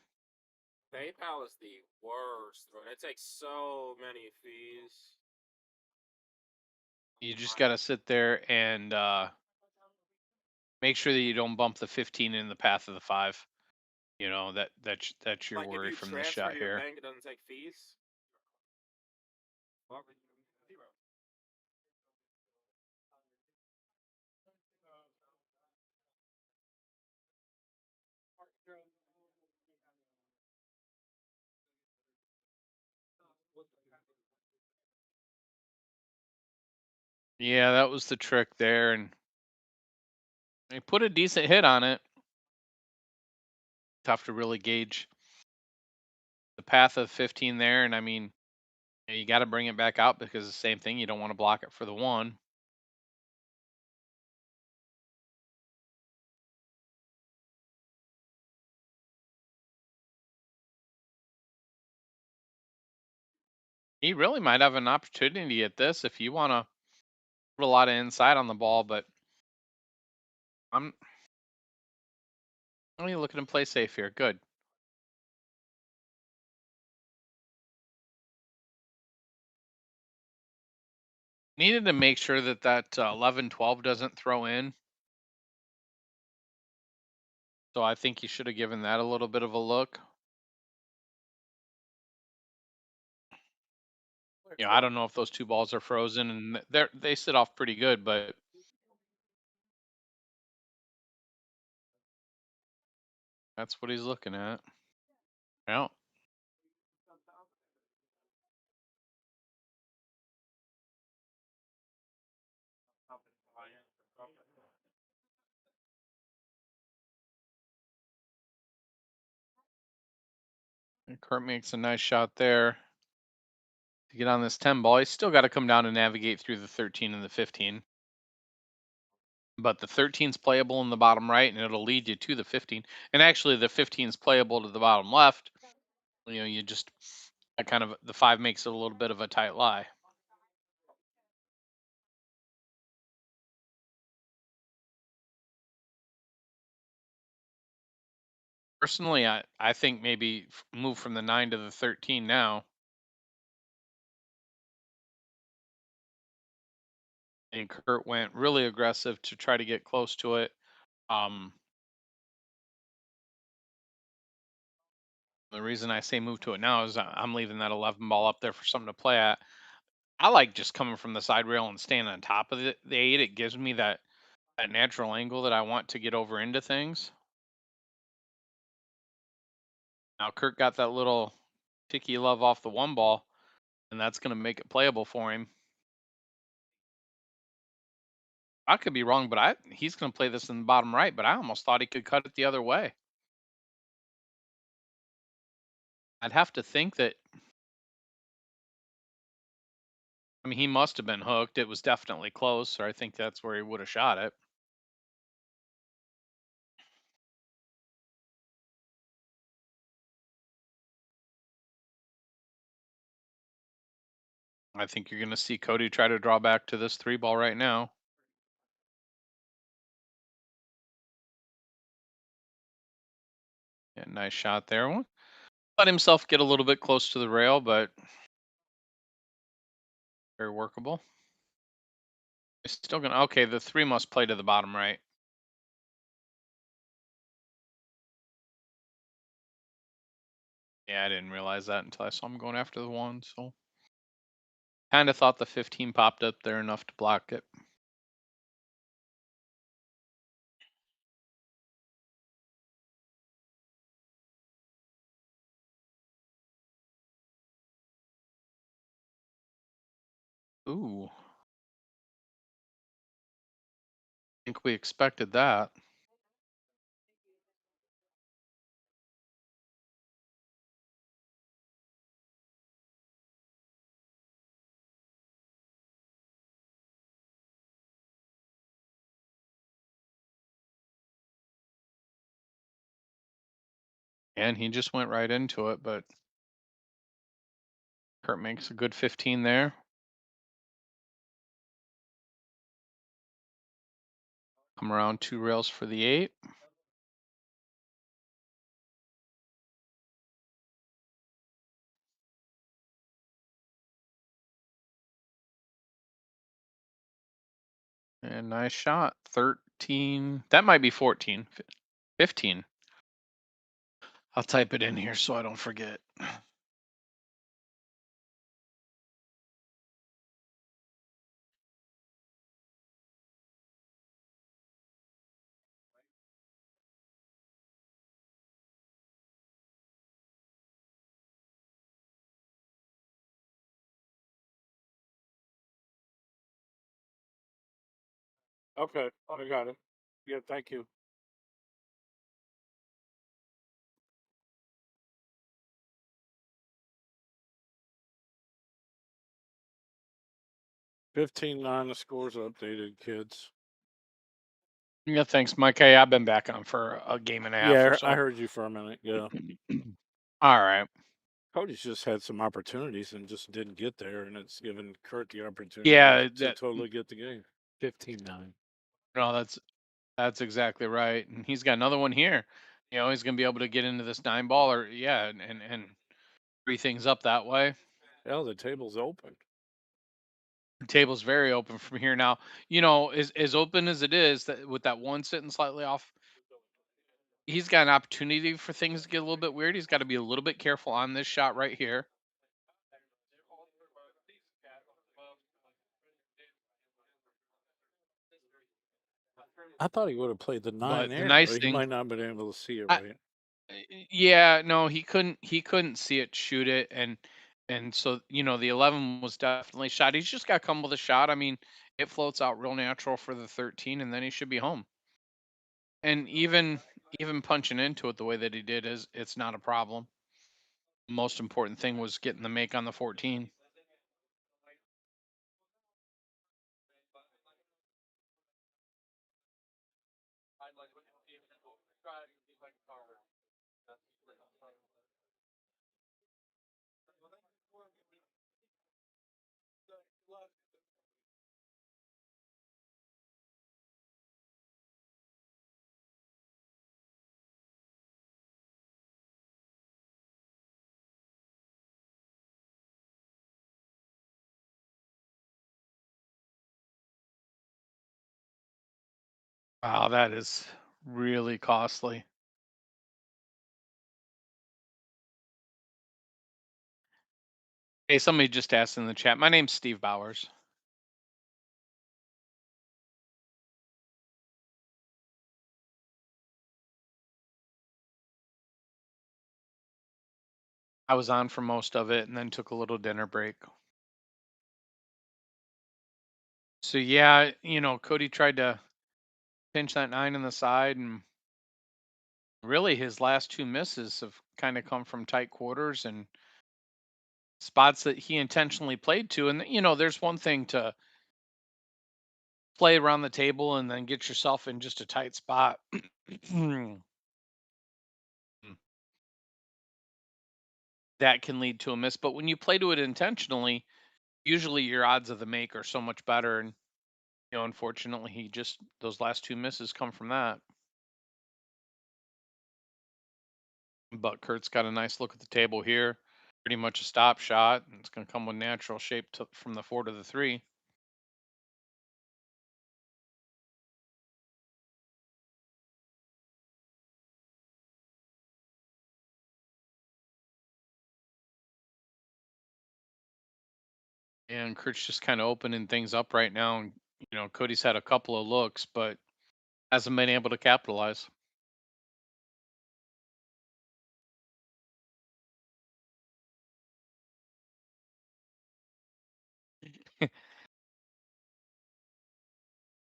PayPal is the worst. It takes so many fees. You just got to sit there and make sure that you don't bump the 15 in the path of the 5. You know, that's your Like worry if you from this transfer shot to your here. bank, it doesn't take fees. Yeah, that was the trick there, and he put a decent hit on it. Tough to really gauge the path of 15 there, and I mean, you got to bring it back out because the same thing, you don't want to block it for the 1. He really might have an opportunity at this if you want to put a lot of inside on the ball, but I'm only looking to play safe here. Good. Needed to make sure that 11-12 doesn't throw in. So I think you should have given that a little bit of a look. You know, I don't know if those 2 balls are frozen, and they sit off pretty good, but that's what he's looking at. Yeah. And Kurt makes a nice shot there to get on this 10 ball. He's still got to come down and navigate through the 13 and the 15. But the 13's playable in the bottom right, and it'll lead you to the 15. And actually, the 15's playable to the bottom left. You know, you just kind of the 5 makes it a little bit of a tight lie. Personally, I think maybe move from the 9 to the 13 now. And Kurt went really aggressive to try to get close to it. The reason I say move to it now is I'm leaving that 11 ball up there for something to play at. I like just coming from the side rail and standing on top of the 8. It gives me that natural angle that I want to get over into things. Now Kurt got that little ticky love off the 1 ball, and that's going to make it playable for him. I could be wrong, but he's going to play this in the bottom right, but I almost thought he could cut it the other way. I'd have to think that I mean, he must have been hooked. It was definitely close, or I think that's where he would have shot it. I think you're going to see Cody try to draw back to this 3-ball right now. Yeah, nice shot there. Let himself get a little bit close to the rail, but very workable. It's still going to, okay, the 3 must play to the bottom right. Yeah, I didn't realize that until I saw him going after the 1, so kind of thought the 15 popped up there enough to block it. Ooh. I think we expected that. And he just went right into it, but Kurt makes a good 15 there. Come around 2 rails for the 8. And nice shot. 13. That might be 14. 15. I'll type it in here so I don't forget. Okay, I got it. Yeah, thank you. $15-9. The scores are updated, kids. Yeah, thanks, Mike. Hey, I've been back on for a game and a half or Yeah, so. I heard you for a minute. Yeah, All right. Cody's just had some opportunities and just didn't get there, and it's given Kurt the opportunity Yeah, to totally get the game. 15-9. no, that's exactly right. And he's got another one here. He's gonna be able to get into this 9-ball, or yeah, and free things up that way. Hell, the table's open. The table's very open from here now. As open as it is, that with that 1 sitting slightly off, he's got an opportunity for things to get a little bit weird. He's got to be a little bit careful on this shot right here. I thought he would have played the 9 But the there, nice but he thing, might not have been able to see it I, right. yeah, no, he couldn't see it, shoot it, and so the 11 was definitely shot. He's just got to come with a shot. I mean, it floats out real natural for the 13, and then he should be home. And even punching into it the way that he did is it's not a problem. Most important thing was getting the make on the 14. Wow, that is really costly. Hey, somebody just asked in the chat. My name's Steve Bowers. I was on for most of it and then took a little dinner break. So yeah, Cody tried to pinch that 9 in the side, and really his last 2 misses have kind of come from tight quarters, and spots that he intentionally played to. And there's one thing to play around the table and then get yourself in just a tight spot. That can lead to a miss. But when you play to it intentionally, usually your odds of the make are so much better. And unfortunately, those last two misses come from that. But Kurt's got a nice look at the table here. Pretty much a stop shot. And it's going to come with natural shape from the 4 to the 3. And Kurt's just kind of opening things up right now. And, Cody's had a couple of looks, but hasn't been able to capitalize.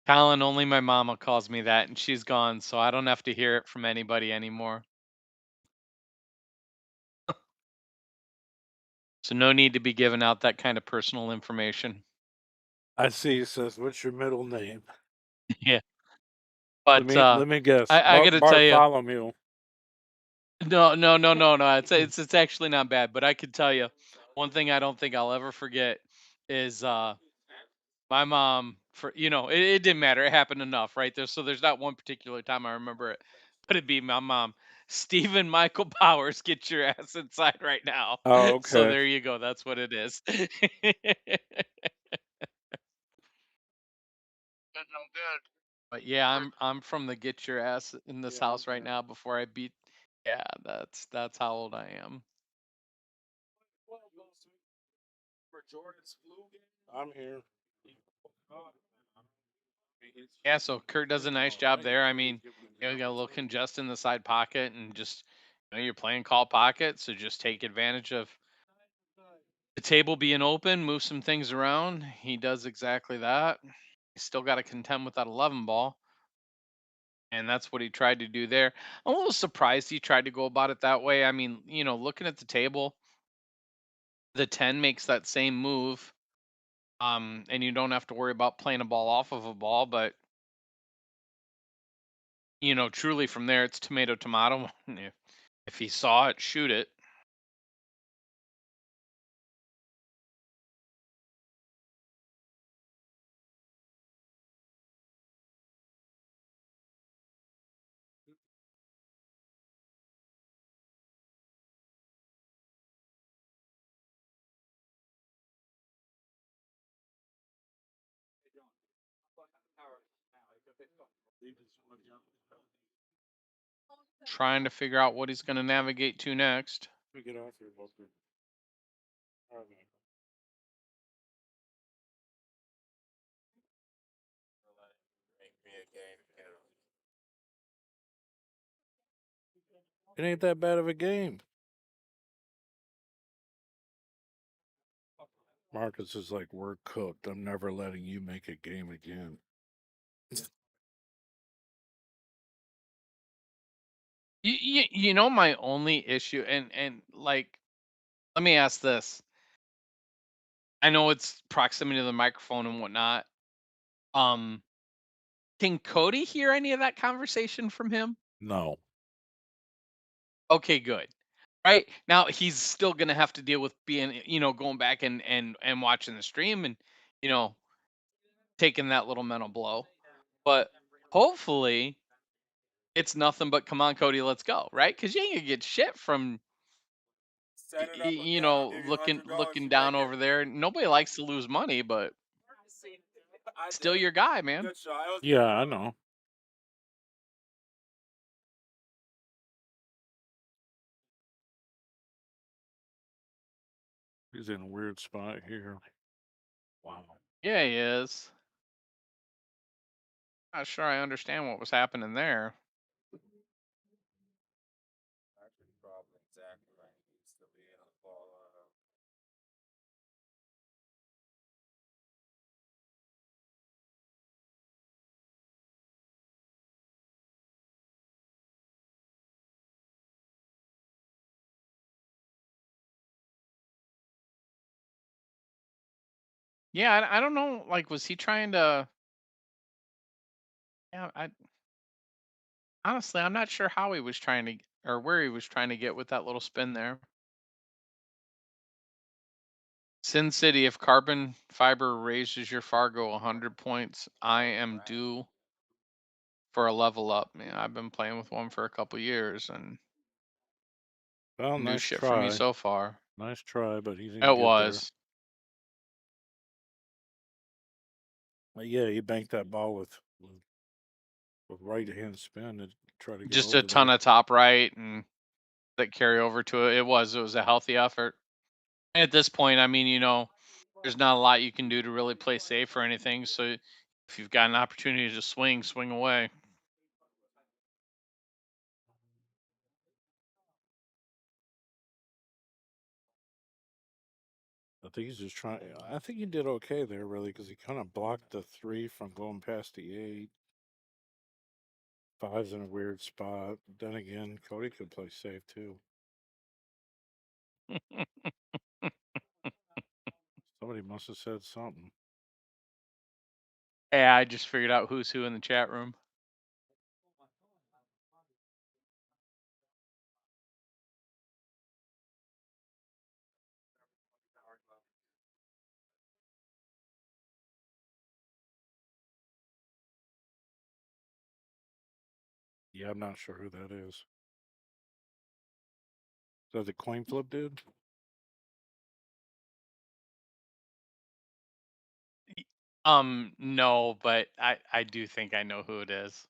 Colin, only my mama calls me that, and she's gone, so I don't have to hear it from anybody anymore. So no need to be giving out that kind of personal information. I see. He says, "What's your middle name?" Yeah. Let But me guess. I got to tell you, Bartholomew. no. It's actually not bad. But I could tell you, one thing I don't think I'll ever forget is my mom. It didn't matter. It happened enough, right? There's not one particular time I remember it, but it'd be my mom. Stephen Michael Powers, get your ass inside right now. Oh, So okay. there you go. That's what it is. But yeah, I'm from the get your ass in this house right now before I beat. Yeah, that's how old I am. I'm here. Yeah, so Kurt does a nice job there. I mean, you got a little congestion in the side pocket, and just you're playing call pocket, so just take advantage of the table being open, move some things around. He does exactly that. He's still got to contend with that 11 ball, and that's what he tried to do there. I'm a little surprised he tried to go about it that way. I mean, looking at the table, the 10 makes that same move, and you don't have to worry about playing a ball off of a ball, but truly from there it's tomato tomato. If he saw it, shoot it. Trying to figure out what he's going to navigate to next. Let me get off here, Booker. All right. It ain't that bad of a game. Marcus is like, "We're cooked. I'm never letting you make a game again." My only issue, and like, let me ask this. I know it's proximity to the microphone and whatnot. Um, can Cody hear any of that conversation from him? No. Okay, good. Right now, he's still gonna have to deal with being, going back and watching the stream and, you know, taking that little mental blow. But hopefully, it's nothing but come on, Cody, let's go, right? Because you ain't gonna get shit from Set it up again. I'll give you $100 if looking you down make over it. there. Nobody likes to lose money, but I still did. your guy, man. Good shot. Yeah, I know. He's in a weird spot here. Wow. Yeah, he is. Not sure I understand what was happening there. Yeah, I don't know. Like, was he trying to? Yeah, I honestly, I'm not sure how he was trying to, or where he was trying to get with that little spin there. Sin City, if carbon fiber raises your Fargo 100 points, I am due for a level up. Man, I've been playing with one for a couple years and Well, do nice shit for me try. so far. Nice try, but he didn't It get there. was But yeah, he banked that ball with right hand spin to try to get just a over ton there. of top right and that carry over to it. It was a healthy effort. At this point, I mean, there's not a lot you can do to really play safe or anything. So if you've got an opportunity to swing, swing away. I think he's just trying. I think he did okay there, really, because he kind of blocked the 3 from going past the 8. 5's in a weird spot. Then again, Cody could play safe too. Somebody must have said something. Yeah, I just figured out who's who in the chat room. Yeah, I'm not sure who that is. Is that the coin flip dude? No, but I do think I know who it is.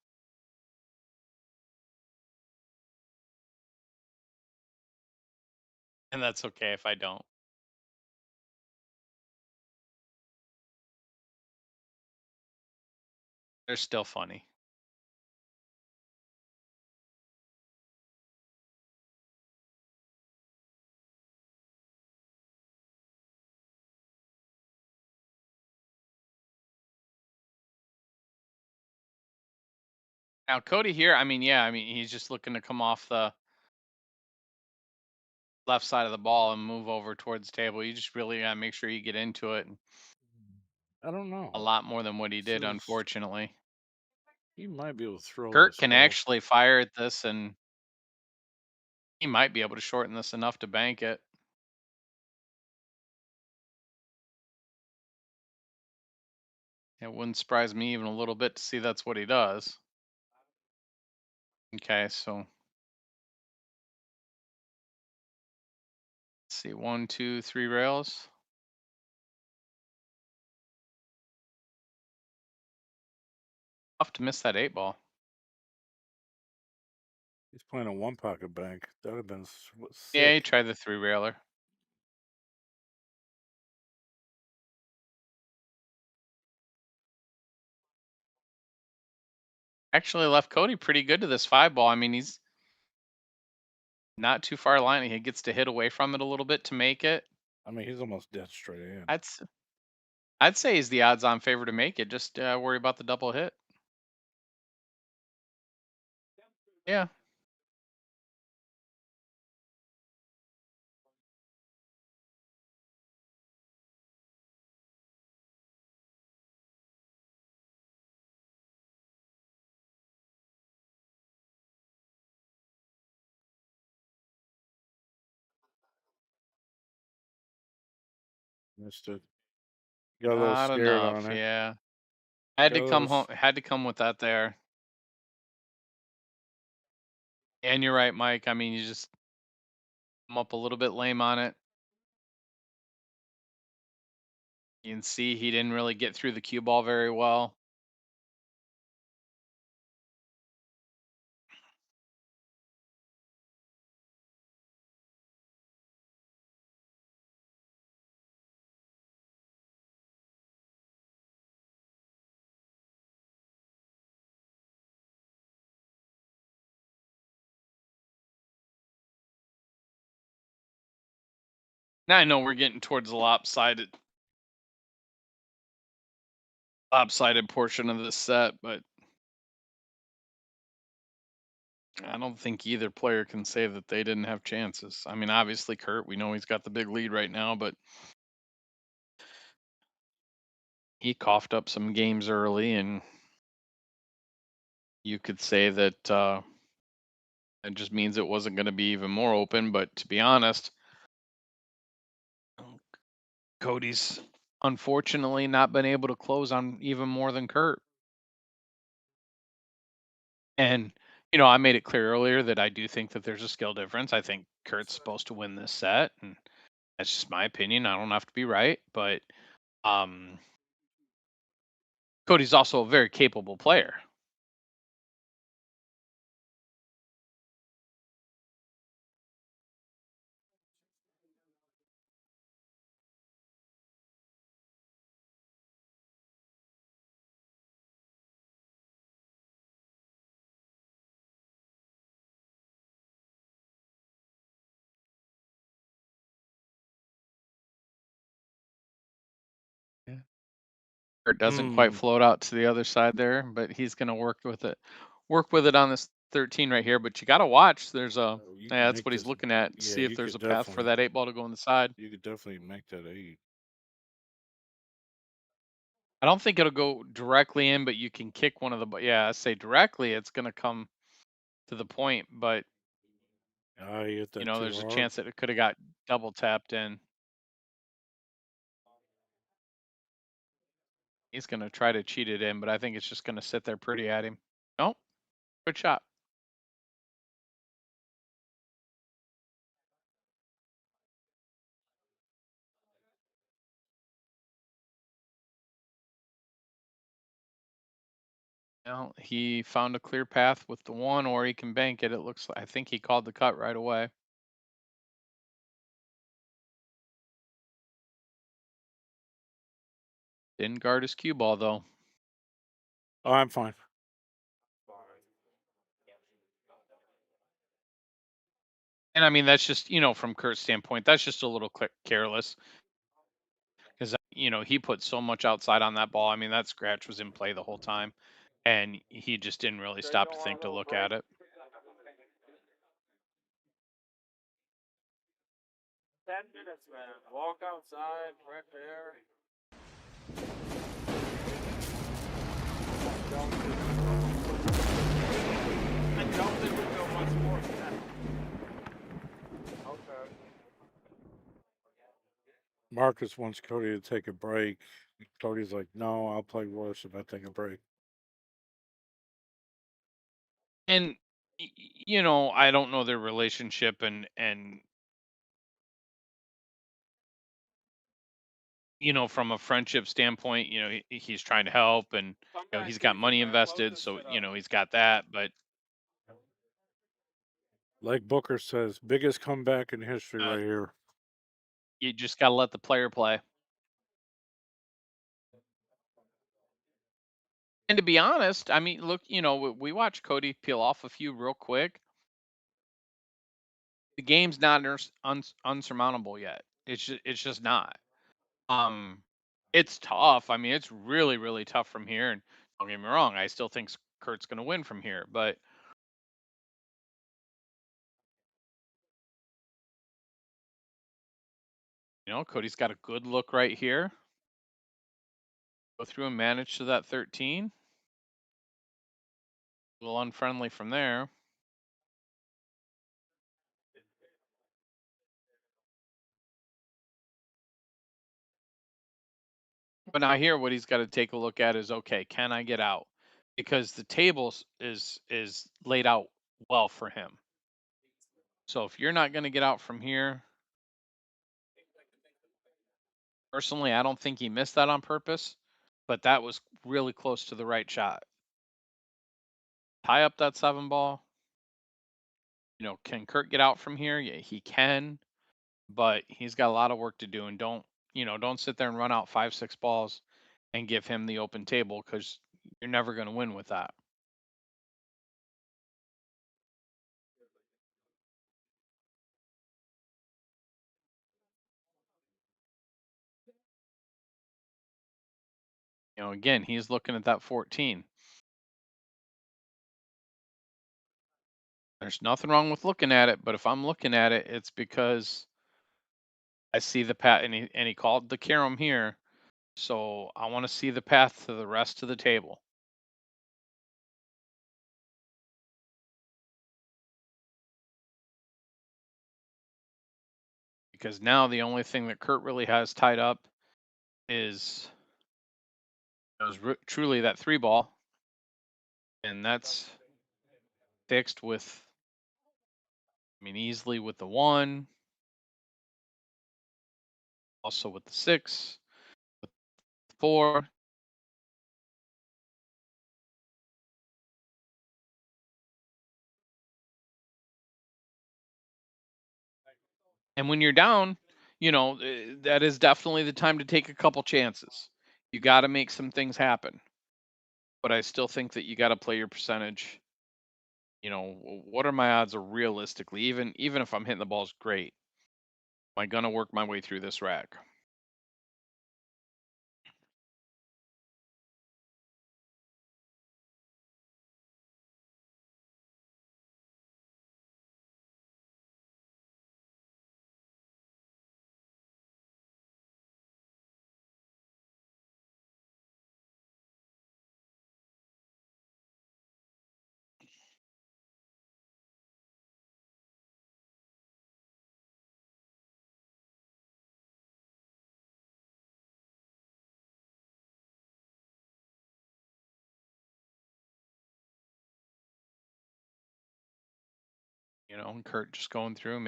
And that's okay if I don't. They're still funny. Now Cody here, I mean, yeah, I mean he's just looking to come off the left side of the ball and move over towards the table. You just really gotta make sure you get into it I don't a know. lot more than what he It did, says unfortunately. he might be able to throw Kurt this can well. actually fire at this and he might be able to shorten this enough to bank it. It wouldn't surprise me even a little bit to see that's what he does. Okay, so let's see, 1, 2, 3 rails. Tough to miss that 8 ball. He's playing a 1 pocket bank. That would have been Yeah, he sick. tried the 3 railer. Actually left Cody pretty good to this 5 ball. I mean, he's not too far line. He gets to hit away from it a little bit to make it. I mean, he's almost dead straight in. I'd say he's the odds-on favorite to make it. Just worry about the double hit. Yeah. Missed it. Got a little Not scared on enough. it. Yeah. Had Got to a come little. home. Had to come with that there. And you're right, Mike. I mean, you just come up a little bit lame on it. You can see he didn't really get through the cue ball very well. Now I know we're getting towards the lopsided portion of this set, but I don't think either player can say that they didn't have chances. I mean, obviously Kurt, we know he's got the big lead right now, but he coughed up some games early, and you could say that it just means it wasn't going to be even more open. But to be honest, Cody's unfortunately not been able to close on even more than Kurt. And, I made it clear earlier that I do think that there's a skill difference. I think Kurt's supposed to win this set, and that's just my opinion. I don't have to be right, but um, Cody's also a very capable player. Kurt doesn't quite float out to the other side there, but he's going to work with it on this 13 right here. But you got to watch. There's a You can that's make what he's this. looking at. Yeah, See if you there's a could path for definitely. that 8 ball to go on the side. You could definitely make that 8. I don't think it'll go directly in, but you can kick one of the. Yeah, say directly, it's going to come to the point, but Ah, you hit that too there's a hard. chance that it could have got double tapped in. He's going to try to cheat it in, but I think it's just going to sit there pretty at him. Nope. Good shot. Well, he found a clear path with the 1, or he can bank it. It looks like, I think he called the cut right away. Didn't guard his cue ball, though. Oh, I'm fine. And I mean, that's just, from Kurt's standpoint, that's just a little careless. Because, he put so much outside on that ball. I mean, that scratch was in play the whole time. And he just didn't really stop to think to look at it. 10 minutes, man. Walk outside, fresh air. I don't think we go much more than that. Okay. Marcus wants Cody to take a break. Cody's like, no, I'll play worse if I take a break. And, I don't know their relationship and from a friendship standpoint, he's trying to help, and he's got money invested, so he's got that. But Like Booker says, biggest comeback in history right here. you just got to let the player play. And to be honest, I mean, look, we watched Cody peel off a few real quick. The game's not unsurmountable yet. It's just not. It's tough. I mean, it's really, really tough from here. And don't get me wrong, I still think Kurt's going to win from here. But Cody's got a good look right here. Go through and manage to that 13. A little unfriendly from there. But now here, what he's got to take a look at is, okay, can I get out? Because the table is laid out well for him. So if you're not going to get out from here, personally, I don't think he missed that on purpose, but that was really close to the right shot. Tie up that 7 ball. Can Kurt get out from here? Yeah, he can, but he's got a lot of work to do. And don't sit there and run out 5, 6 balls and give him the open table, because you're never going to win with that. Again, he's looking at that 14. There's nothing wrong with looking at it, but if I'm looking at it, it's because I see the pat, and he called the carom here. So I want to see the path to the rest of the table. Because now the only thing that Kurt really has tied up is truly that 3-ball. And that's fixed with, easily with the 1, also with the 6, with the 4. And when you're down, that is definitely the time to take a couple chances. You got to make some things happen. But I still think that you got to play your percentage. What are my odds of realistically, even if I'm hitting the balls great, am I going to work my way through this rack? And Kurt just going through,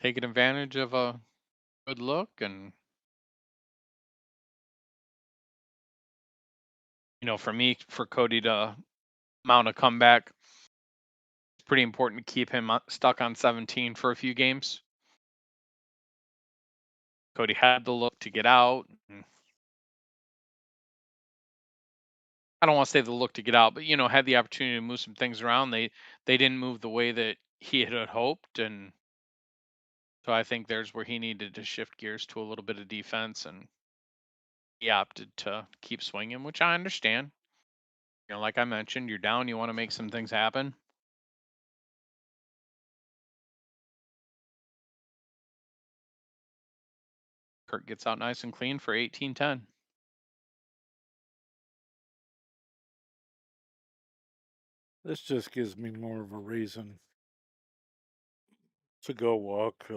taking advantage of a good look. And, for me, for Cody to mount a comeback, it's pretty important to keep him stuck on 17 for a few games. Cody had the look to get out. I don't want to say the look to get out, but had the opportunity to move some things around. They didn't move the way that he had hoped, and so I think there's where he needed to shift gears to a little bit of defense, and he opted to keep swinging, which I understand. Like I mentioned, you're down, you want to make some things happen. Kurt gets out nice and clean for 18-10. This just gives me more of a reason to go walk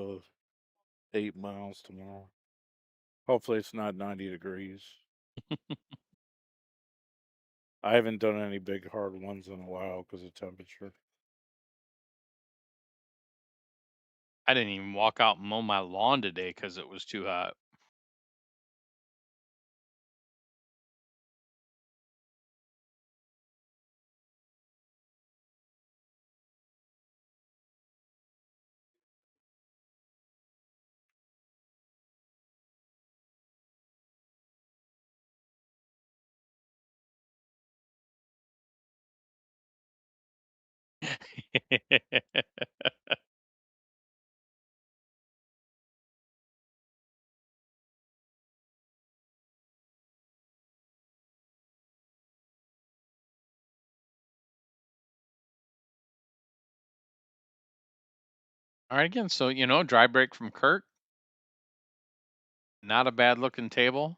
8 miles tomorrow. Hopefully, it's not 90 degrees. I haven't done any big hard ones in a while because of temperature. I didn't even walk out and mow my lawn today because it was too hot. All right, again, so dry break from Kurt. Not a bad looking table.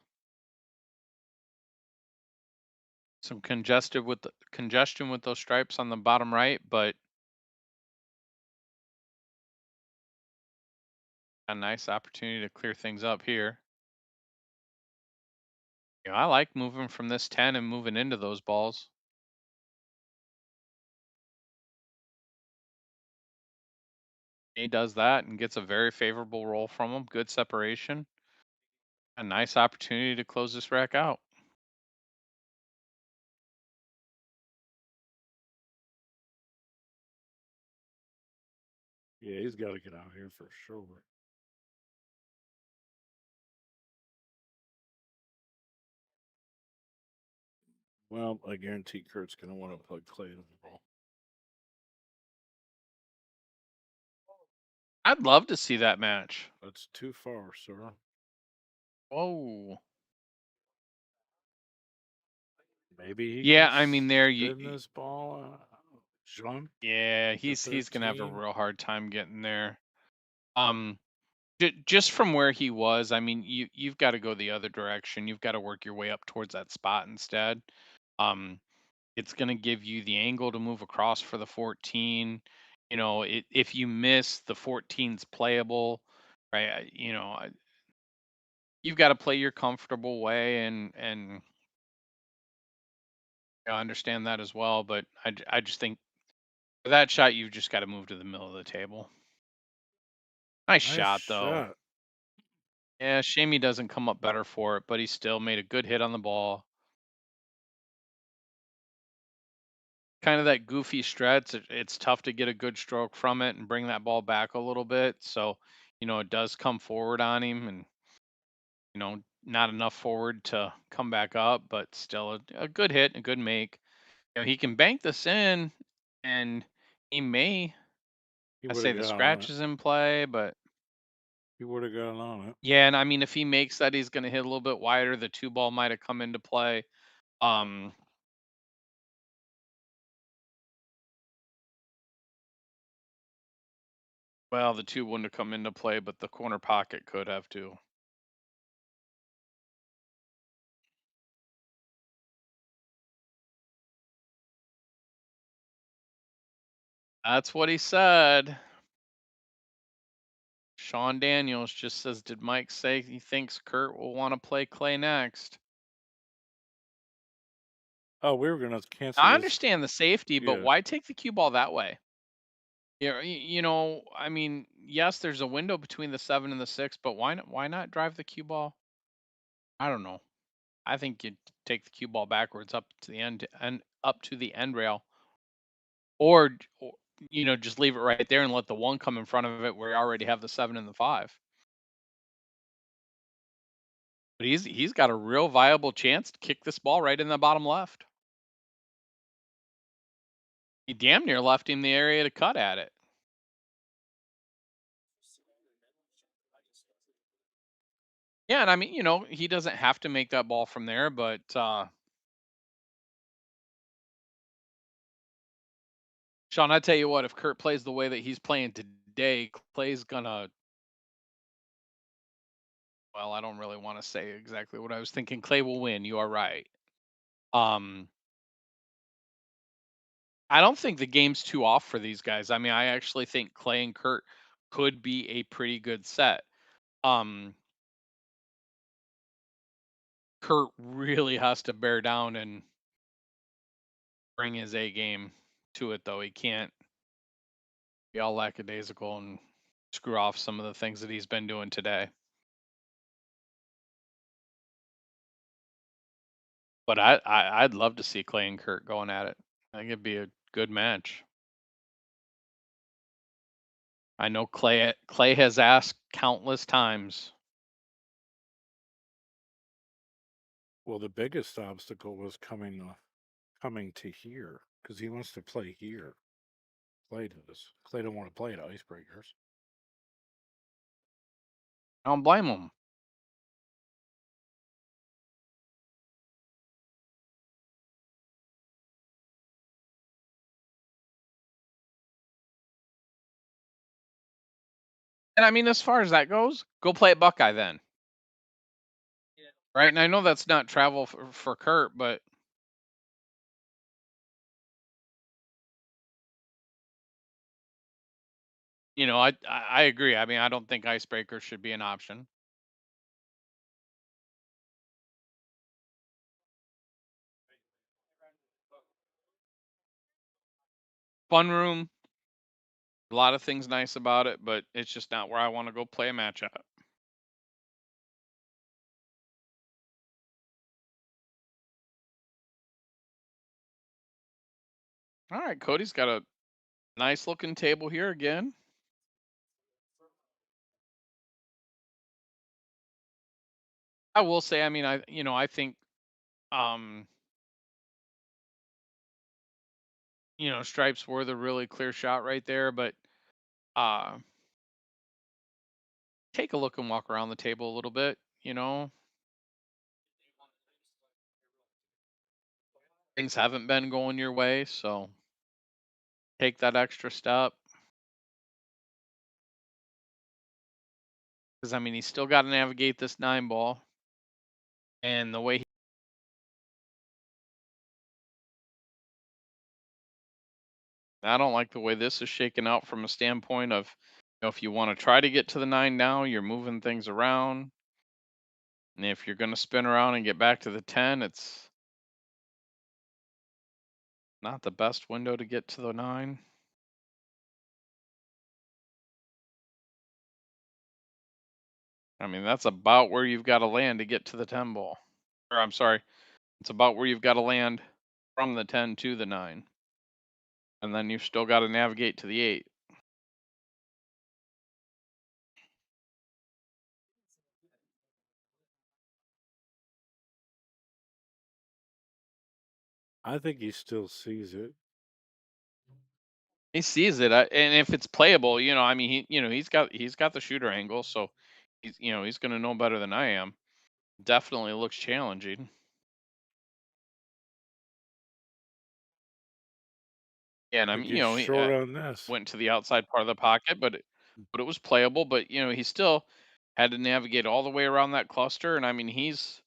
Some congestion with those stripes on the bottom right, but a nice opportunity to clear things up here. I like moving from this 10 and moving into those balls. He does that and gets a very favorable roll from him. Good separation. A nice opportunity to close this rack out. Yeah, he's got to get out here for sure. Well, I guarantee Kurt's going to want to plug Clay to the ball. I'd love to see that match. That's too far, sir. Whoa. Maybe he Yeah, can I mean, there spin this ball. Jump. Yeah, he's gonna have a 13. real hard time getting there. Just from where he was, I mean, you've got to go the other direction. You've got to work your way up towards that spot instead. Um, it's going to give you the angle to move across for the 14. If you miss, the 14's playable, right? You've got to play your comfortable way, and I understand that as well. But I just think for that shot, you've just got to move to the middle of the table. Nice Nice shot, though. shot. Yeah, shame he doesn't come up better for it, but he still made a good hit on the ball. Kind of that goofy stretch. It's tough to get a good stroke from it and bring that ball back a little bit. So, it does come forward on him, and not enough forward to come back up, but still a good hit, a good make. He can bank this in, and he may. He I would say have the got on scratch it. is in play, but He would have got on it. yeah, and I mean, if he makes that, he's going to hit a little bit wider. The two ball might have come into play. Um, well, the two wouldn't have come into play, but the corner pocket could have too. That's what he said. Sean Daniels just says, did Mike say he thinks Kurt will want to play Clay next? Oh, we were gonna cancel I this. understand the safety, but Yeah. why take the cue ball that way? Yeah, I mean, yes, there's a window between the 7 and the 6, but why not drive the cue ball? I don't know. I think you'd take the cue ball backwards up to the end and up to the end rail, or just leave it right there and let the 1 come in front of it where you already have the 7 and the 5. But he's got a real viable chance to kick this ball right in the bottom left. He damn near left him the area to cut at it. Yeah, and I mean, he doesn't have to make that ball from there, but Sean, I tell you what, if Kurt plays the way that he's playing today, Clay's gonna. Well, I don't really want to say exactly what I was thinking. Clay will win. You are right. Um, I don't think the game's too off for these guys. I mean, I actually think Clay and Kurt could be a pretty good set. Um, Kurt really has to bear down and bring his A game to it, though. He can't be all lackadaisical and screw off some of the things that he's been doing today. But I'd love to see Clay and Kurt going at it. I think it'd be a good match. I know Clay has asked countless times. Well, the biggest obstacle was coming to here because he wants to play here. Clay does. Clay don't want to play at Icebreakers. I don't blame him. And I mean, as far as that goes, go play at Buckeye then. Right? And I know that's not travel for Kurt, but I agree. I mean, I don't think Icebreaker should be an option. Fun room, a lot of things nice about it, but it's just not where I want to go play a match at. All right, Cody's got a nice looking table here again. I will say, I mean, I think, um, stripes were the really clear shot right there, but uh, take a look and walk around the table a little bit. Things haven't been going your way, so take that extra step. Because I mean, he's still got to navigate this 9 ball, and the way I don't like the way this is shaken out from a standpoint of, if you want to try to get to the 9 now, you're moving things around. And if you're going to spin around and get back to the 10, it's not the best window to get to the 9. I mean, that's about where you've got to land to get to the 10 ball. Or I'm sorry, it's about where you've got to land from the 10 to the 9. And then you've still got to navigate to the 8. I think he still sees it. He sees it, and if it's playable, I mean, he's got the shooter angle, so he's going to know better than I am. Definitely looks challenging. Yeah, and I think mean, he's he short on this. went to the outside part of the pocket, but it was playable. But he still had to navigate all the way around that cluster, and I mean, he's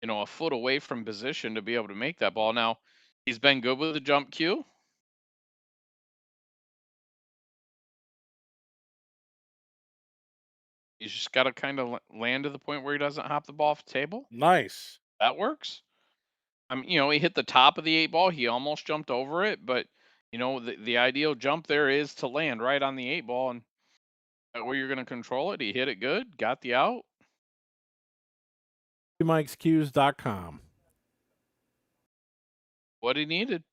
a foot away from position to be able to make that ball. Now, he's been good with the jump cue. He's just got to kind of land to the point where he doesn't hop the ball off the table. Nice. That works. I mean, he hit the top of the 8 ball. He almost jumped over it, but the ideal jump there is to land right on the 8 ball, and that way you're going to control it. He hit it good, got the out. MikesCues.com. What he needed.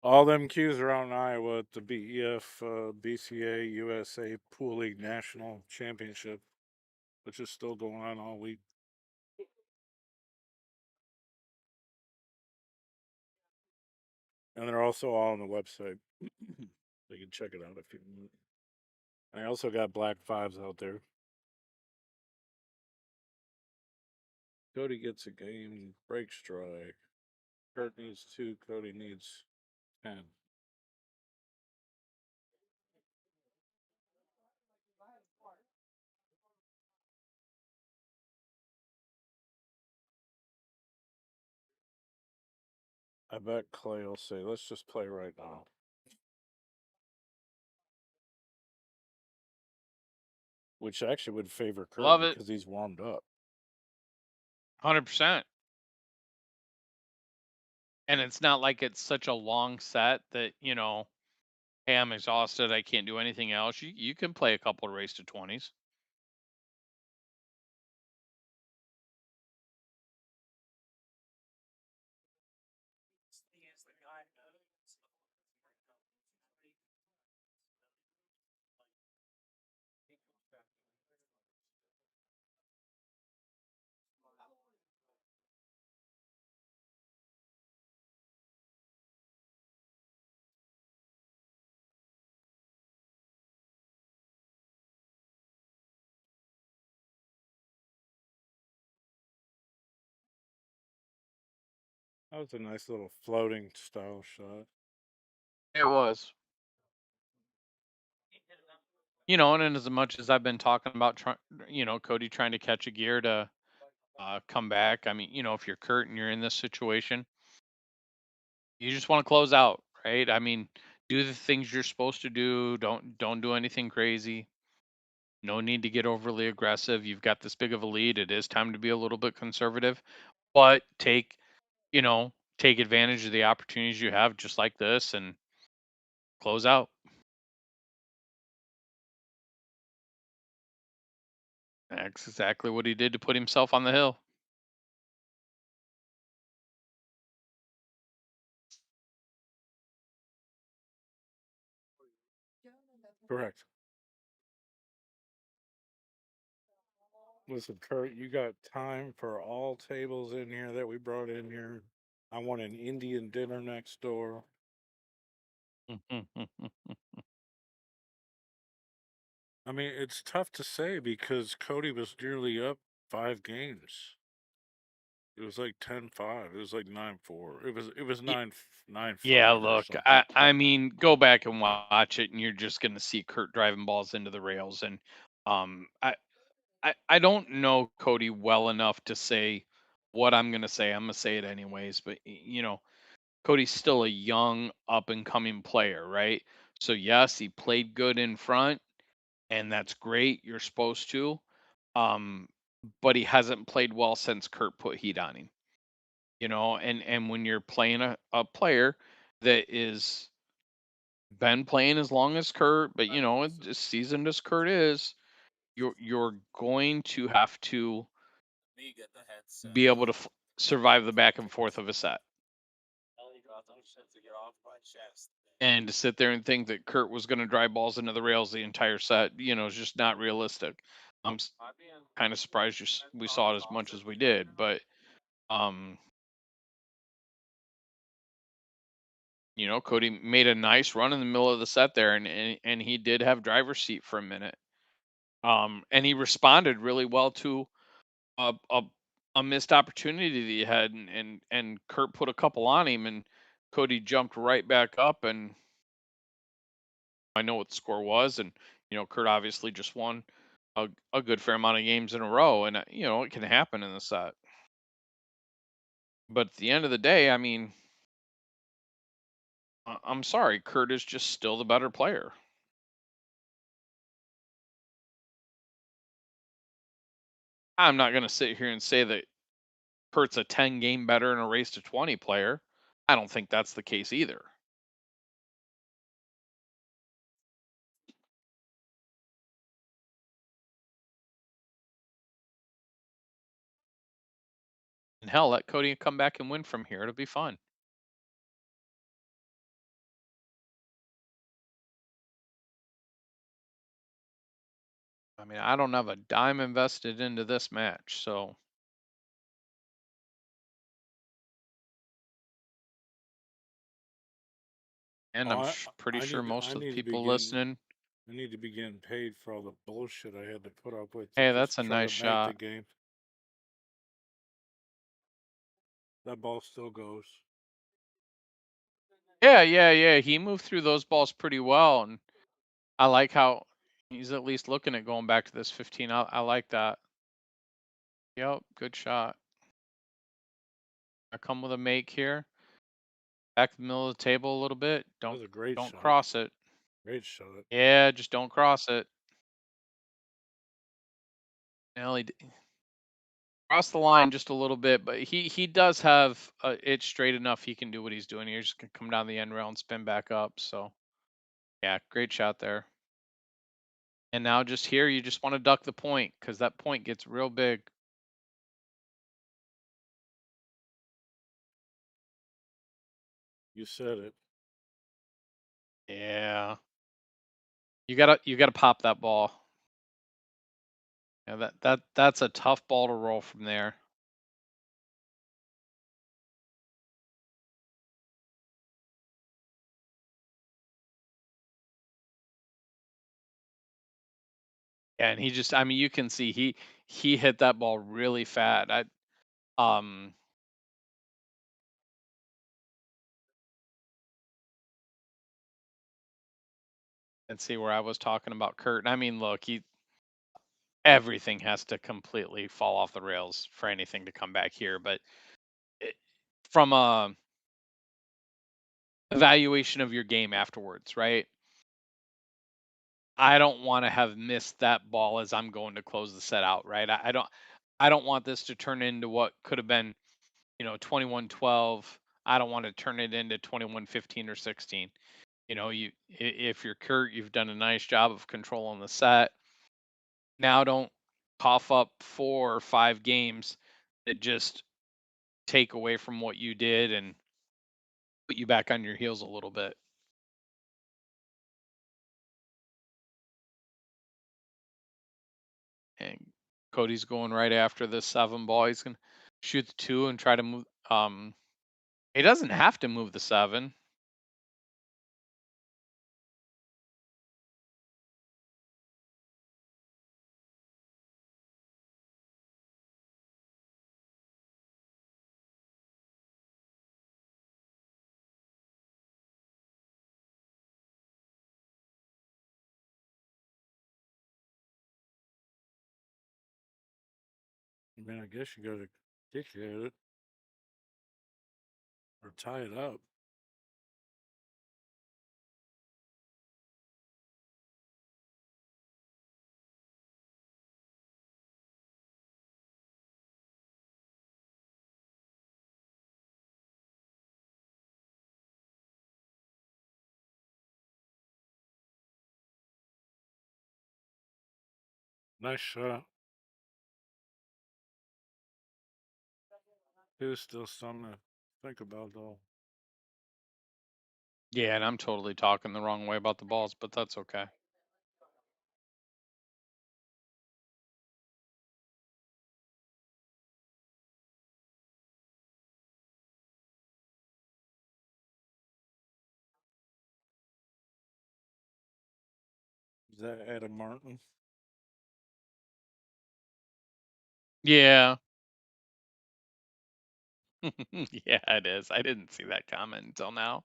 All them cues are out in Iowa at the BEF BCA USA Pool League National Championship, which is still going on all week. And they're also all on the website. So you can check it out if you want. I also got black 5s out there. Cody gets a game, break strike. Kurt needs 2, Cody needs 10. I bet Clay will say, let's just play right now. Which actually would favor Kurt Love it. because he's warmed up. 100%. And it's not like it's such a long set that, hey, I'm exhausted. I can't do anything else. You can play a couple of race to 20s. That was a nice little floating style shot. It was. And in as much as I've been talking about, Cody trying to catch a gear to come back, I mean, if you're Kurt and you're in this situation, you just want to close out, right? I mean, do the things you're supposed to do. Don't do anything crazy. No need to get overly aggressive. You've got this big of a lead. It is time to be a little bit conservative, but take advantage of the opportunities you have just like this and close out. That's exactly what he did to put himself on the hill. Correct. Listen, Kurt, you got time for all tables in here that we brought in here. I want an Indian dinner next door. I mean, it's tough to say because Cody was nearly up 5 games. It was like 10-5. It was like 9-4. It was Ye- 9-5 Yeah, or look, something. I mean, go back and watch it, and you're just gonna see Kurt driving balls into the rails. And I don't know Cody well enough to say what I'm gonna say. I'm gonna say it anyways. But Cody's still a young, up and coming player, right? So yes, he played good in front, and that's great. You're supposed to. Um, but he hasn't played well since Kurt put heat on him. And when you're playing a player that is been playing as long as Kurt, but as seasoned as Kurt is, you're going to have to be able to survive the back and forth of a set. And to sit there and think that Kurt was going to drive balls into the rails the entire set, is just not realistic. I'm kind of surprised we saw it as much as we did, but um, Cody made a nice run in the middle of the set there, and he did have driver's seat for a minute. And he responded really well to a a, a missed opportunity that he had, and Kurt put a couple on him, and Cody jumped right back up, and I know what the score was, and Kurt obviously just won a good fair amount of games in a row, and it can happen in the set. But at the end of the day, I mean, I'm sorry, Kurt is just still the better player. I'm not going to sit here and say that Kurt's a 10 game better in a race to 20 player. I don't think that's the case either. And hell, let Cody come back and win from here. It'll be fun. I mean, I don't have a dime invested into this match, so. And Oh, I'm pretty sure most I of the need to people begin. listening. I need to be getting paid for all the bullshit I had to put up with to Hey, just that's a try nice to make the shot. game. That ball still goes. Yeah. He moved through those balls pretty well, and I like how he's at least looking at going back to this 15. I like that. Yep, good shot. I come with a make here. Back the middle of the table a little bit. That was a great Don't shot. cross it. Great shot. Yeah, just don't cross it. Well, cross the line just a little bit, but he does have it straight enough. He can do what he's doing here. He's just gonna come down the end rail and spin back up. So yeah, great shot there. And now just here, you just want to duck the point because that point gets real big. You said it. Yeah, you gotta pop that ball. Yeah, that's a tough ball to roll from there. And he just, I mean, you can see he hit that ball really fat. Um and see where I was talking about Kurt. I mean, look, everything has to completely fall off the rails for anything to come back here. But it, from a evaluation of your game afterwards, right? I don't want to have missed that ball as I'm going to close the set out, right? I don't want this to turn into what could have been, 21-12. I don't want to turn it into 21-15 or 16. If you're Kurt, you've done a nice job of controlling the set. Now don't cough up 4 or 5 games that just take away from what you did and put you back on your heels a little bit. And Cody's going right after the 7 ball. He's gonna shoot the 2 and try to move. He doesn't have to move the 7. I mean, I guess you got to kick at it or tie it up. Nice shot. There's still something to think about, though. Yeah, and I'm totally talking the wrong way about the balls, but that's okay. Is that Adam Martin? Yeah. Yeah, it is. I didn't see that comment until now.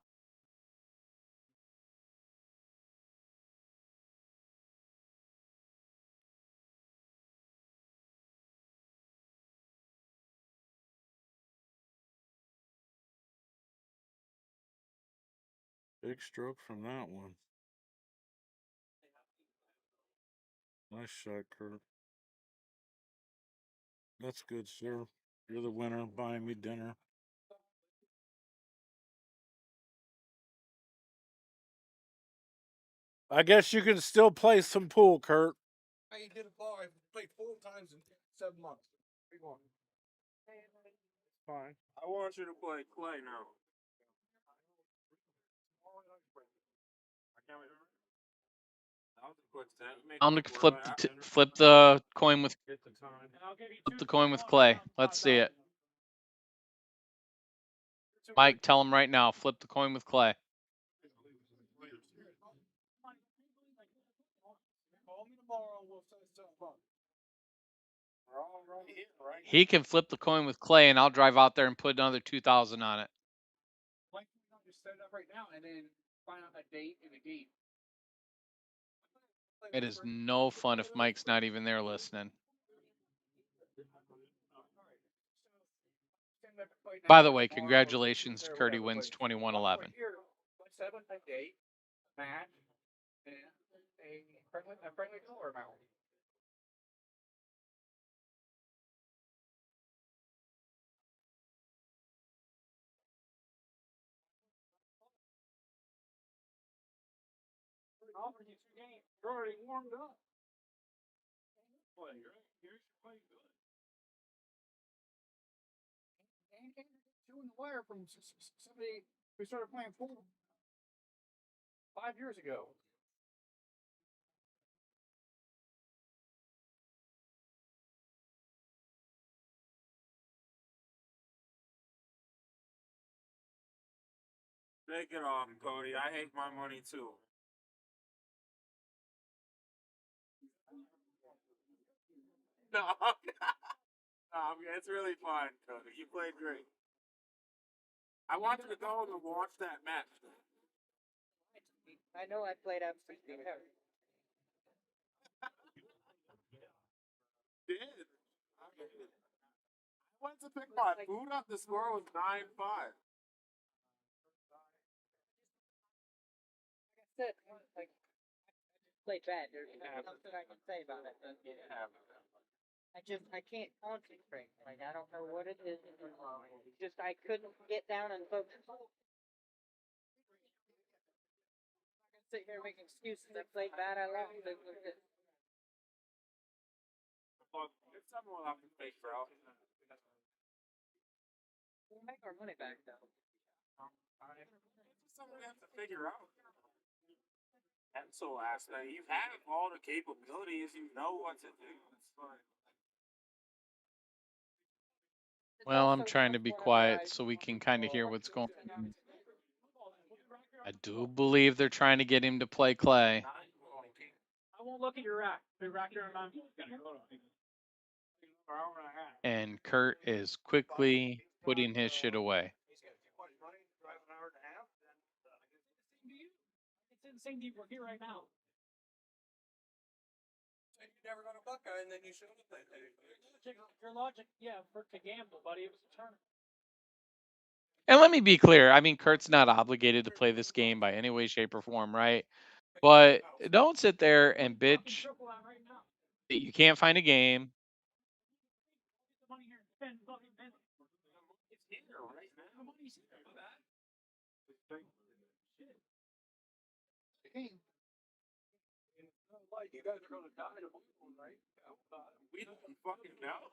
Big stroke from that one. Nice shot, Kurt. That's good, sir. You're the winner. Buying me dinner. I guess you can still play some pool, Kurt. I ain't hit a ball. I've played 4 times in 7 months. Big one. Fine. I want you to play clay now. I can't remember. That was a quick set. Made I'm it gonna before I got flip the coin with Get the time. flip the coin with clay. Let's see it. Mike, tell him right now. Flip the coin with clay. Call me tomorrow and we'll set stuff up. We're all right here, right? He can flip the coin with clay, and I'll drive out there and put another 2,000 on it. Why can't we not just set it up right now and then find out a date and a game? It is no fun if Mike's not even there listening. By the way, congratulations, Cody wins 21-11. Let's set up a date, match, and a friendly dollar amount. You're already warmed up. You're playing good. And chewing the wire from somebody who started playing pool 5 years ago. Take it off, Cody. I hate my money too. No, it's really fine, Cody. You played great. I want you to go and watch that match. I know I played out 16. Did. I went to pick my food up. The score was 9-5. Like I played bad. There's nothing I can say about it. I can't concentrate. Like I don't know what it is. It's just I couldn't get down and focus. I can sit here and make excuses. I played bad. I lost. It's something we'll have to figure out. We'll make our money back though. It's something we have to figure out. Mental aspect. You have all the capabilities. You know what to do. It's fine. Well, I'm trying to be quiet so we can kind of hear what's going on. I do believe they're trying to get him to play Clay. I won't look at your rack. The rack you're on. And Kurt is quickly putting his shit away. It's in the same deep. We're here right now. You never got a Buckeye, and then you showed up that day. Your logic, yeah, for to gamble, buddy. It was a tournament. And let me be clear. I mean, Kurt's not obligated to play this game by any way, shape, or form, right? But don't sit there and bitch that you can't find a game. You guys are gonna die tomorrow, right? We don't fucking know.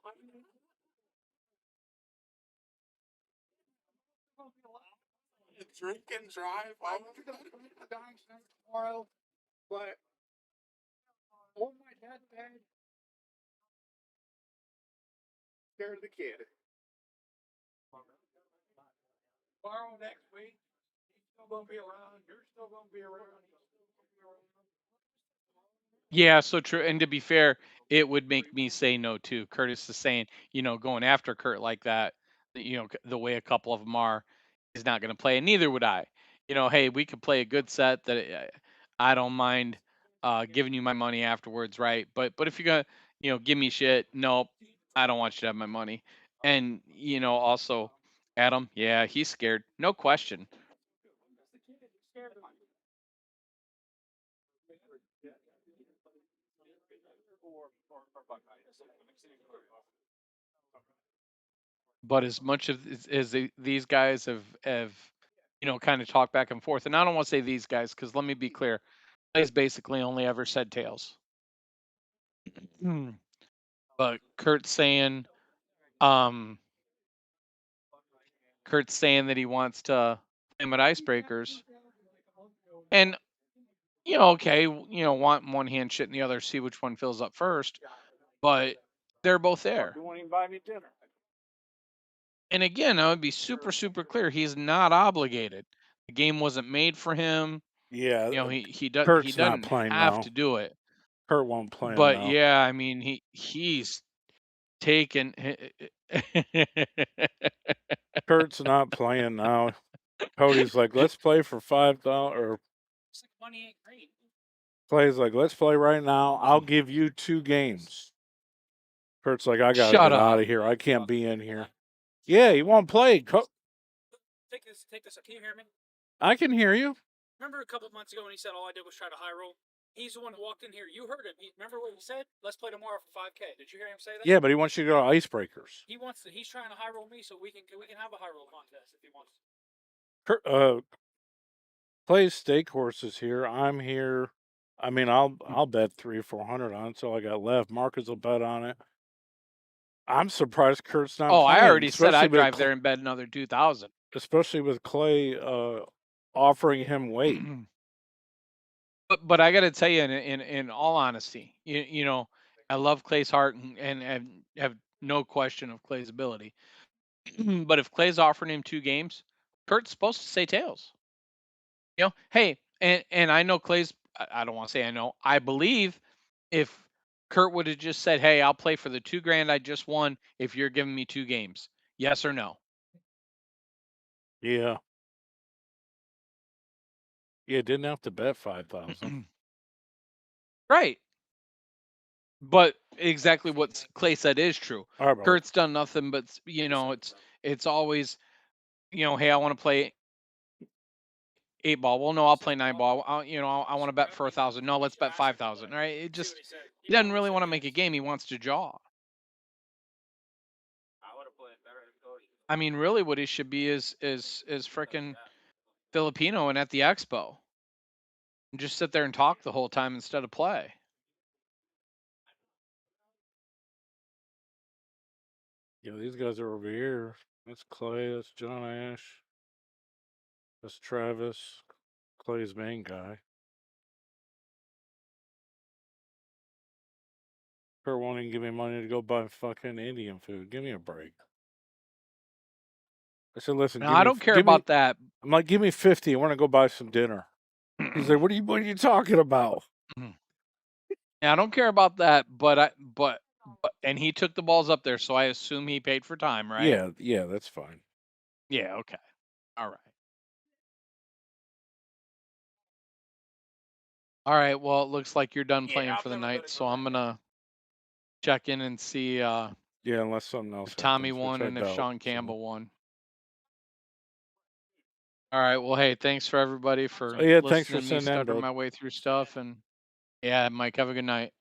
Drink and drive. I'm dying tomorrow, but on my deathbed, scared the kid. Tomorrow next week, he's still gonna be around. You're still gonna be around. Yeah, so true. And to be fair, it would make me say no too. Curtis is saying, going after Kurt like that, the way a couple of them are, is not going to play, and neither would I. Hey, we could play a good set that I don't mind giving you my money afterwards, right? But if you're gonna, give me shit, nope, I don't want you to have my money. And also, Adam, yeah, he's scared, no question. But as much as these guys have kind of talked back and forth, and I don't want to say these guys because let me be clear, Clay's basically only ever said tails. But Kurt's saying that he wants to play him at icebreakers, and okay, want one hand shit and the other, see which one fills up first, but they're both there. You won't even buy me dinner. And again, I would be super, super clear. He's not obligated. The game wasn't made for him. Yeah, He Kurt's not doesn't playing have now. to do it. Kurt won't play him But now. yeah, I mean, he's taken. Kurt's not playing now. Cody's like, let's play for $5 or Money ain't great. Clay's like, let's play right now. I'll give you 2 games. Kurt's like, I gotta Shut get out up. of here. I can't be in here. Yeah, he won't play. Take this. Can you hear me? I can hear you. Remember a couple months ago when he said all I did was try to high roll? He's the one who walked in here. You heard him. Remember what he said? Let's play tomorrow for 5K. Did you hear him say that? Yeah, but he wants you to go to icebreakers. He's trying to high roll me so we can have a high roll contest if he wants. Clay's steak horse is here. I'm here. I mean, I'll bet 300 or 400 on it. That's all I got left. Marcus will bet on it. I'm surprised Kurt's not Oh, playing. I already said I'd with drive there and bet another 2,000. Especially with Clay offering him weight. But I got to tell you, in all honesty, I love Clay's heart and have no question of Clay's ability. But if Clay's offering him 2 games, Kurt's supposed to say tails. Hey, and I know Clay's. I don't want to say I know. I believe if Kurt would have just said, "Hey, I'll play for the $2,000 I just won if you're giving me 2 games," yes or no? Yeah. Yeah, didn't have to bet 5,000. Right. But exactly what Clay said is true. All right, brother. Kurt's done nothing but it's always, hey, I want to play 8 ball. Well, no, I'll play 9 ball. I want to bet for 1,000. No, let's bet 5,000. Right? It just he doesn't really want to make a game. He wants to jaw. I mean, really, what he should be is frickin' Filipino and at the expo, and just sit there and talk the whole time instead of play. Yeah, these guys are over here. That's Clay. That's John Ash. That's Travis. Clay's main guy. Kurt won't even give me money to go buy fucking Indian food. Give me a break. I said, listen, Now, I don't care give me, about that. I'm like, give me 50. I want to go buy some dinner. He's like, what are you talking about? Yeah, I don't care about that, but and he took the balls up there, so I assume he paid for time, right? Yeah, that's fine. Yeah, okay. All right. All right, well, it looks like you're done playing for the night, so I'm gonna check in and see Yeah, unless something else if Tommy happens, won which I and if doubt, Sean so. Campbell won. All right, well, hey, thanks for everybody for Oh, yeah, thanks for listening to me sending that, stutter bud. my way through stuff, and yeah, Mike, have a good night.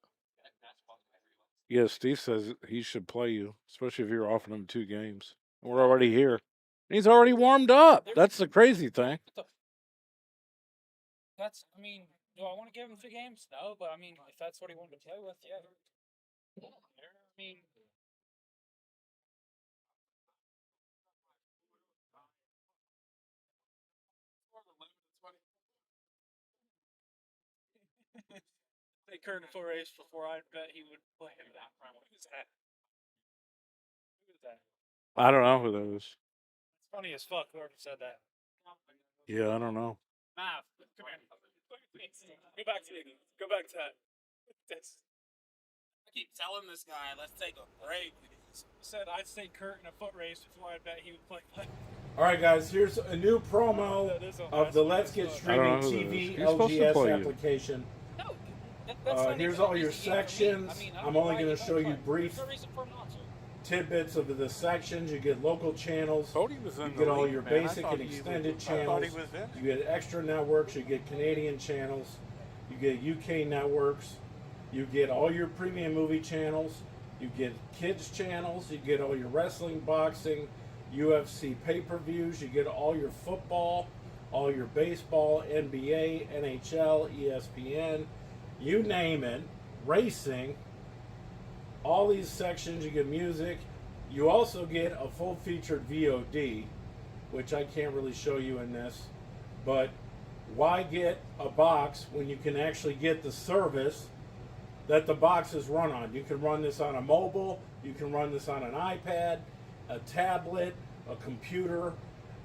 Yeah, Steve says he should play you, especially if you're offering him 2 games. We're already here. He's already warmed up. That's the crazy thing. That's, I mean, do I want to give him 2 games? No, but I mean, if that's what he wanted to play with, yeah. I mean, they current full race before I bet he would play him that. Who's that? Who is that? I don't know who that is. It's funny as fuck, whoever said that. Yeah, I don't know. Math, come here. Go back to it. Go back to that. This. I keep telling this guy, let's take a break. He said I'd stay Kurt in a foot race before I bet he would play. All right, guys, here's a new promo of the Let's Get Streaming TV LGS application. No, that's not here's even all a your reason for me. sections. I mean, I I'm don't only know going why to show you you won't brief play. There's no reason for him not to. tidbits of the sections. You get local channels. Cody was in You the get all league, your man. I basic thought and he extended was- I thought channels. he was in. You get extra networks. You get Canadian channels. You get UK networks. You get all your premium movie channels. You get kids channels. You get all your wrestling, boxing, UFC pay-per-views. You get all your football, all your baseball, NBA, NHL, ESPN, you name it, racing. All these sections, you get music. You also get a full-featured VOD, which I can't really show you in this. But why get a box when you can actually get the service that the box is run on? You can run this on a mobile, you can run this on an iPad, a tablet, a computer,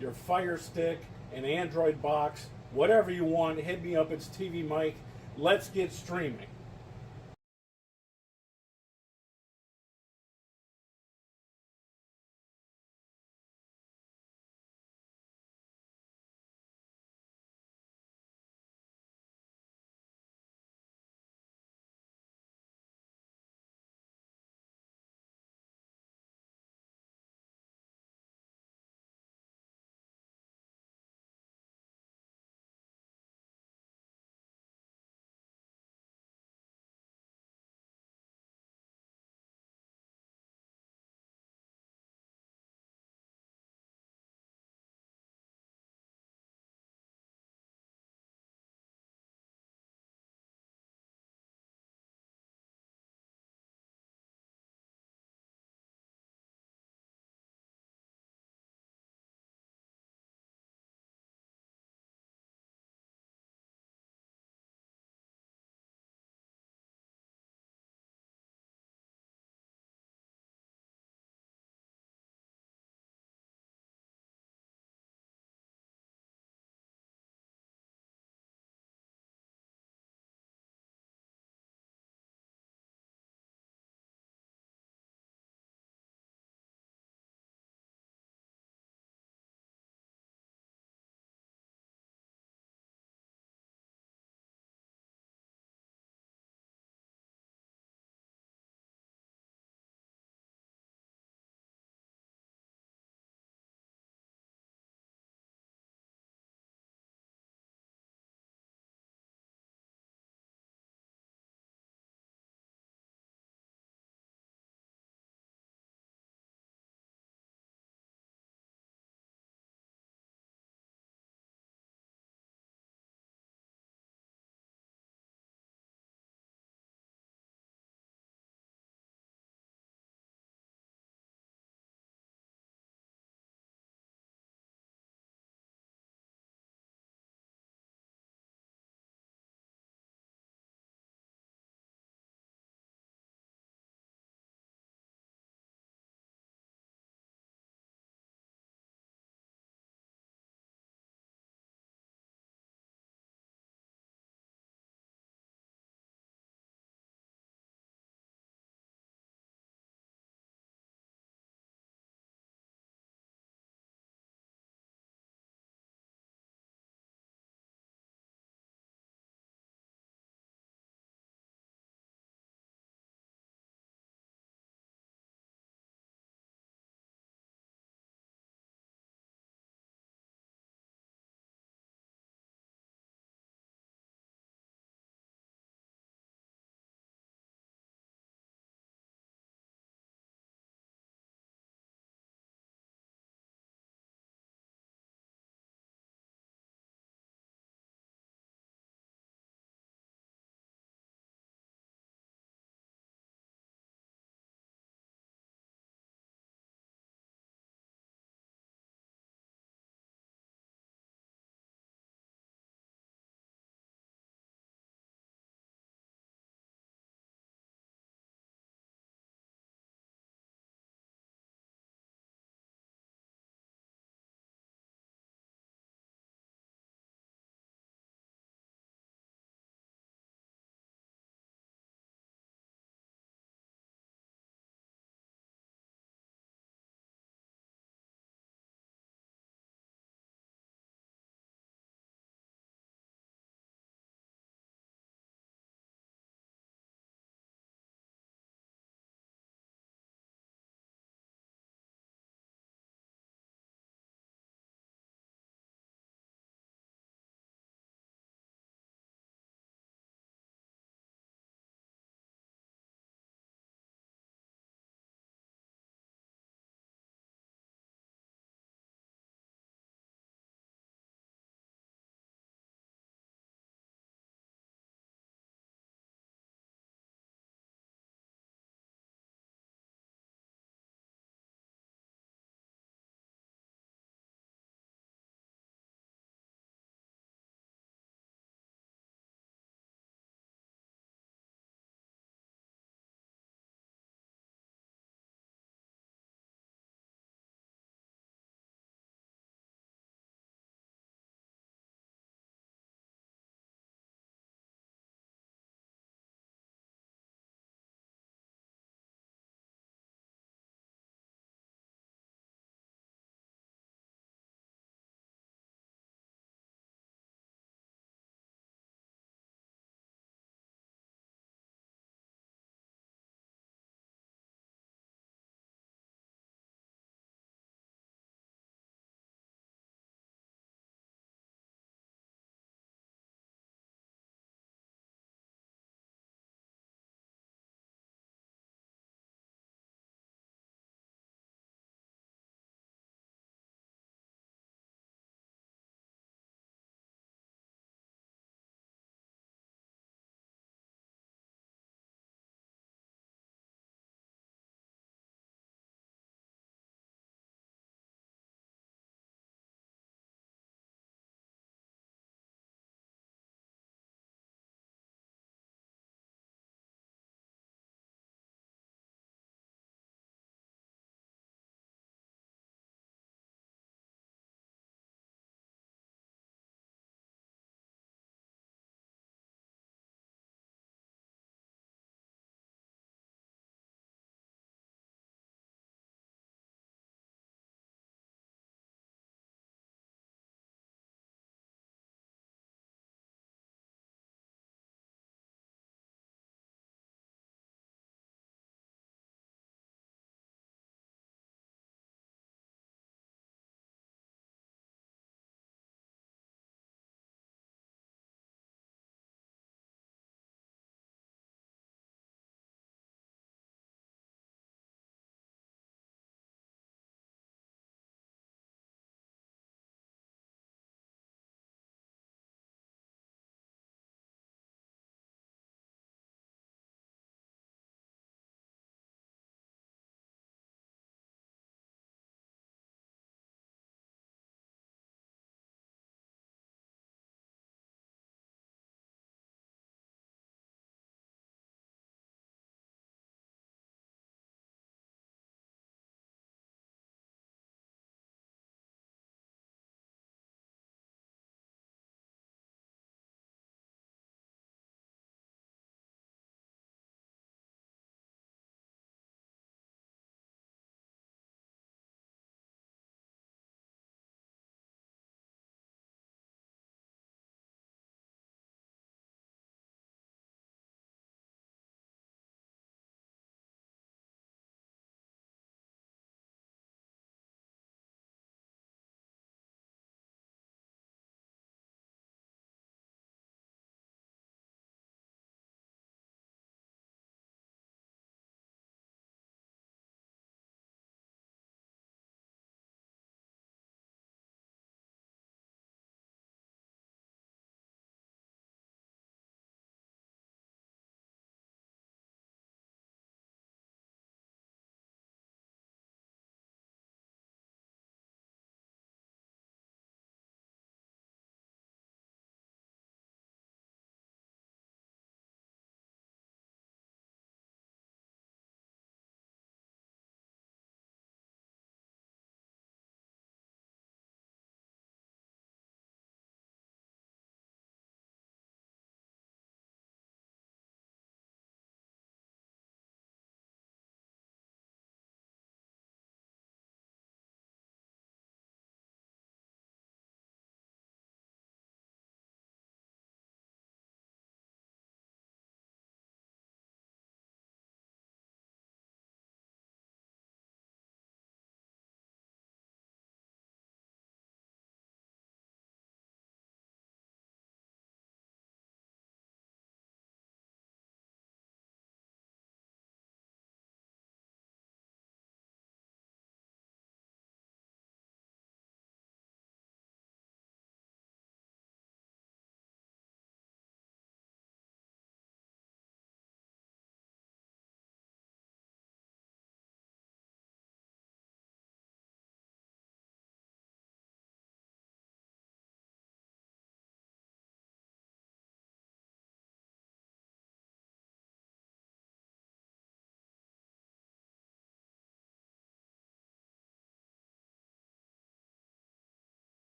your Fire Stick, an Android box, whatever you want. Hit me up, it's TV Mike. Let's get streaming.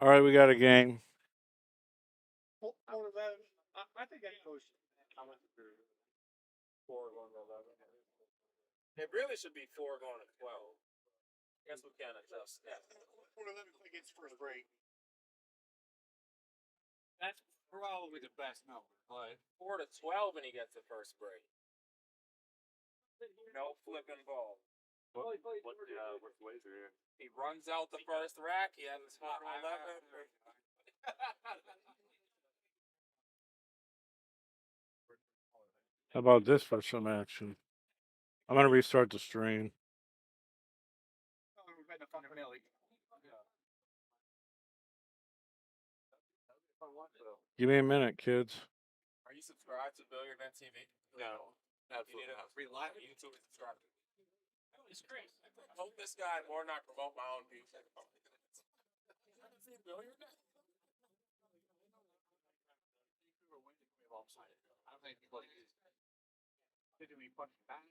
All right, we got a game. I think that goes. I went through 4 going to 11. It really should be 4 going to 12. Guess we can't adjust that. 4-11 gets first break. That's probably the best number, but 4 to 12 and he gets the first break. No flipping ball. What's laser here? He runs out the first rack. He has a spot on 11. How about this for some action? I'm gonna restart the stream. Give me a minute, kids. Are you subscribed to Billiardnet TV? No. You need a free live YouTube subscribe. It's Chris. I promote this guy more than I promote my own views. I haven't seen Billiardnet. I don't think people did we fucking back?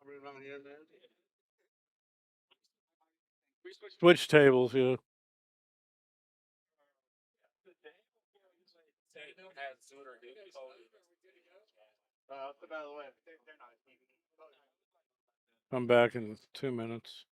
around here, man. Switch tables, yeah. Had Zooter do Cody. Put that out of the way. They're not TV. I'm back in 2 minutes.